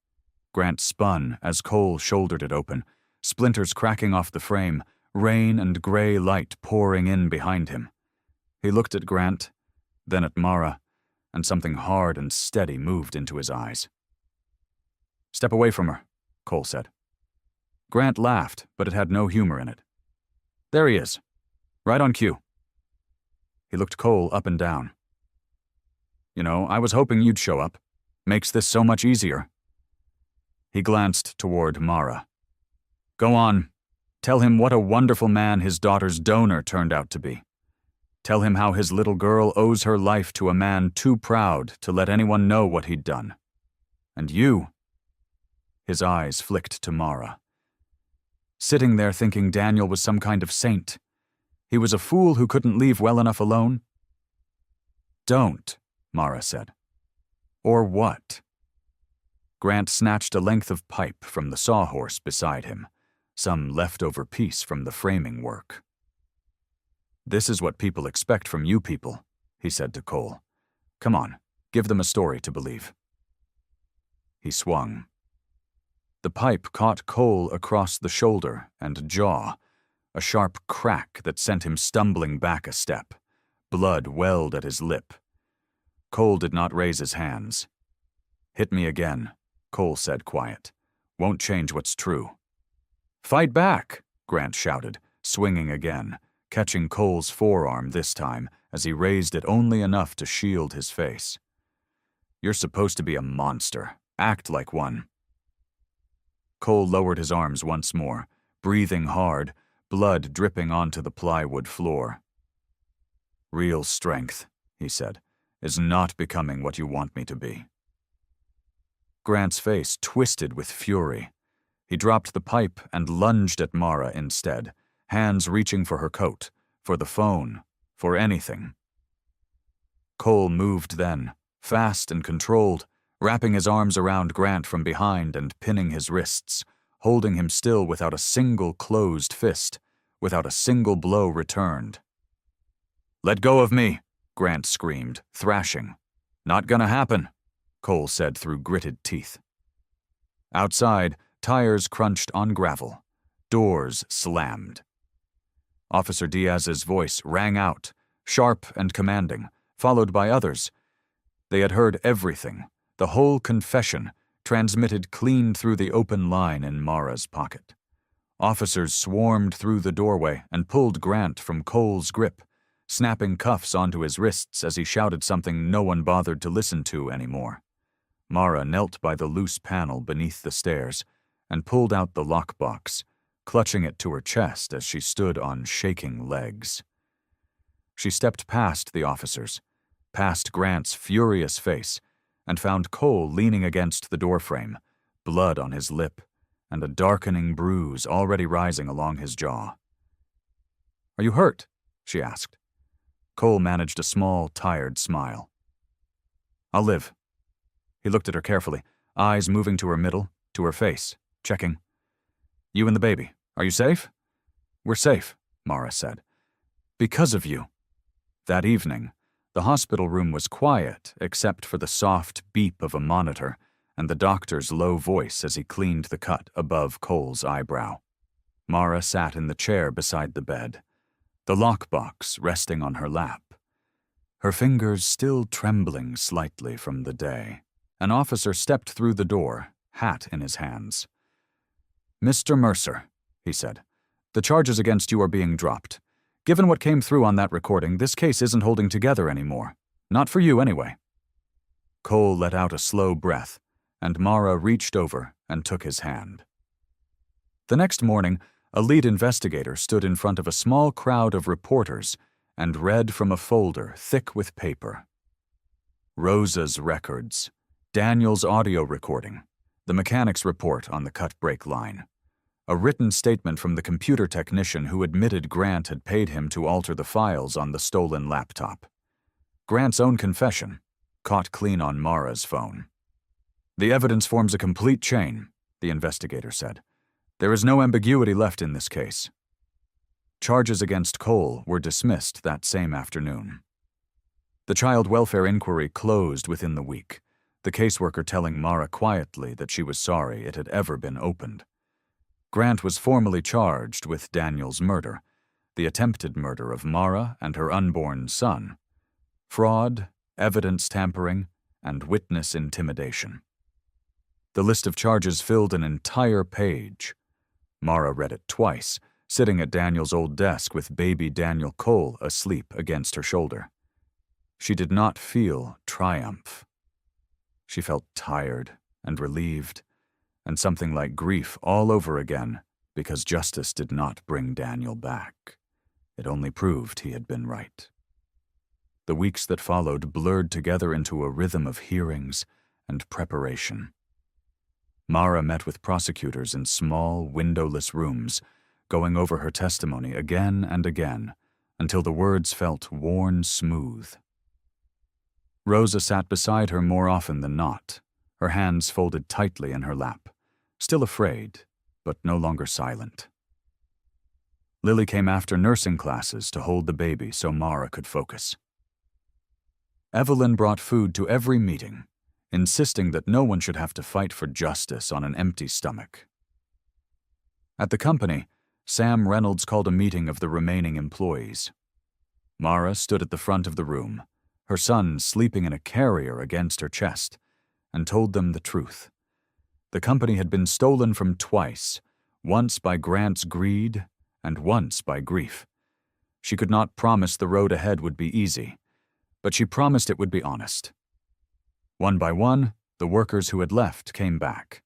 Grant spun as Cole shouldered it open, splinters cracking off the frame, rain and gray light pouring in behind him. He looked at Grant, then at Mara, and something hard and steady moved into his eyes. "Step away from her," Cole said. Grant laughed, but it had no humor in it. "There he is. Right on cue." He looked Cole up and down. "You know, I was hoping you'd show up. Makes this so much easier." He glanced toward Mara. "Go on. Tell him what a wonderful man his daughter's donor turned out to be. Tell him how his little girl owes her life to a man too proud to let anyone know what he'd done. And you—" His eyes flicked to Mara. Sitting there thinking Daniel was some kind of saint. He was a fool who couldn't leave well enough alone. "Don't," Mara said. "Or what?" Grant snatched a length of pipe from the sawhorse beside him, some leftover piece from the framing work. "This is what people expect from you people," he said to Cole. "Come on, give them a story to believe." He swung. The pipe caught Cole across the shoulder and jaw, a sharp crack that sent him stumbling back a step. Blood welled at his lip. Cole did not raise his hands. "Hit me again," Cole said quiet. "Won't change what's true." "Fight back," Grant shouted, swinging again, catching Cole's forearm this time as he raised it only enough to shield his face. "You're supposed to be a monster. Act like one." Cole lowered his arms once more, breathing hard, blood dripping onto the plywood floor. "Real strength," he said, "is not becoming what you want me to be." Grant's face twisted with fury. He dropped the pipe and lunged at Mara instead, hands reaching for her coat, for the phone, for anything. Cole moved then, fast and controlled, wrapping his arms around Grant from behind and pinning his wrists, holding him still without a single closed fist, without a single blow returned. "Let go of me," Grant screamed, thrashing. "Not gonna happen," Cole said through gritted teeth. Outside, tires crunched on gravel. Doors slammed. Officer Diaz's voice rang out, sharp and commanding, followed by others. They had heard everything, the whole confession, transmitted clean through the open line in Mara's pocket. Officers swarmed through the doorway and pulled Grant from Cole's grip, snapping cuffs onto his wrists as he shouted something no one bothered to listen to anymore. Mara knelt by the loose panel beneath the stairs and pulled out the lockbox, clutching it to her chest as she stood on shaking legs. She stepped past the officers, past Grant's furious face, and found Cole leaning against the doorframe, blood on his lip, and a darkening bruise already rising along his jaw. "Are you hurt?" she asked. Cole managed a small, tired smile. "I'll live." He looked at her carefully, eyes moving to her middle, to her face, checking. "You and the baby, are you safe?" "We're safe," Mara said. "Because of you." That evening, the hospital room was quiet except for the soft beep of a monitor and the doctor's low voice as he cleaned the cut above Cole's eyebrow. Mara sat in the chair beside the bed, the lockbox resting on her lap. Her fingers still trembling slightly from the day. An officer stepped through the door, hat in his hands. "Mr. Mercer," he said, "the charges against you are being dropped. Given what came through on that recording, this case isn't holding together anymore. Not for you, anyway." Cole let out a slow breath, and Mara reached over and took his hand. The next morning, a lead investigator stood in front of a small crowd of reporters and read from a folder thick with paper. Rosa's records, Daniel's audio recording, the mechanic's report on the cut-break line. a written statement from the computer technician who admitted Grant had paid him to alter the files on the stolen laptop. Grant's own confession, caught clean on Mara's phone. "The evidence forms a complete chain," the investigator said. "There is no ambiguity left in this case." Charges against Cole were dismissed that same afternoon. The child welfare inquiry closed within the week, the caseworker telling Mara quietly that she was sorry it had ever been opened. Grant was formally charged with Daniel's murder, the attempted murder of Mara and her unborn son, fraud, evidence tampering, and witness intimidation. The list of charges filled an entire page. Mara read it twice, sitting at Daniel's old desk with baby Daniel Cole asleep against her shoulder. She did not feel triumph. She felt tired and relieved, and something like grief all over again because justice did not bring Daniel back. It only proved he had been right. The weeks that followed blurred together into a rhythm of hearings and preparation. Mara met with prosecutors in small, windowless rooms, going over her testimony again and again until the words felt worn smooth. Rosa sat beside her more often than not, her hands folded tightly in her lap, still afraid, but no longer silent. Lily came after nursing classes to hold the baby so Mara could focus. Evelyn brought food to every meeting, insisting that no one should have to fight for justice on an empty stomach. At the company, Sam Reynolds called a meeting of the remaining employees. Mara stood at the front of the room, her son sleeping in a carrier against her chest, and told them the truth. The company had been stolen from twice, once by Grant's greed and once by grief. She could not promise the road ahead would be easy, but she promised it would be honest. One by one, the workers who had left came back.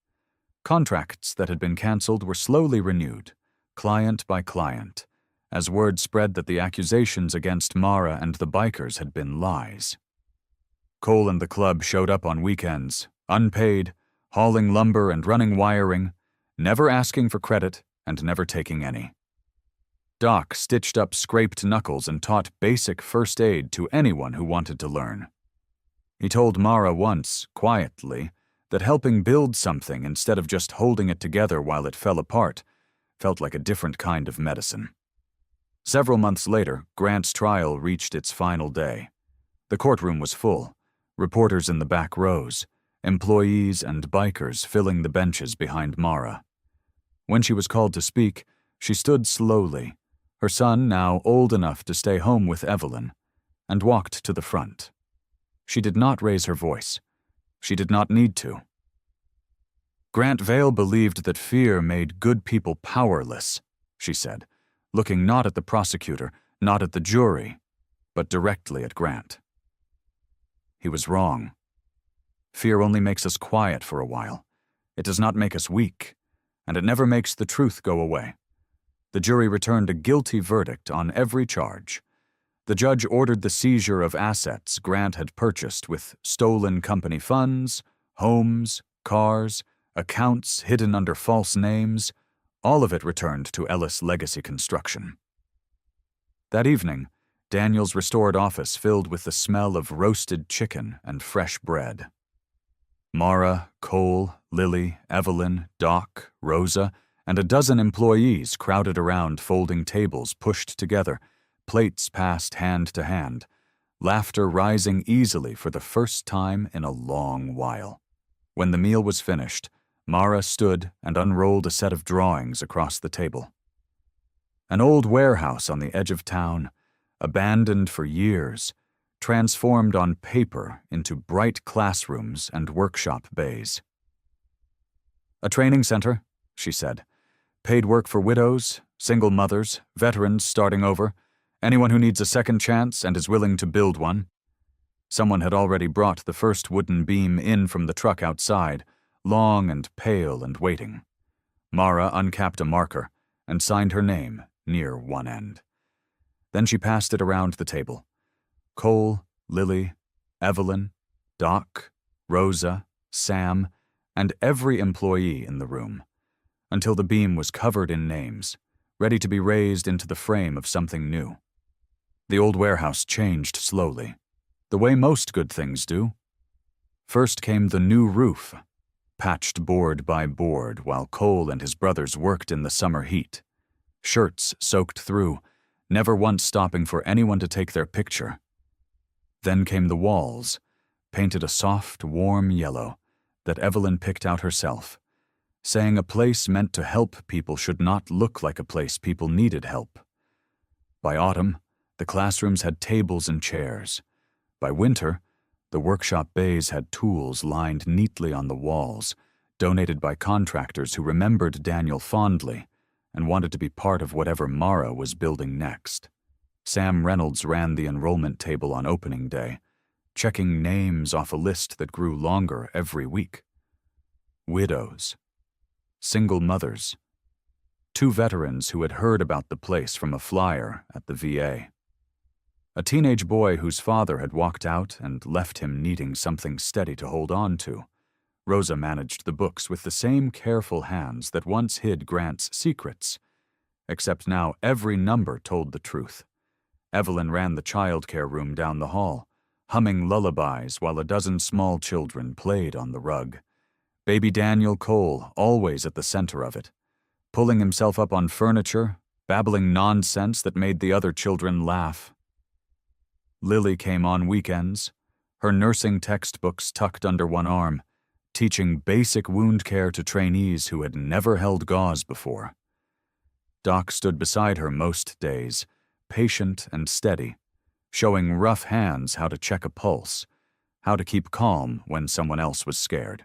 Contracts that had been canceled were slowly renewed, client by client, as word spread that the accusations against Mara and the bikers had been lies. Cole and the club showed up on weekends, unpaid, hauling lumber and running wiring, never asking for credit and never taking any. Doc stitched up scraped knuckles and taught basic first aid to anyone who wanted to learn. He told Mara once, quietly, that helping build something instead of just holding it together while it fell apart felt like a different kind of medicine. Several months later, Grant's trial reached its final day. The courtroom was full, reporters in the back rows, employees and bikers filling the benches behind Mara. When she was called to speak, she stood slowly, her son now old enough to stay home with Evelyn, and walked to the front. She did not raise her voice. She did not need to. "Grant Vail believed that fear made good people powerless," she said, looking not at the prosecutor, not at the jury, but directly at Grant. He was wrong. Fear only makes us quiet for a while. It does not make us weak, and it never makes the truth go away. The jury returned a guilty verdict on every charge. The judge ordered the seizure of assets Grant had purchased with stolen company funds, homes, cars, accounts hidden under false names, all of it returned to Ellis Legacy Construction. That evening, Daniel's restored office filled with the smell of roasted chicken and fresh bread. Mara, Cole, Lily, Evelyn, Doc, Rosa, and a dozen employees crowded around folding tables pushed together, plates passed hand to hand, laughter rising easily for the first time in a long while. When the meal was finished, Mara stood and unrolled a set of drawings across the table. An old warehouse on the edge of town, abandoned for years, transformed on paper into bright classrooms and workshop bays. "A training center," she said. "Paid work for widows, single mothers, veterans starting over, anyone who needs a second chance and is willing to build one." Someone had already brought the first wooden beam in from the truck outside, long and pale and waiting. Mara uncapped a marker and signed her name near one end. Then she passed it around the table. Cole, Lily, Evelyn, Doc, Rosa, Sam, and every employee in the room. until the beam was covered in names, ready to be raised into the frame of something new. The old warehouse changed slowly, the way most good things do. First came the new roof, patched board by board while Cole and his brothers worked in the summer heat. Shirts soaked through, never once stopping for anyone to take their picture. Then came the walls, painted a soft, warm yellow that Evelyn picked out herself, saying a place meant to help people should not look like a place people needed help. By autumn, the classrooms had tables and chairs. By winter, the workshop bays had tools lined neatly on the walls, donated by contractors who remembered Daniel fondly and wanted to be part of whatever Mara was building next. Sam Reynolds ran the enrollment table on opening day, checking names off a list that grew longer every week. Widows, single mothers, 2 veterans who had heard about the place from a flyer at the VA. A teenage boy whose father had walked out and left him needing something steady to hold on to. Rosa managed the books with the same careful hands that once hid Grant's secrets, except now every number told the truth. Evelyn ran the childcare room down the hall, humming lullabies while a dozen small children played on the rug. Baby Daniel Cole always at the center of it, pulling himself up on furniture, babbling nonsense that made the other children laugh. Lily came on weekends, her nursing textbooks tucked under one arm, teaching basic wound care to trainees who had never held gauze before. Doc stood beside her most days, patient and steady, showing rough hands how to check a pulse, how to keep calm when someone else was scared.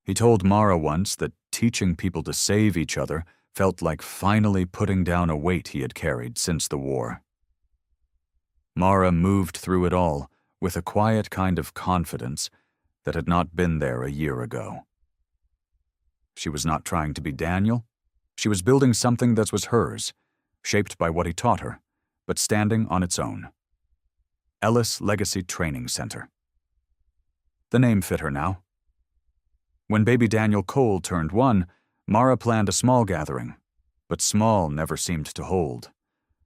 He told Mara once that teaching people to save each other felt like finally putting down a weight he had carried since the war. Mara moved through it all with a quiet kind of confidence that had not been there a year ago. She was not trying to be Daniel. She was building something that was hers, shaped by what he taught her, but standing on its own. Ellis Legacy Training Center. The name fit her now. When baby Daniel Cole turned 1, Mara planned a small gathering, but small never seemed to hold.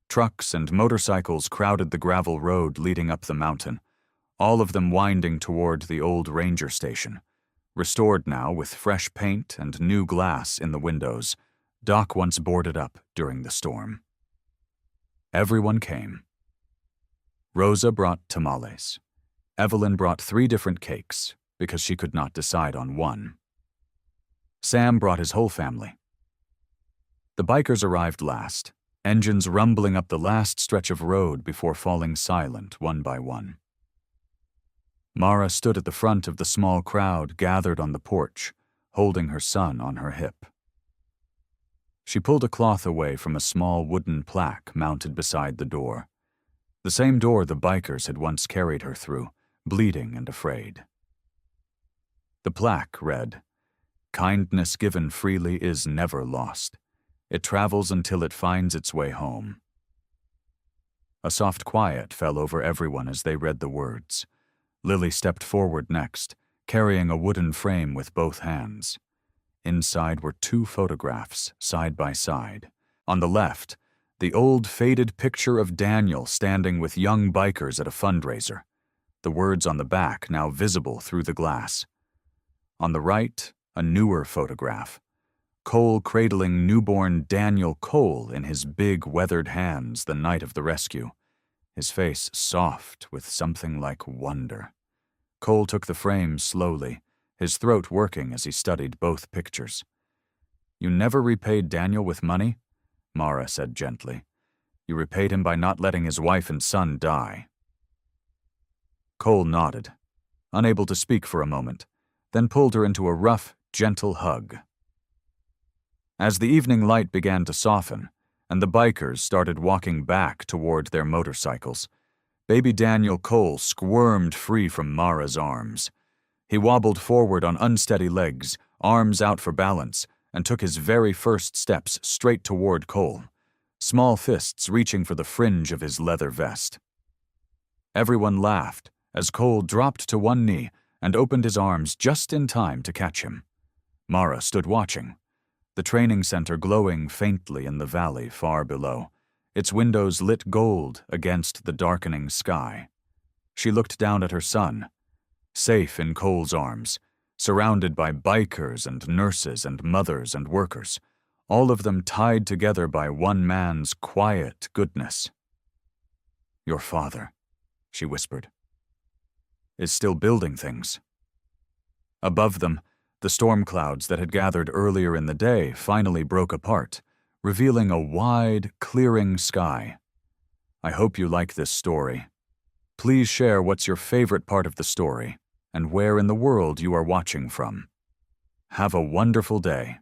Trucks and motorcycles crowded the gravel road leading up the mountain, all of them winding toward the old ranger station, restored now with fresh paint and new glass in the windows, Doc once boarded up during the storm. Everyone came. Rosa brought tamales. Evelyn brought 3 different cakes because she could not decide on one. Sam brought his whole family. The bikers arrived last, engines rumbling up the last stretch of road before falling silent one by one. Mara stood at the front of the small crowd gathered on the porch, holding her son on her hip. She pulled a cloth away from a small wooden plaque mounted beside the door, the same door the bikers had once carried her through, bleeding and afraid. The plaque read, "Kindness given freely is never lost. It travels until it finds its way home." A soft quiet fell over everyone as they read the words. Lily stepped forward next, carrying a wooden frame with both hands. Inside were 2 photographs, side by side. On the left, the old faded picture of Daniel standing with young bikers at a fundraiser, the words on the back now visible through the glass. On the right, a newer photograph, Cole cradling newborn Daniel Cole in his big, weathered hands the night of the rescue, his face soft with something like wonder. Cole took the frame slowly, his throat working as he studied both pictures. "You never repaid Daniel with money," Mara said gently. "You repaid him by not letting his wife and son die." Cole nodded, unable to speak for a moment, then pulled her into a rough, gentle hug. As the evening light began to soften, and the bikers started walking back toward their motorcycles, baby Daniel Cole squirmed free from Mara's arms. He wobbled forward on unsteady legs, arms out for balance, and took his very first steps straight toward Cole, small fists reaching for the fringe of his leather vest. Everyone laughed as Cole dropped to one knee and opened his arms just in time to catch him. Mara stood watching. the training center glowing faintly in the valley far below, its windows lit gold against the darkening sky. She looked down at her son, safe in Cole's arms, surrounded by bikers and nurses and mothers and workers, all of them tied together by one man's quiet goodness. "Your father," she whispered, "is still building things." Above them, the storm clouds that had gathered earlier in the day finally broke apart, revealing a wide, clearing sky. I hope you like this story. Please share what's your favorite part of the story and where in the world you are watching from. Have a wonderful day.